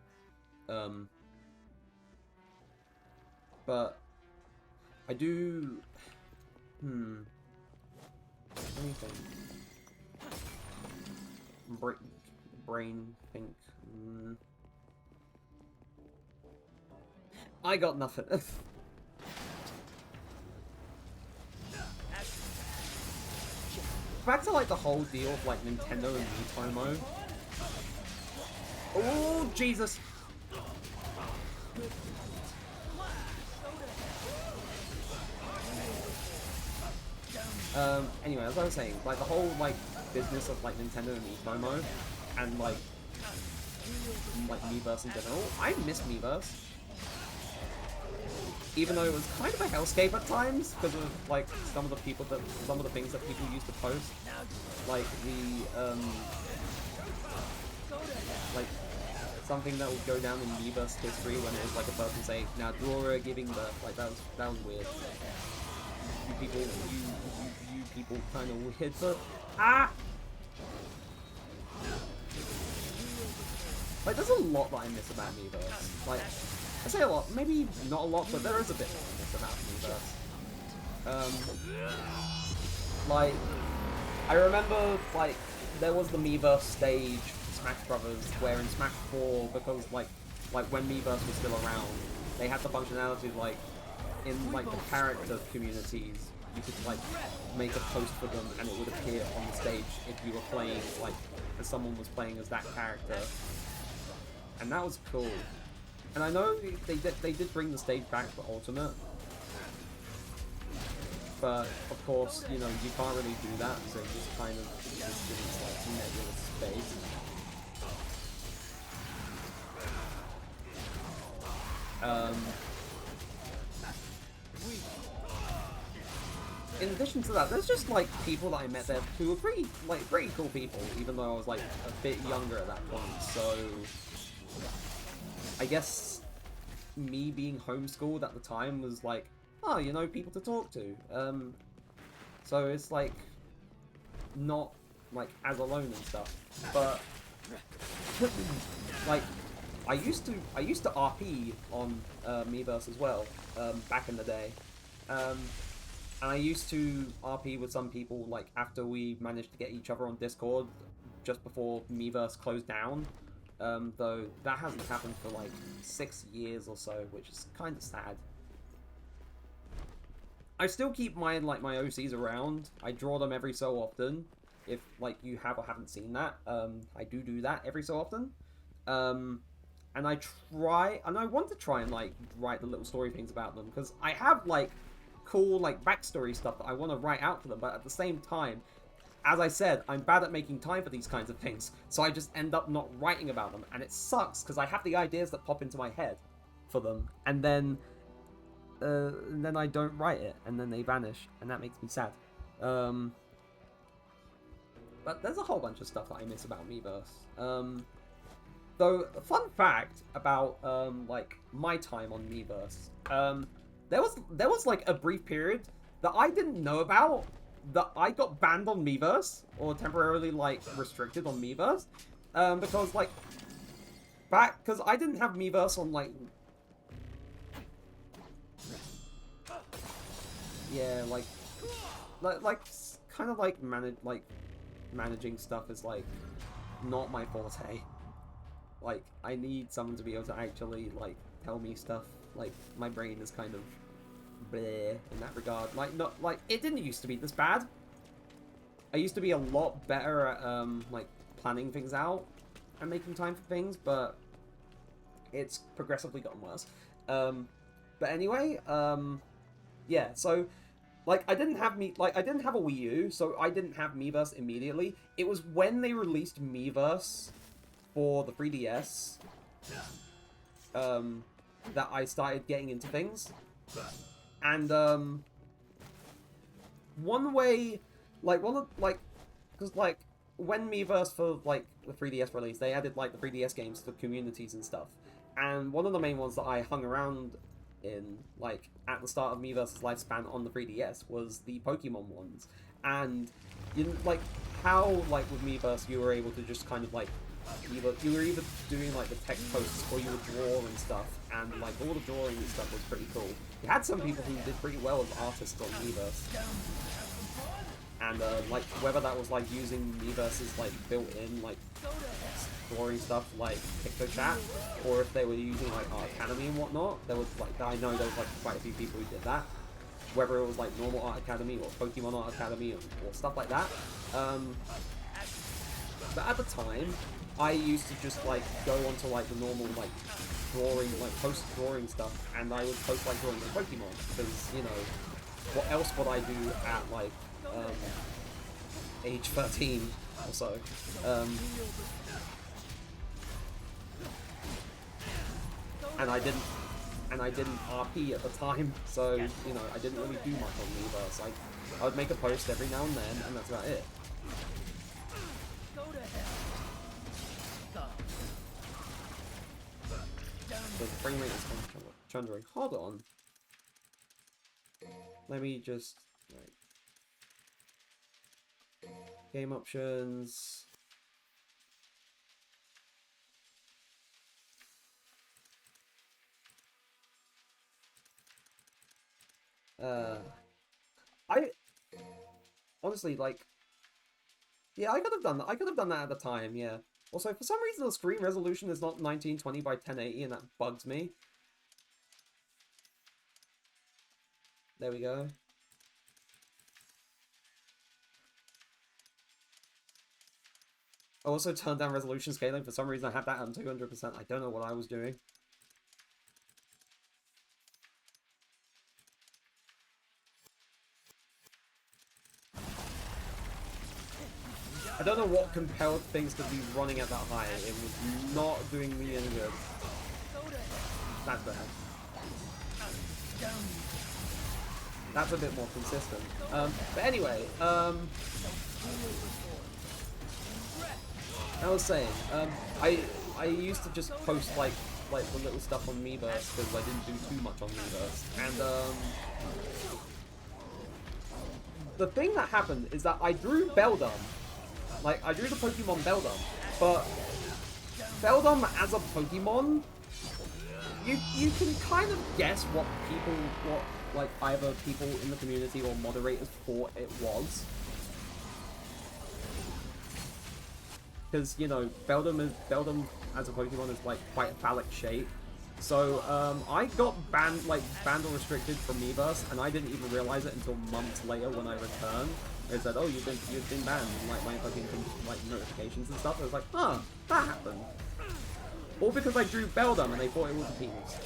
But I do. Let me think. Brain think. I got nothing. Back to like the whole deal of like Nintendo and Miitomo. Oh Jesus! Anyway, as I was saying, like the whole like business of like Nintendo and Miitomo, and like Miiverse in general. I miss Miiverse. Even though it was kind of a hellscape at times because of like some of the things that people used to post, like the like something that would go down in Miiverse history when it was like a person saying, "Now Dora giving birth," like that was weird. You people kind of weird, but like there's a lot that I miss about Miiverse. Like I say a lot, maybe not a lot, but there is a bit that I miss about Miiverse. Like I remember like there was the Miiverse stage Smash Brothers where in Smash 4, because like when Miiverse was still around, they had the functionality like in like the character communities, you could like make a post for them and it would appear on the stage if you were playing like as someone was playing as that character, and that was cool. And I know they did bring the stage back for Ultimate, but of course you know you can't really do that, so it just kind of just didn't like nebulous space. In addition to that, there's just like people that I met there who were pretty cool people, even though I was like a bit younger at that point. So I guess me being homeschooled at the time was like, oh, you know, people to talk to. So it's like not like as alone and stuff. But like I used to RP on Miiverse as well, back in the day. And I used to RP with some people, like, after we managed to get each other on Discord, just before Miiverse closed down. Though that hasn't happened for, like, 6 years or so, which is kind of sad. I still keep my OCs around. I draw them every so often. If like you have or haven't seen that, I do that every so often. And I want to try and like write the little story things about them, because I have like cool like backstory stuff that I want to write out for them, but at the same time, as I said, I'm bad at making time for these kinds of things, so I just end up not writing about them, and it sucks because I have the ideas that pop into my head for them, and then I don't write it, and then they vanish, and that makes me sad. But there's a whole bunch of stuff that I miss about Miiverse. Though, fun fact about like my time on Miiverse, there was like a brief period that I didn't know about, that I got banned on Miiverse, or temporarily like restricted on Miiverse, because like because I didn't have Miiverse on like, yeah, like kind of like managing stuff is like not my forte. Like, I need someone to be able to actually like tell me stuff. Like, my brain is kind of bleh in that regard. Like, not like it didn't used to be this bad. I used to be a lot better at like planning things out and making time for things, but it's progressively gotten worse. But anyway, yeah, so like I didn't have a Wii U, so I didn't have Miiverse immediately. It was when they released Miiverse for the 3DS that I started getting into things. And because like when Miiverse for like the 3DS released, they added like the 3DS games to the communities and stuff. And one of the main ones that I hung around in like at the start of Miiverse's lifespan on the 3DS was the Pokemon ones. And like how like with Miiverse you were able to just kind of like you were either doing like the text posts or you would draw and stuff, and like all the drawing and stuff was pretty cool. You had some people who did pretty well as artists on Miiverse, and like whether that was like using Miiverse's like built-in like drawing stuff like PictoChat, or if they were using like Art Academy and whatnot. There was like I know there was like quite a few people who did that. Whether it was like normal Art Academy or Pokemon Art Academy or stuff like that. But at the time, I used to just like go onto like the normal like drawing, like post drawing stuff, and I would post like drawing of Pokemon, because you know what else would I do at like age 13 or so. And I didn't RP at the time, so you know I didn't really do much on Miiverse. Like I would make a post every now and then, and that's about it. The frame rate is kind of chundering. Hold on. Let me just like game options. I honestly like. Yeah, I could have done that. I could have done that at the time. Yeah. Also, for some reason, the screen resolution is not 1920 by 1080, and that bugs me. There we go. I also turned down resolution scaling. For some reason, I had that on 200%. I don't know what I was doing. I don't know what compelled things to be running at that high. It was not doing me any good. That's bad. That's a bit more consistent. But anyway, I was saying, I used to just post like the little stuff on Miiverse because I didn't do too much on Miiverse, and the thing that happened is that I drew Beldum. Like, I drew the Pokemon Beldum, but Beldum as a Pokemon, you can kind of guess what like either people in the community or moderators thought it was. Because, you know, Beldum as a Pokemon is like quite a phallic shape, So, I got banned or restricted from Miiverse, and I didn't even realize it until months later when I returned. They said, "Oh, you've been banned," and like my fucking notifications and stuff. I was like, "Huh, that happened." All because I drew Beldum and they thought it was a penis.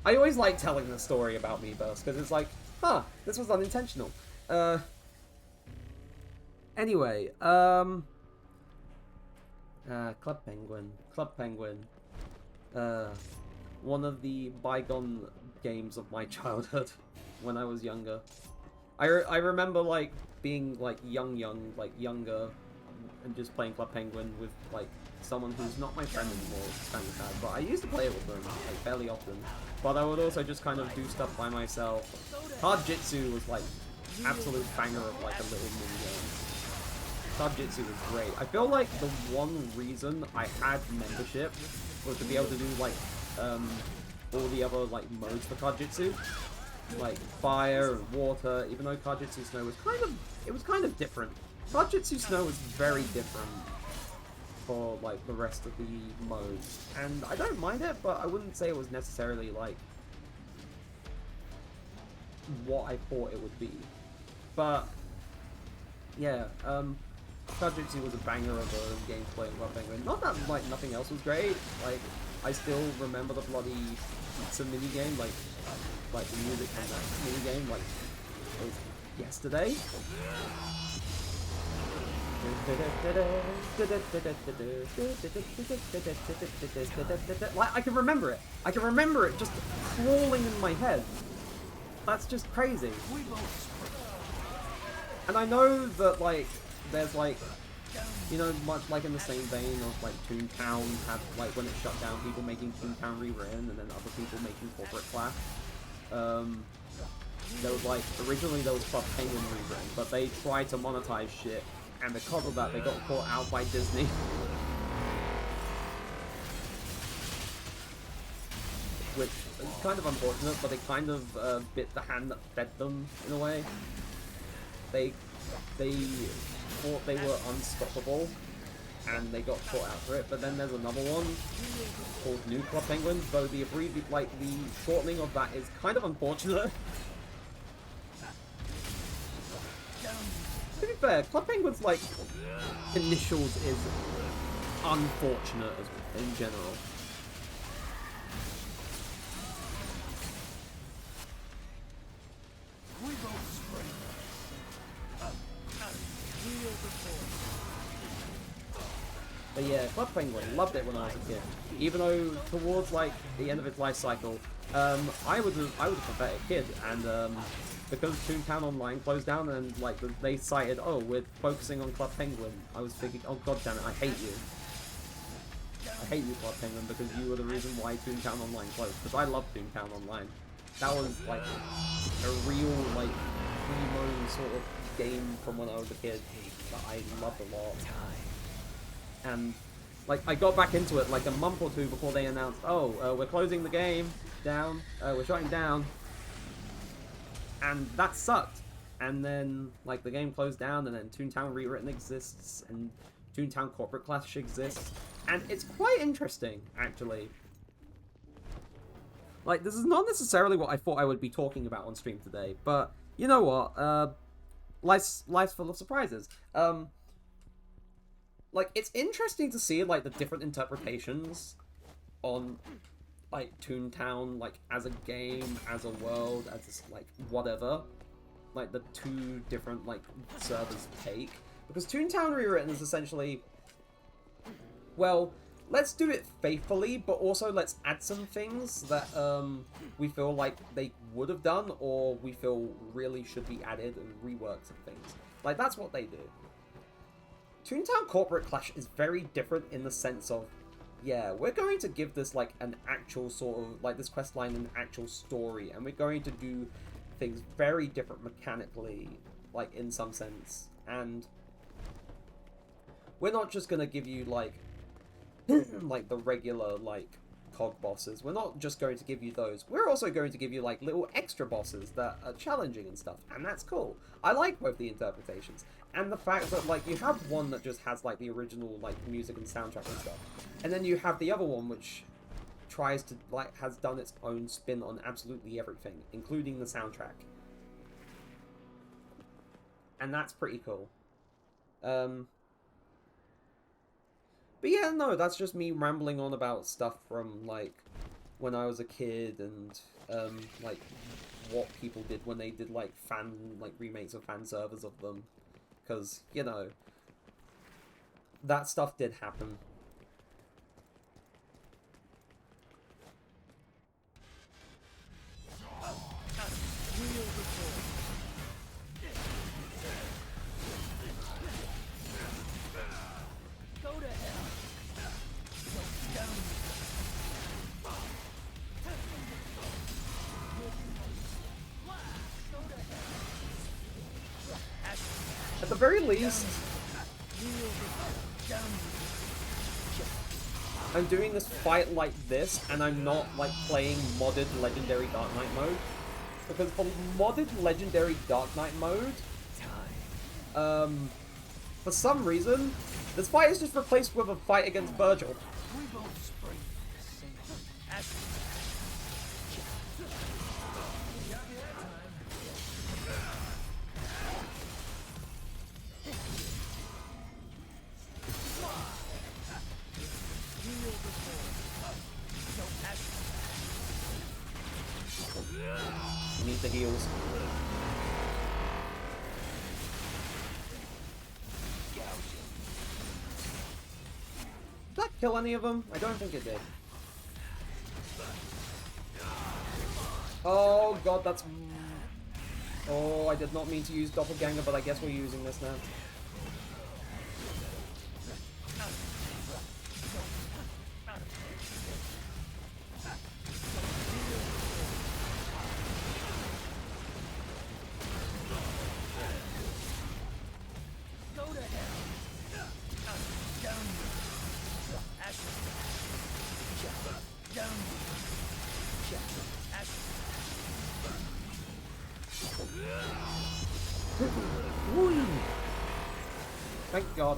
I always like telling the story about Miiverse because it's like, huh, this was unintentional. Anyway, Club Penguin. One of the bygone games of my childhood when I was younger. I remember like being like younger and just playing Club Penguin with like someone who's not my friend anymore, which is kind of sad, but I used to play it with them like fairly often. But I would also just kind of do stuff by myself. Card Jitsu was like absolute banger of like a little mini game. Card Jitsu was great. I feel like the one reason I had membership was to be able to do like all the other like modes for Card Jitsu, like fire and water. Even though Card Jitsu Snow was kind of different. Card Jitsu Snow was very different for like the rest of the modes, and I don't mind it, but I wouldn't say it was necessarily like what I thought it would be. But yeah, Card Jitsu was a banger of a gameplay in Club Penguin. Not that like nothing else was great. Like I still remember the bloody pizza mini game, like the music from that mini game, like it was yesterday. Like, I can remember it. I can remember it just crawling in my head. That's just crazy. And I know that, like, there's, like, you know, much like in the same vein of, like, Toontown had, like, when it shut down, people making Toontown rewritten, and then other people making Corporate Clash. There was, like, originally there was Club Penguin rewritten, but they tried to monetize shit. And because of that, they got caught out by Disney. Which is kind of unfortunate, but they kind of bit the hand that fed them, in a way. They thought they were unstoppable, and they got caught out for it. But then there's another one called New Club Penguin, though the shortening of that is kind of unfortunate. To be fair, Club Penguin's, like, initials is unfortunate as in general. But yeah, Club Penguin, loved it when I was a kid. Even though towards, like, the end of its life cycle, I was a pathetic kid, and because Toontown Online closed down and like they cited, oh, we're focusing on Club Penguin, I was thinking, oh god damn it, I hate you. I hate you, Club Penguin, because you were the reason why Toontown Online closed. Because I love Toontown Online. That was like a real like emo sort of game from when I was a kid that I loved a lot. And like I got back into it like a month or two before they announced, oh, we're closing the game down, we're shutting down. And that sucked. And then, like, the game closed down, and then Toontown Rewritten exists, and Toontown Corporate Clash exists. And it's quite interesting, actually. Like, this is not necessarily what I thought I would be talking about on stream today, but you know what? Life's full of surprises. Like, it's interesting to see, like, the different interpretations on like Toontown, like as a game, as a world, as like whatever, like the two different like servers take, because Toontown Rewritten is essentially, well, let's do it faithfully, but also let's add some things that we feel like they would have done, or we feel really should be added, and rework some things. Like that's what they do. Toontown Corporate Clash is very different in the sense of, yeah, we're going to give this, like, an actual sort of, like, this questline an actual story, and we're going to do things very different mechanically, like, in some sense, and we're not just gonna give you, like, like, the regular, like, cog bosses. We're not just going to give you those. We're also going to give you like little extra bosses that are challenging and stuff, and that's cool. I like both the interpretations and the fact that like you have one that just has like the original like music and soundtrack and stuff, and then you have the other one which tries to like has done its own spin on absolutely everything, including the soundtrack, and that's pretty cool. But yeah, no, that's just me rambling on about stuff from, like, when I was a kid and, like, what people did when they did, like, remakes of fan servers of them. Because, you know, that stuff did happen. At the very least, I'm doing this fight like this, and I'm not, like, playing modded Legendary Dark Knight mode. Because for modded Legendary Dark Knight mode, for some reason, this fight is just replaced with a fight against Vergil. We both spring from the same ashes. Need the heals. Did that kill any of them? I don't think it did. Oh god, that's... Oh, I did not mean to use Doppelganger, but I guess we're using this now. Thank God.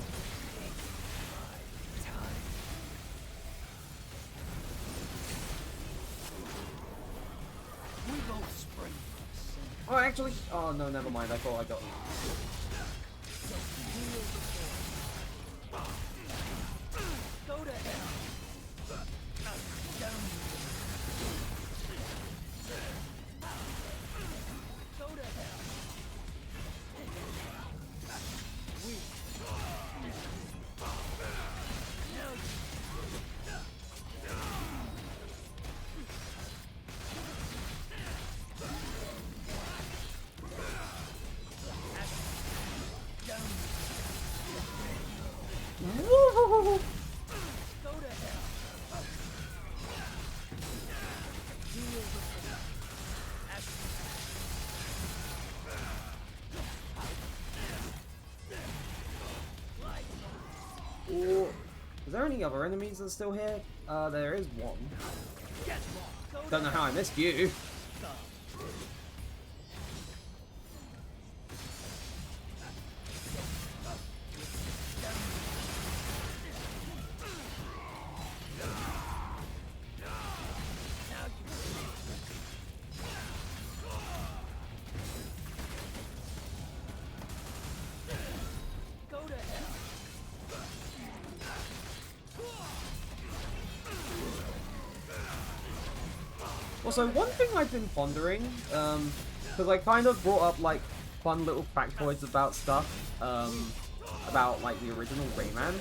We both spring from the same. Oh, actually... Oh, no, never mind. I thought I got them. Go to hell. Down. Go to hell. Woo! Go to hell. Ooh. Is there any other enemies that are still here? There is one. Don't know how I missed you. Also, one thing I've been pondering, because I kind of brought up, like, fun little factoids about stuff, about, like, the original Rayman,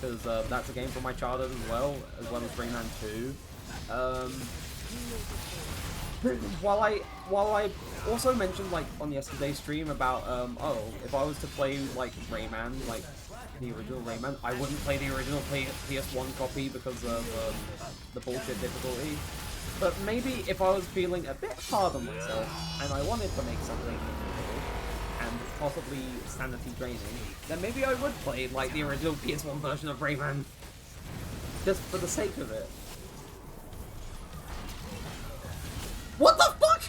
because that's a game from my childhood as well as Rayman 2. While I also mentioned, like, on yesterday's stream about, oh, if I was to play, like, Rayman, like, the original Rayman, I wouldn't play the original PS1 copy because of the bullshit difficulty. But maybe if I was feeling a bit hard on myself, and I wanted to make something enjoyable, and possibly sanity draining, then maybe I would play, like, the original PS1 version of Rayman. Just for the sake of it. What the fuck?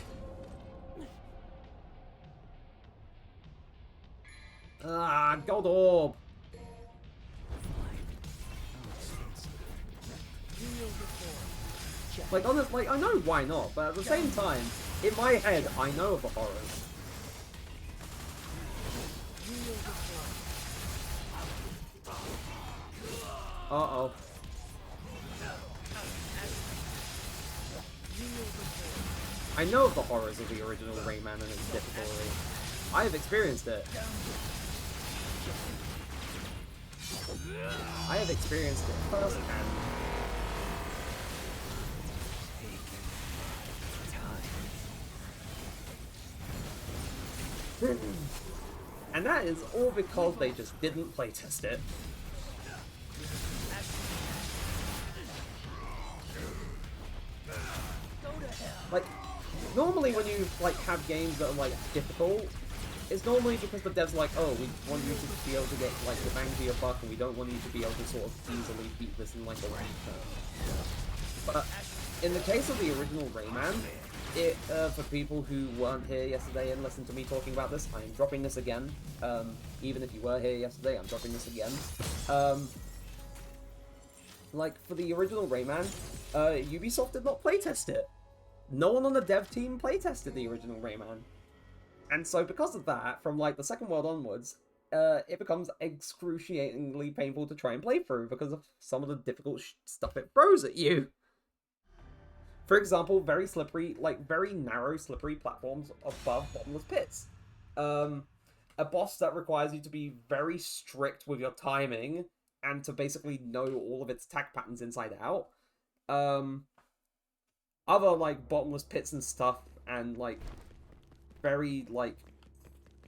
Ah, gold orb. Like, honestly, I know why not, but at the same time, in my head, I know of the horrors. Uh-oh. I know of the horrors of the original Rayman and its difficulty. I have experienced it. I have experienced it firsthand. And that is all because they just didn't playtest it. Like, normally when you like have games that are like difficult, it's normally because the devs are like, oh, we want you to be able to get like the bang for your buck, and we don't want you to be able to sort of easily beat this in like a rank turn. But in the case of the original Rayman, it for people who weren't here yesterday and listened to me talking about this, I'm dropping this again. Even if you were here yesterday, I'm dropping this again. Like for the original Rayman, Ubisoft did not playtest it. No one on the dev team playtested the original Rayman. And so because of that, from like the second world onwards, it becomes excruciatingly painful to try and play through because of some of the difficult stuff it throws at you. For example, very slippery, like very narrow, slippery platforms above bottomless pits. A boss that requires you to be very strict with your timing and to basically know all of its attack patterns inside out. Other like bottomless pits and stuff, and like very like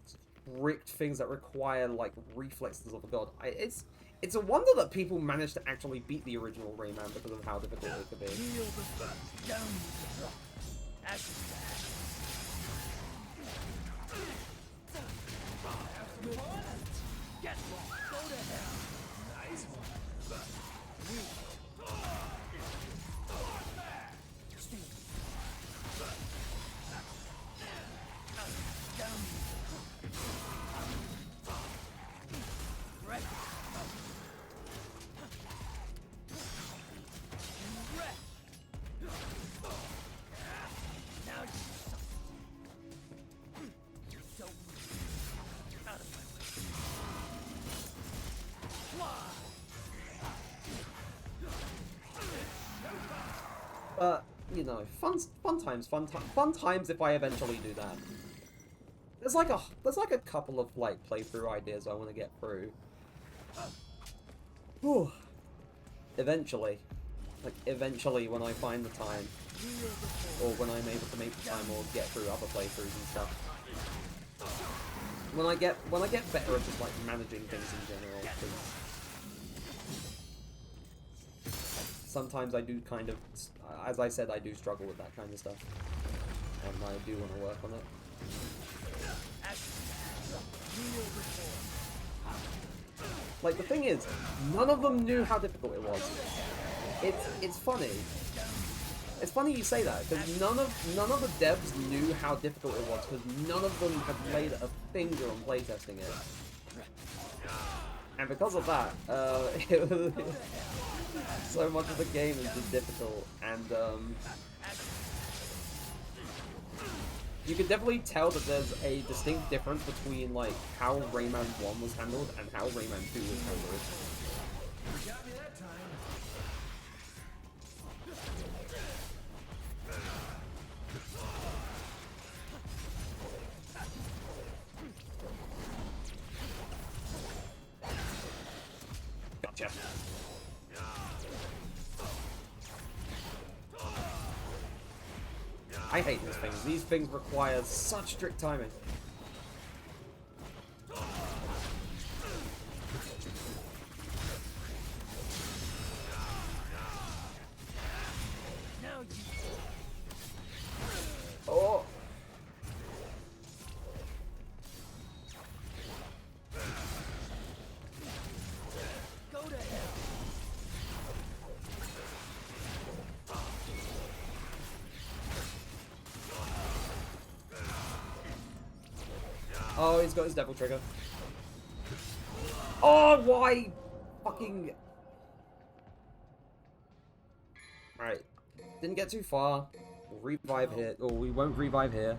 strict things that require like reflexes of a god. It's a wonder that people managed to actually beat the original Rayman because of how difficult it could be. But you know, fun times if I eventually do that. There's like a couple of like playthrough ideas I want to get through. Whew. Eventually, when I find the time, or when I'm able to make the time, or get through other playthroughs and stuff. When I get better at just like managing things in general, because sometimes I do kind of, as I said, I do struggle with that kind of stuff, and I do want to work on it. Like, the thing is, none of them knew how difficult it was. It's funny. It's funny you say that, because none of the devs knew how difficult it was, because none of them had laid a finger on playtesting it. And because of that, it was, so much of the game is just difficult, and you can definitely tell that there's a distinct difference between like how Rayman 1 was handled and how Rayman 2 was handled. Got me that time. Gotcha. I hate these things. These things require such strict timing. Oh! Oh, he's got his devil trigger. Oh, why? Fucking... Alright. Didn't get too far. We'll revive here. Or we won't revive here.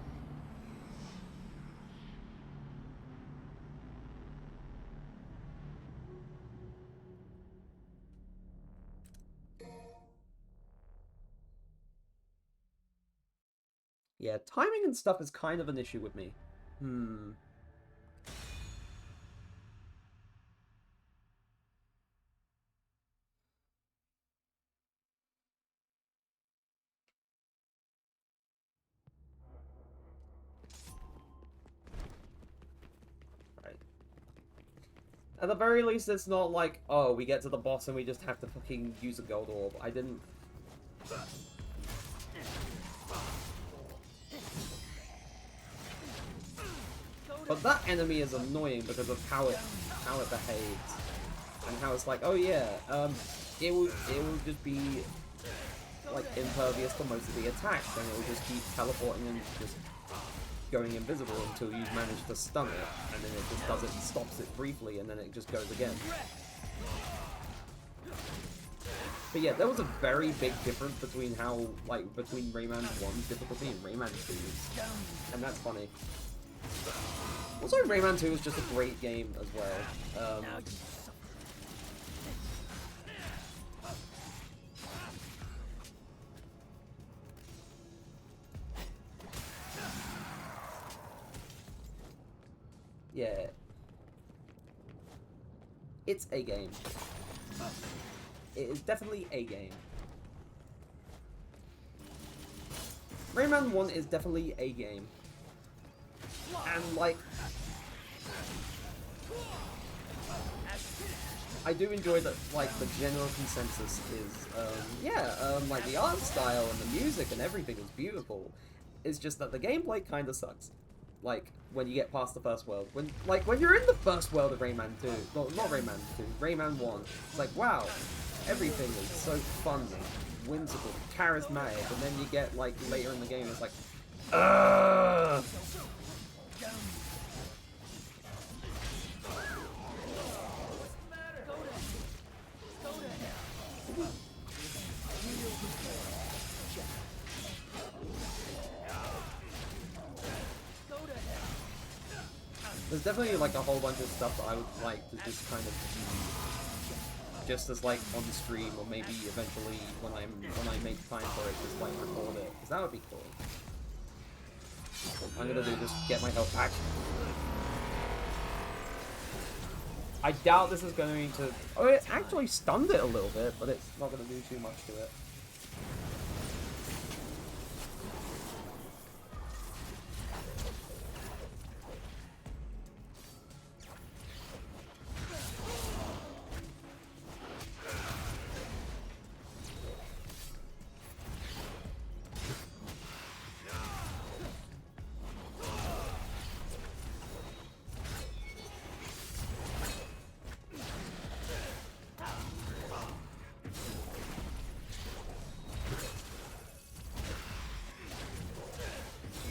Yeah, timing and stuff is kind of an issue with me. Right. At the very least, it's not like, oh, we get to the boss and we just have to fucking use a gold orb. I didn't... But that enemy is annoying because of how it behaves. And how it's like, oh yeah, it will just be like impervious to most of the attacks, and it will just keep teleporting and just going invisible until you've managed to stun it, and then it just does it, stops it briefly, and then it just goes again. But yeah, there was a very big difference between how, like, between Rayman 1's difficulty and Rayman 2's, and that's funny. Also, Rayman 2 is just a great game as well. Yeah. It's a game. It is definitely a game. Rayman 1 is definitely a game. And, like... I do enjoy that, like, the general consensus is, like, the art style and the music and everything is beautiful. It's just that the gameplay kinda sucks. Like, when you get past the first world. When you're in the first world of Rayman 2, no, not Rayman 2, Rayman 1, it's like, wow, everything is so fun, whimsical, charismatic, and then you get, like, later in the game, it's like, ugh! There's definitely, like, a whole bunch of stuff that I would like to just kind of do, just as, like, on the stream, or maybe eventually when I make time for it, just, like, record it, because that would be cool. What I'm gonna do, just get my health back. I doubt this is going to... Oh, it actually stunned it a little bit, but it's not gonna do too much to it.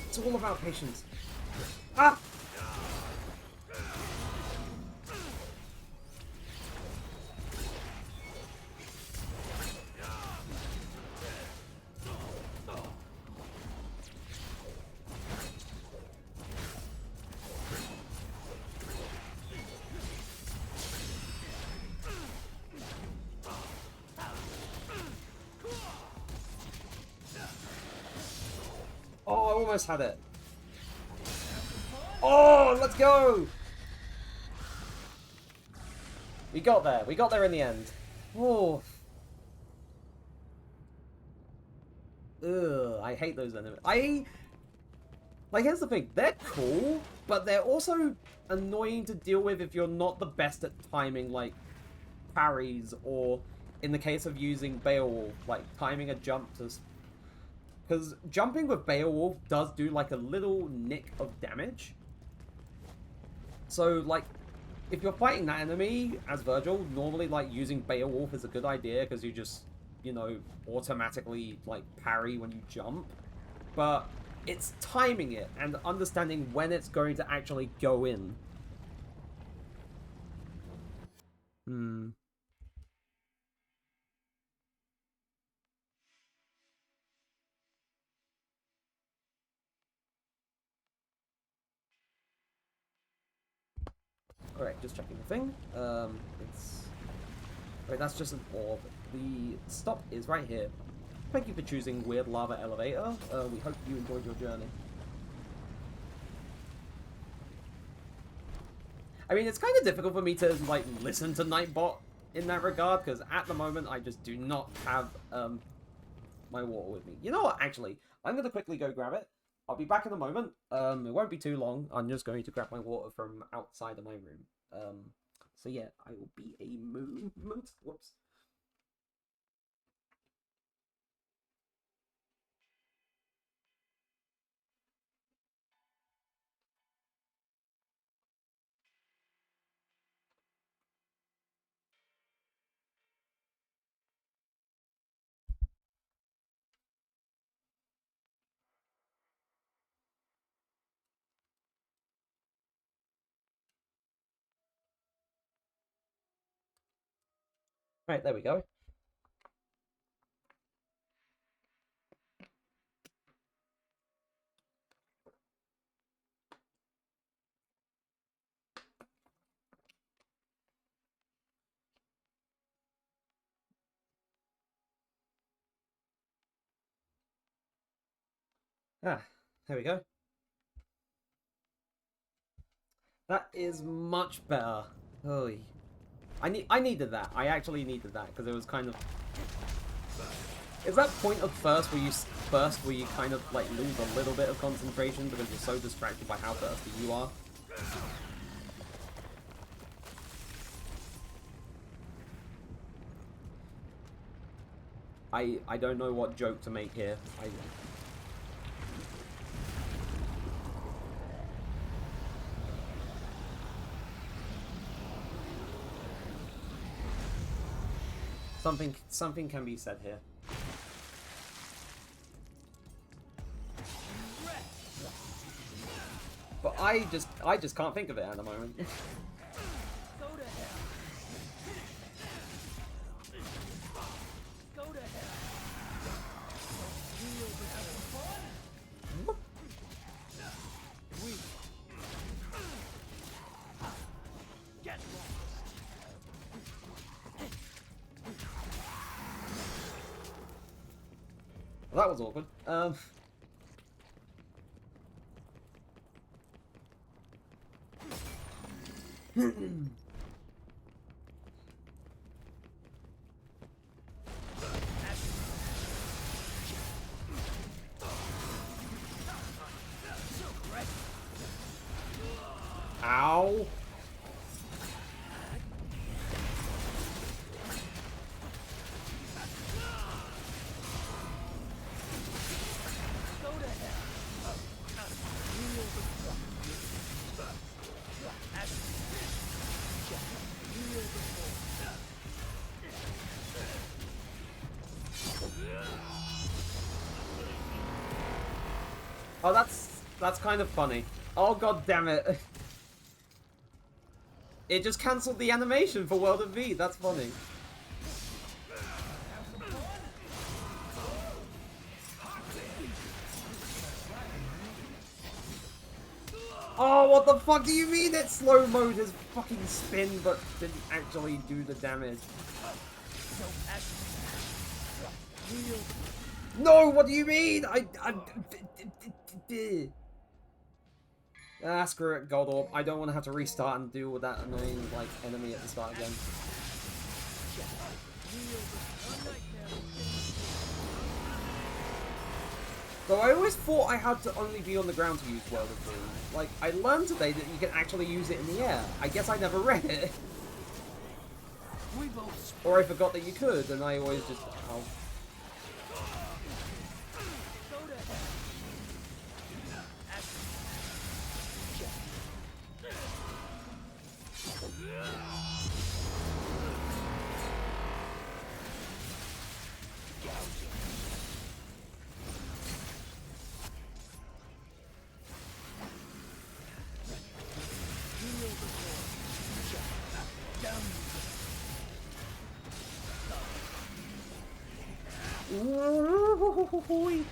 It's all about patience. Ah! Oh, I almost had it. Oh, let's go! We got there. We got there in the end. Oh. Ugh, I hate those enemies. Like, here's the thing. They're cool, but they're also annoying to deal with if you're not the best at timing, like, parries, or, in the case of using Beowulf, like, timing a jump to... Because jumping with Beowulf does do, like, a little nick of damage. So, like, if you're fighting that enemy as Vergil, normally, like, using Beowulf is a good idea, because you just, you know, automatically, like, parry when you jump. But it's timing it and understanding when it's going to actually go in. Alright, just checking the thing. It's... Right, that's just an orb. The stop is right here. Thank you for choosing Weird Lava Elevator. We hope you enjoyed your journey. I mean, it's kind of difficult for me to, like, listen to Nightbot in that regard, because at the moment I just do not have, my water with me. You know what, actually, I'm going to quickly go grab it. I'll be back in a moment. It won't be too long. I'm just going to grab my water from outside of my room. So yeah, I will be a moment. Whoops. Right, there we go. Ah, there we go. That is much better. Oy. I needed that. I actually needed that because it was kind of... Is that point of first where you kind of like lose a little bit of concentration because you're so distracted by how thirsty you are? I don't know what joke to make here. Something can be said here. But I just can't think of it at the moment. Well, that was awkward. Ow. Oh, that's kind of funny. Oh, god damn it. It just cancelled the animation for World of V. That's funny. Oh, what the fuck do you mean it slow-moed his fucking spin but didn't actually do the damage? No, what do you mean? Ah, screw it, Gold Orb. I don't want to have to restart and deal with that annoying, like, enemy at the start again. Though I always thought I had to only be on the ground to use World of V. Like, I learned today that you can actually use it in the air. I guess I never read it. Or I forgot that you could, and I always just... Oh. Woo-hoo-hoo-hoo.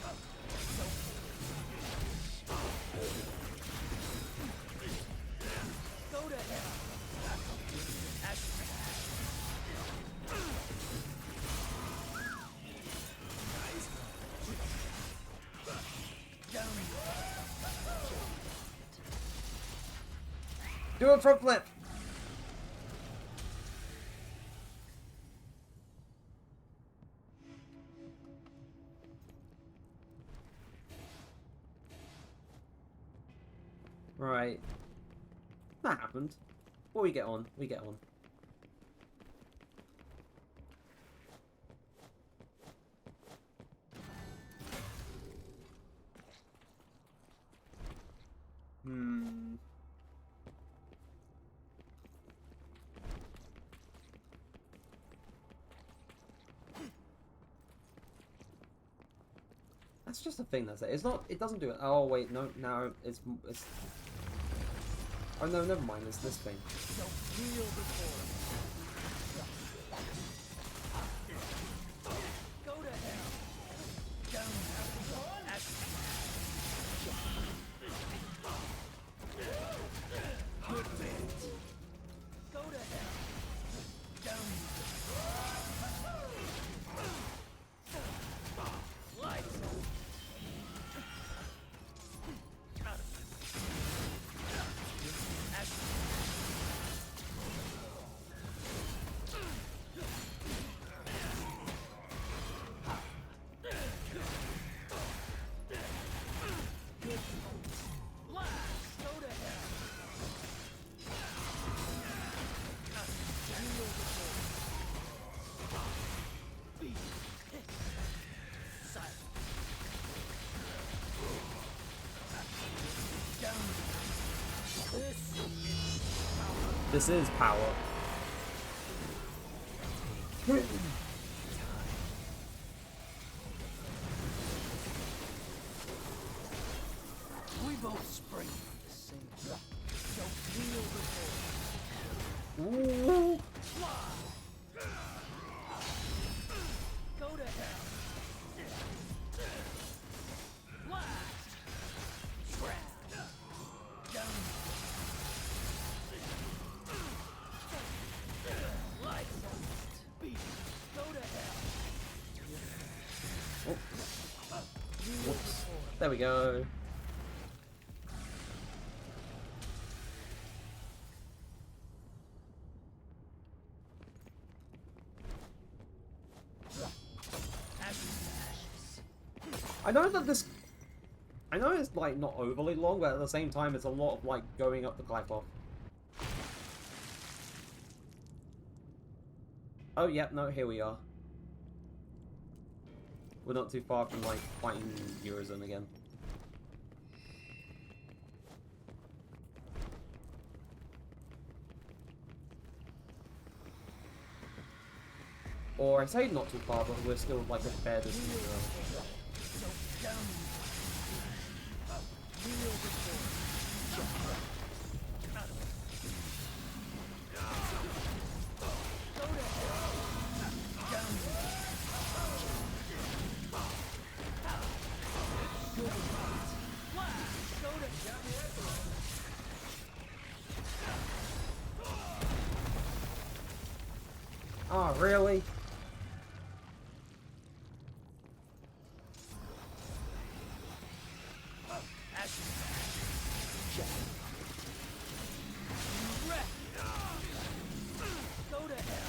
Go to hell. Do a front flip. Right. That happened. Well, we get on. We get on. Hmm. That's just a thing, that's it. It's not, it doesn't do it. Oh, wait, no, now it's oh, no, never mind, it's this thing. Go to hell. Down. Go to hell. Down. Lights. This is power. We both spring from the same rock. So feel the force. Ooh. Go to hell. Blast. Trap. Down. Lights on. Beat. Go to hell. Oh. Whoops. There we go. I know that this... I know it's, like, not overly long, but at the same time, it's a lot of, like, going up the glide path. Oh, yep, no, here we are. We're not too far from, like, fighting Eurozone again. Or I say not too far, but we're still, like, a fair distance away. Oh, really? Go to hell.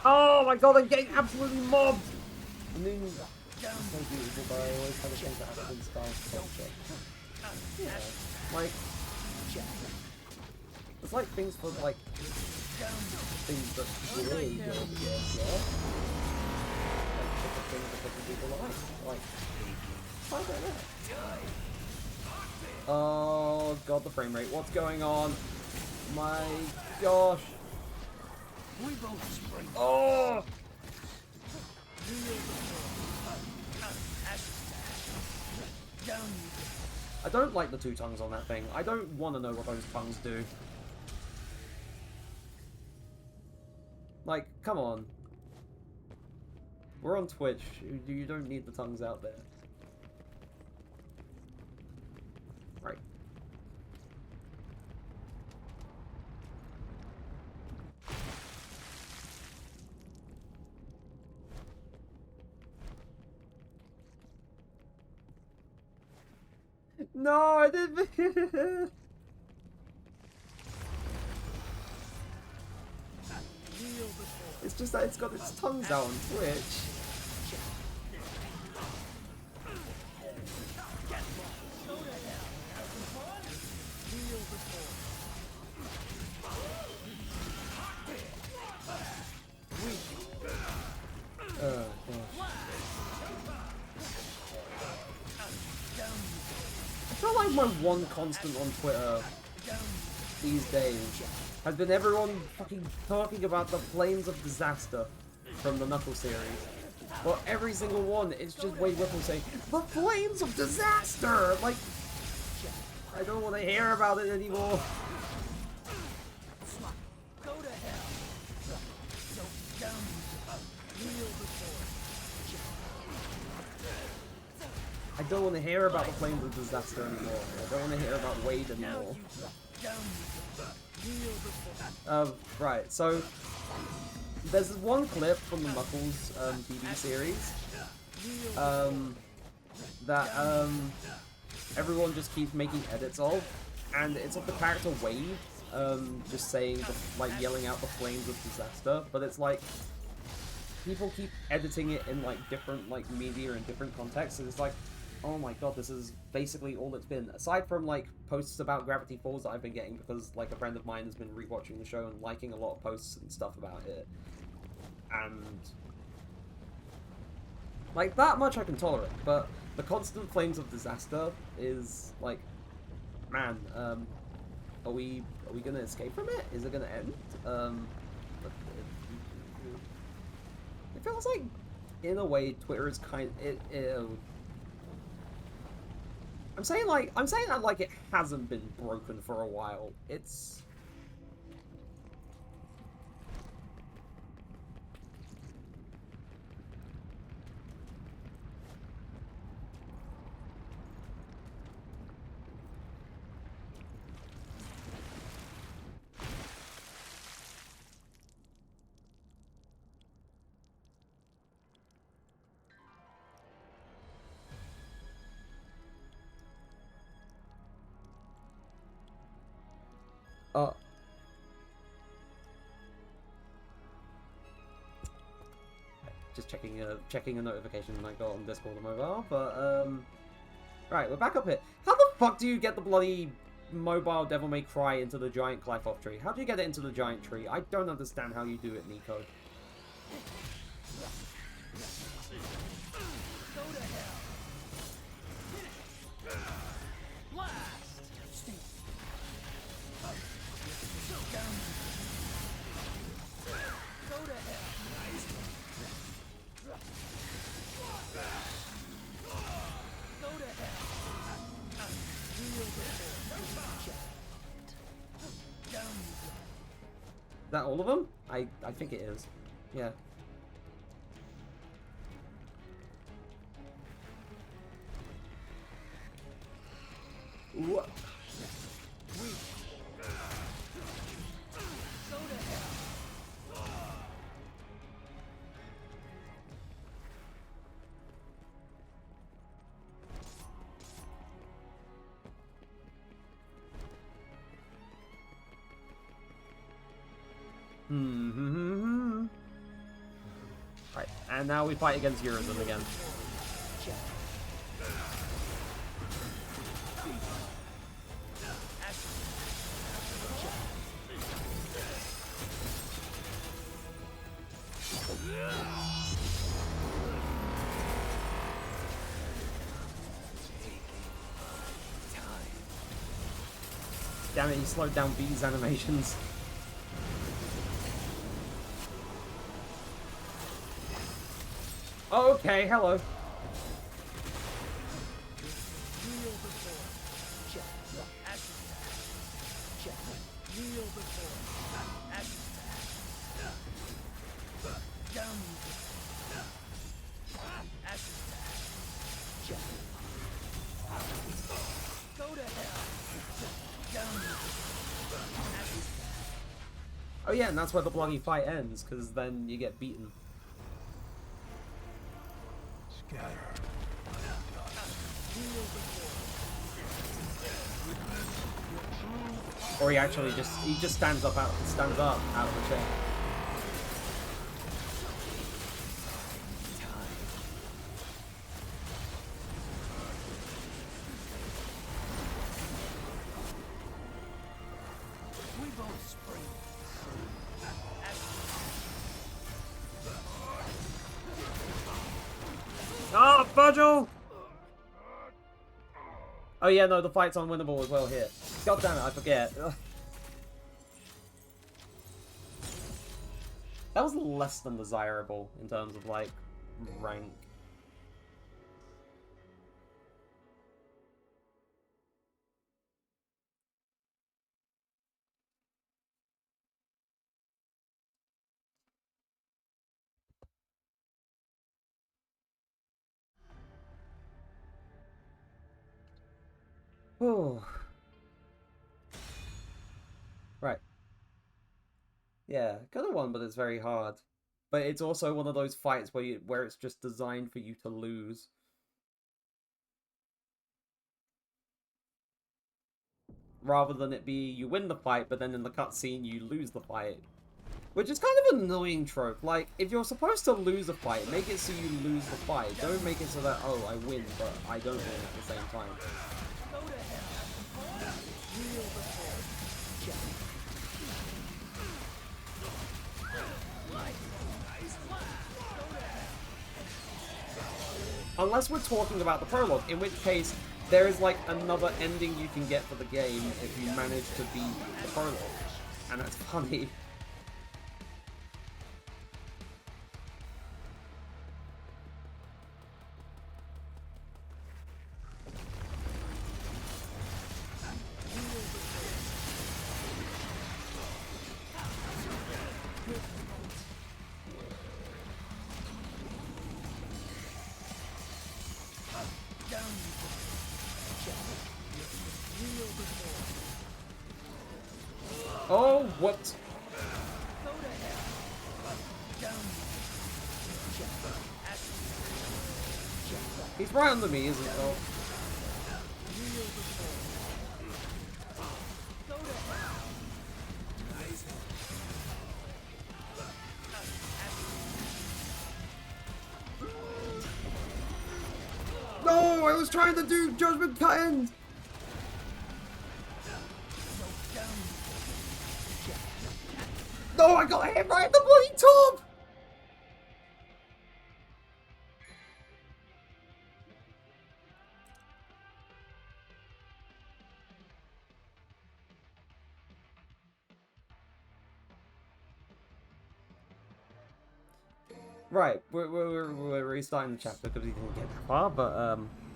Oh my god, I'm getting absolutely mobbed! I mean, it's so beautiful, but I always have a thing that happens in Star culture. Yeah, like, it's like things for, like, things that really go on the yeah. Like, different things that different people like. I don't know. Oh god, the frame rate. What's going on? My gosh. We both spring. Oh! Down you I don't like the two tongues on that thing. I don't want to know what those tongues do. Like, come on. We're on Twitch. You don't need the tongues out there. Right. No, I didn't. It's just that it's got its tongues out on Twitch. Oh, gosh. I feel like my one constant on Twitter these days has been everyone fucking talking about the Flames of Disaster from the Knuckles series. Well, every single one, it's just Wade Whipple saying, the Flames of Disaster! Like, I don't want to hear about it anymore. go to hell. So down you kneel before. I don't want to hear about the Flames of Disaster anymore. I don't want to hear about Wade anymore. Down you kneel before. Right, so there's this one clip from the Knuckles TV series that everyone just keeps making edits of, and it's of the character Wade just saying, like, yelling out the Flames of Disaster, but it's like people keep editing it in like different like media and different contexts, and it's like, oh my god, this is basically all it's been. Aside from like posts about Gravity Falls that I've been getting because like a friend of mine has been rewatching the show and liking a lot of posts and stuff about it. And like that much I can tolerate, but the constant Flames of Disaster is like, man, are we gonna escape from it? Is it gonna end? It feels like, in a way, Twitter is kind of, I'm saying that like it hasn't been broken for a while. It's just checking a notification I got on Discord and mobile, but right, we're back up here. How the fuck do you get the bloody mobile Devil May Cry into the giant Clyfoff tree? How do you get it into the giant tree? I don't understand how you do it, Nico. Go to hell. Blast. Down you. Go to hell. Go to hell. Kneel before. Down you. Is that all of them? I think it is. Yeah. What? Go to hell. Right, and now we fight against Eurozone again. Damn it, he slowed down V's animations. Oh, okay, hello. Oh yeah, and that's where the bloody fight ends, because then you get beaten. Or he actually just stands up out of the chair. We both spring. Ah, Vergil! Oh yeah, no, the fight's unwinnable as well here. God damn it, I forget. Ugh. That was less than desirable in terms of, like, rank. Oh. Right. Yeah, could have won, but it's very hard. But it's also one of those fights where it's just designed for you to lose. Rather than it be you win the fight, but then in the cutscene you lose the fight. Which is kind of an annoying trope. Like, if you're supposed to lose a fight, make it so you lose the fight. Don't make it so that, oh, I win, but I don't win at the same time. Unless we're talking about the prologue, in which case there is like another ending you can get for the game if you manage to beat the prologue. And that's funny. Oh, what? He's right under me, isn't he? Oh. No, I was trying to do Judgment Cut End. No, I got hit right at the bloody top! Right, we're restarting the chapter because we didn't get that far, but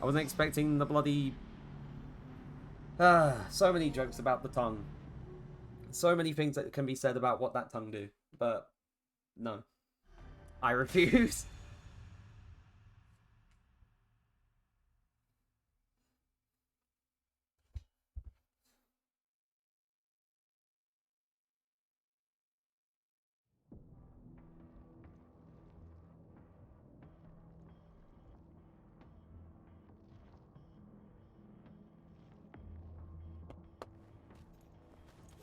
I wasn't expecting the bloody... so many jokes about the tongue. So many things that can be said about what that tongue do, but no. I refuse.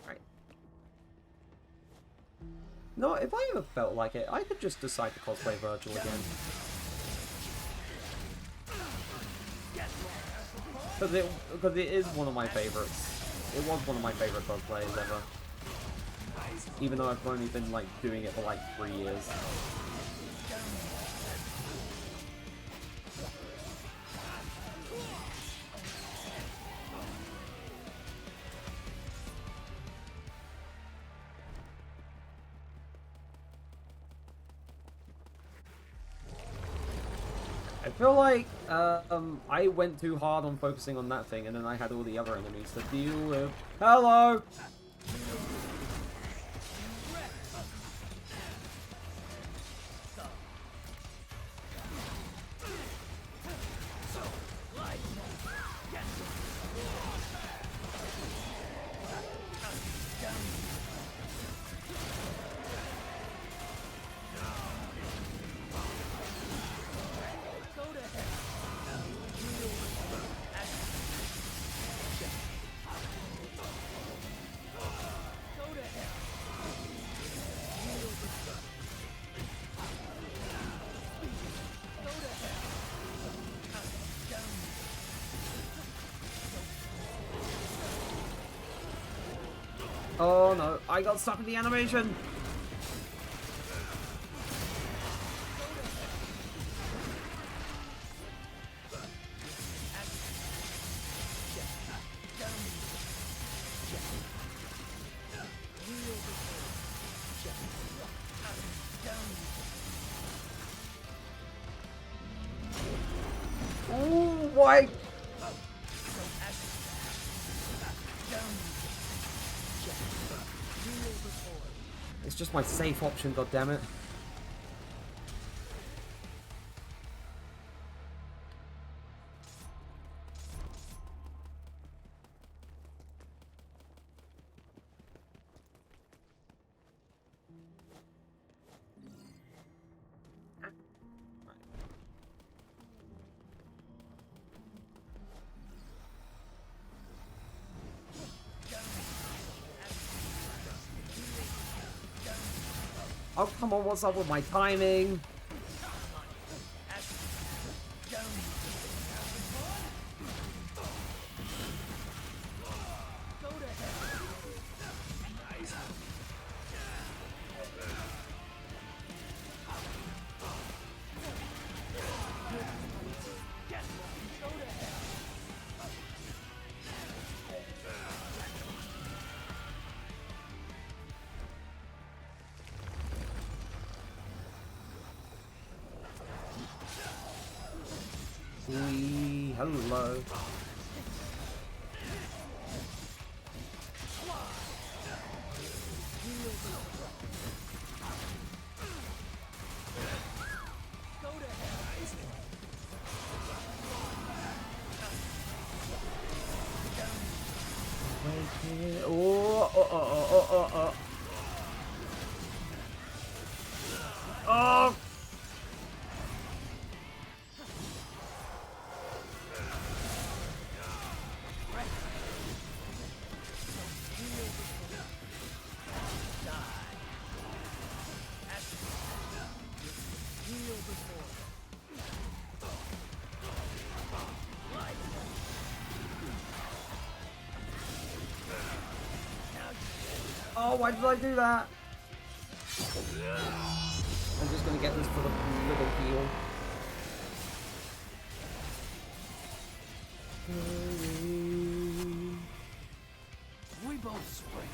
Right. No, if I ever felt like it, I could just decide to cosplay Vergil again. Because it is one of my favorites. It was one of my favorite cosplays ever. Even though I've only been, like, doing it for, like, 3 years. feel like I went too hard on focusing on that thing, and then I had all the other enemies to deal with. Hello! Oh no, I got stuck in the animation! Ooh, why? It's just my safe option, goddammit. Oh, come on, what's up with my timing? Hello. Oh! Oh, why did I do that? I'm just gonna get this for the little heal. We both spring.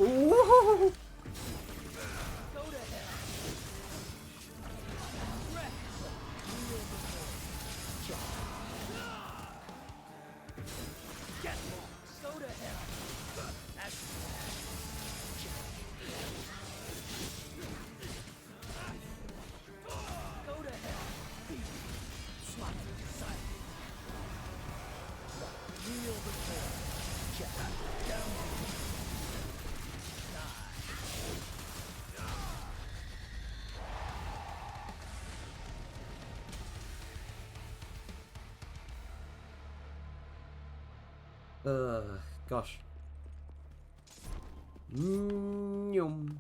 Ooh! Gosh. Yum.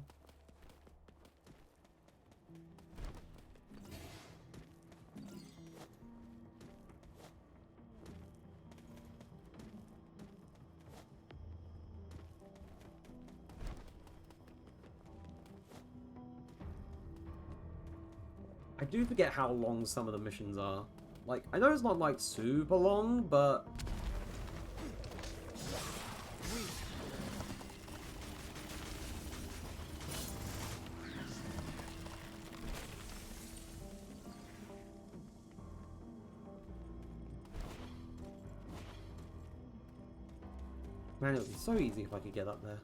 I do forget how long some of the missions are. Like, I know it's not like super long, but We Man, it would be so easy if I could get up there.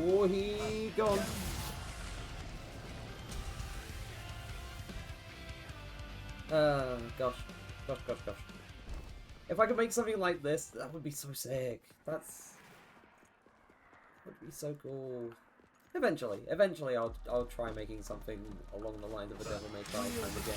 Oh, he gone. Gosh. Gosh. If I could make something like this, that would be so sick. That would be so cool. Eventually I'll try making something along the lines of a Devil May Cry kind of game.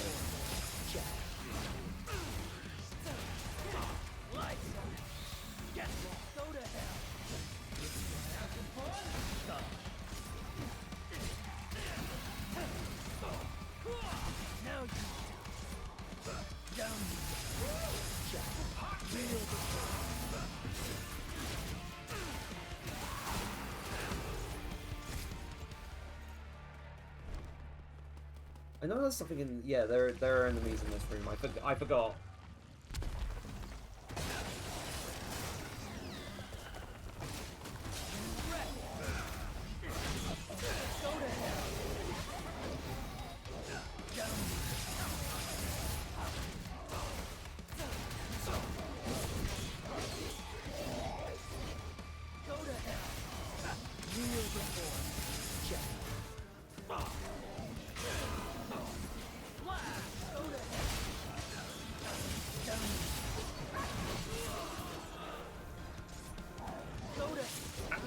I know there's something in... Yeah, there are enemies in this room. I forgot.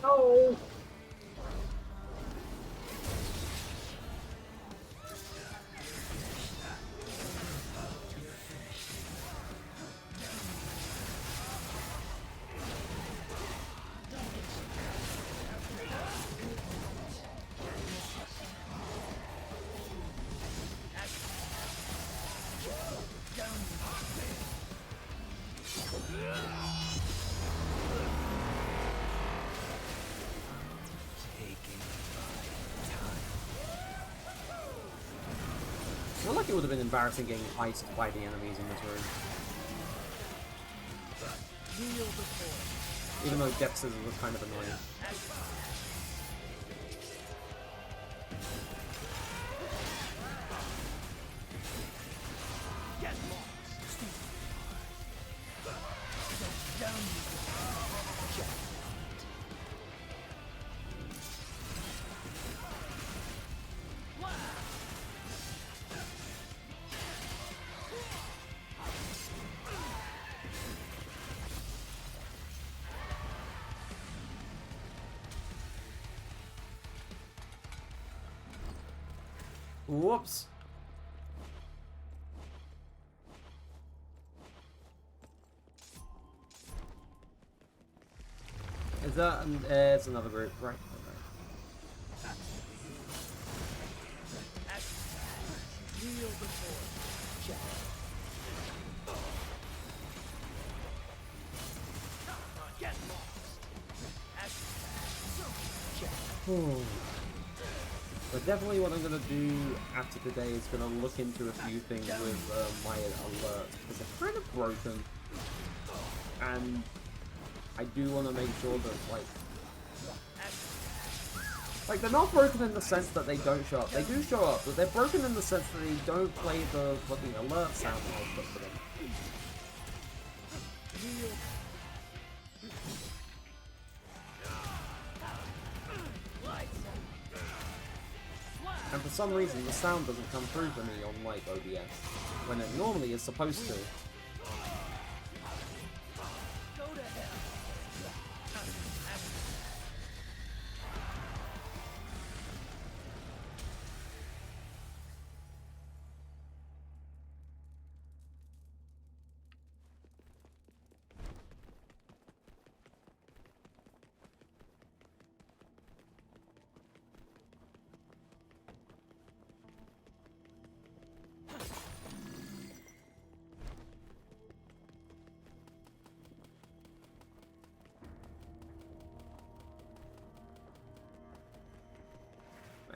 No! I feel like it would have been embarrassing getting iced by the enemies in this room. Even though Depth Scissors was kind of annoying. Whoops. Is that... it's another group, right? But definitely what I'm going to do after today is going to look into a few things with my alerts, because they're kind of broken. And I do want to make sure that, like, they're not broken in the sense that they don't show up. They do show up, but they're broken in the sense that they don't play the fucking alert sound that I put for them. And for some reason, the sound doesn't come through for me on, like, OBS, when it normally is supposed to.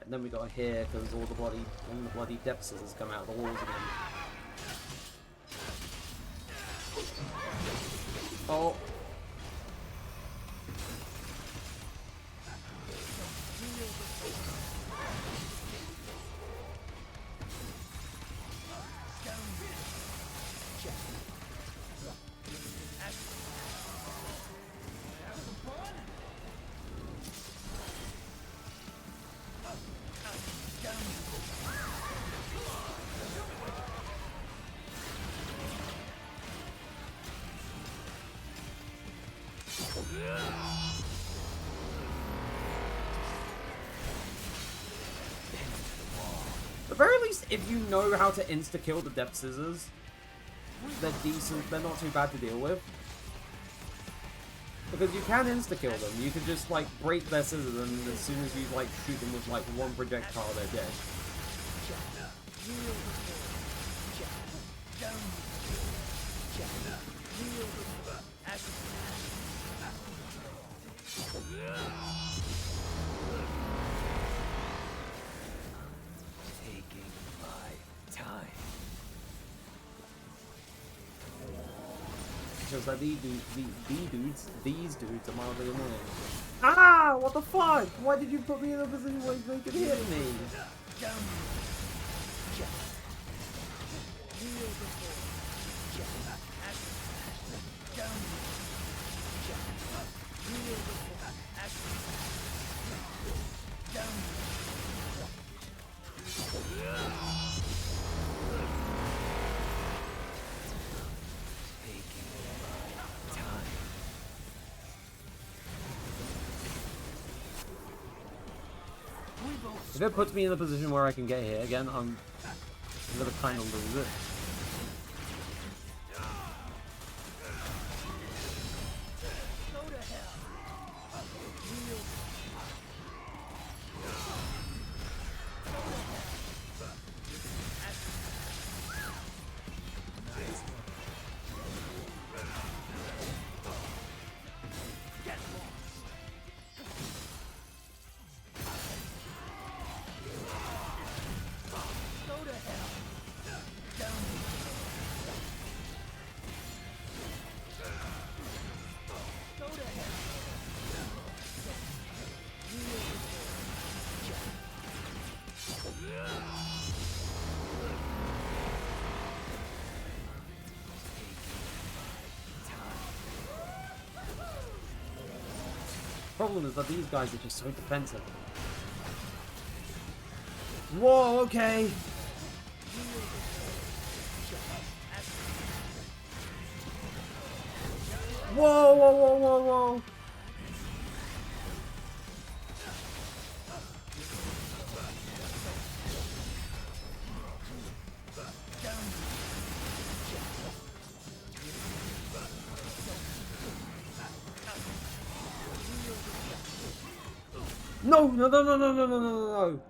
And then we got here because all the bloody depth scissors come out of the walls again. Oh. At the very least, if you know how to insta-kill the depth scissors, they're decent, they're not too bad to deal with. Because you can insta-kill them, you can just like break their scissors and as soon as you like shoot them with like one projectile, they're dead. Taking my time. Just like these dudes are mildly annoying. Ah! What the fuck? Why did you put me in a position where they could hit me? If it puts me in a position where I can get hit again, I'm gonna kind of lose it. Problem is that these guys are just so defensive. Whoa, okay. Whoa, whoa, whoa, whoa, whoa. No, no, no, no, no, no, no, no, no.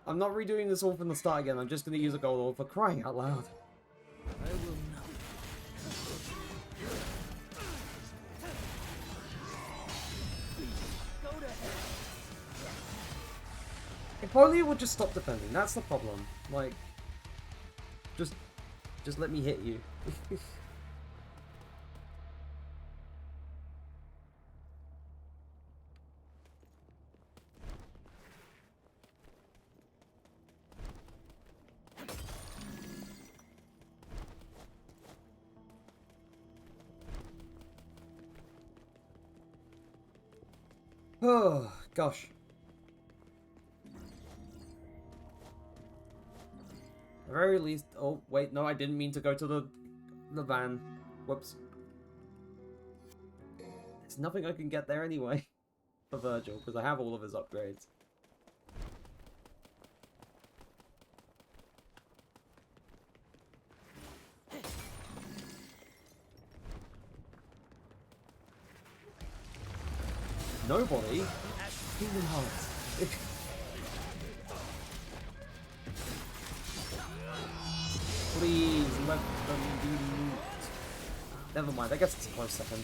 I'm not redoing this all from the start again. I'm just going to use a gold orb for crying out loud. I will not. If only it would just stop defending. That's the problem. Like, just let me hit you. Oh, gosh. At the very least... Oh, wait, no, I didn't mean to go to the van. Whoops. There's nothing I can get there anyway. For Vergil, because I have all of his upgrades. Nobody? Human hearts. Please, let them be loot. Never mind, I guess it's a close second.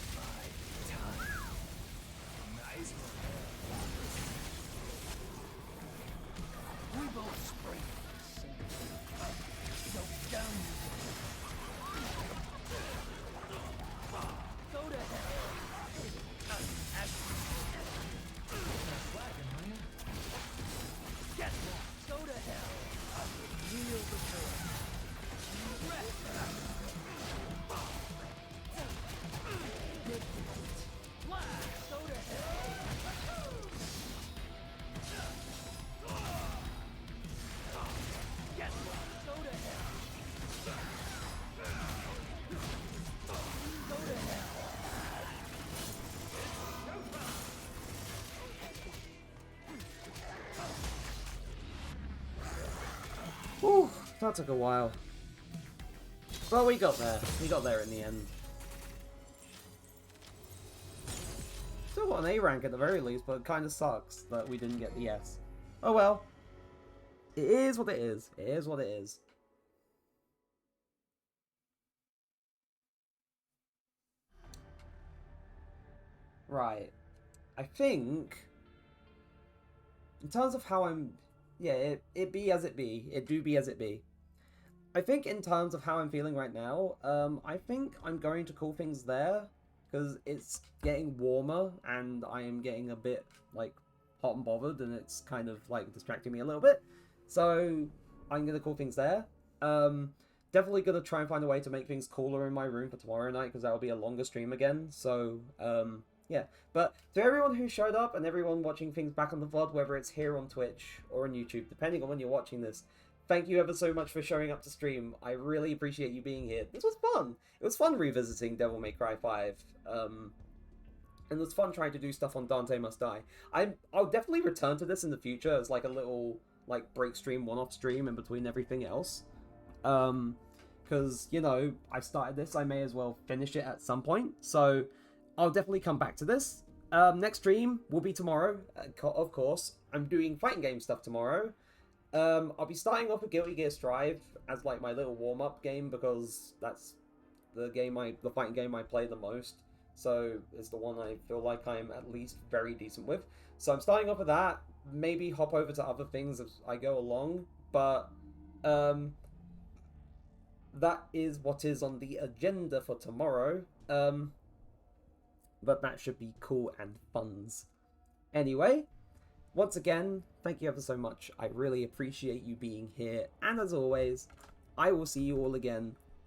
both spring from the same root. So down you go. Go to hell. Get lost. Go to hell. Kneel before. Blast. Go to hell. Get lost. Go to hell. Go to hell. Whew, that took a while. But we got there. We got there in the end. Still got an A rank at the very least, but it kind of sucks that we didn't get the S. Oh well. It is what it is. It is what it is. Right. I think, in terms of how I'm... Yeah, it be as it be. It do be as it be. I think in terms of how I'm feeling right now, I think I'm going to call things there, because it's getting warmer, and I am getting a bit, like, hot and bothered, and it's kind of, like, distracting me a little bit. So, I'm going to call things there. Definitely going to try and find a way to make things cooler in my room for tomorrow night, because that'll be a longer stream again. So, yeah. But to everyone who showed up, and everyone watching things back on the VOD, whether it's here on Twitch or on YouTube, depending on when you're watching this, thank you ever so much for showing up to stream. I really appreciate you being here. This was fun. It was fun revisiting Devil May Cry 5. And it was fun trying to do stuff on Dante Must Die. I'll definitely return to this in the future as like a little like break stream, one-off stream in between everything else. Because, you know, I started this, I may as well finish it at some point. So I'll definitely come back to this. Next stream will be tomorrow, of course. I'm doing fighting game stuff tomorrow. I'll be starting off with Guilty Gear Strive as like my little warm-up game, because that's the fighting game I play the most. So it's the one I feel like I'm at least very decent with. So I'm starting off with that. Maybe hop over to other things as I go along. But that is what is on the agenda for tomorrow. But that should be cool and funs. Anyway, once again, thank you ever so much. I really appreciate you being here. And as always, I will see you all again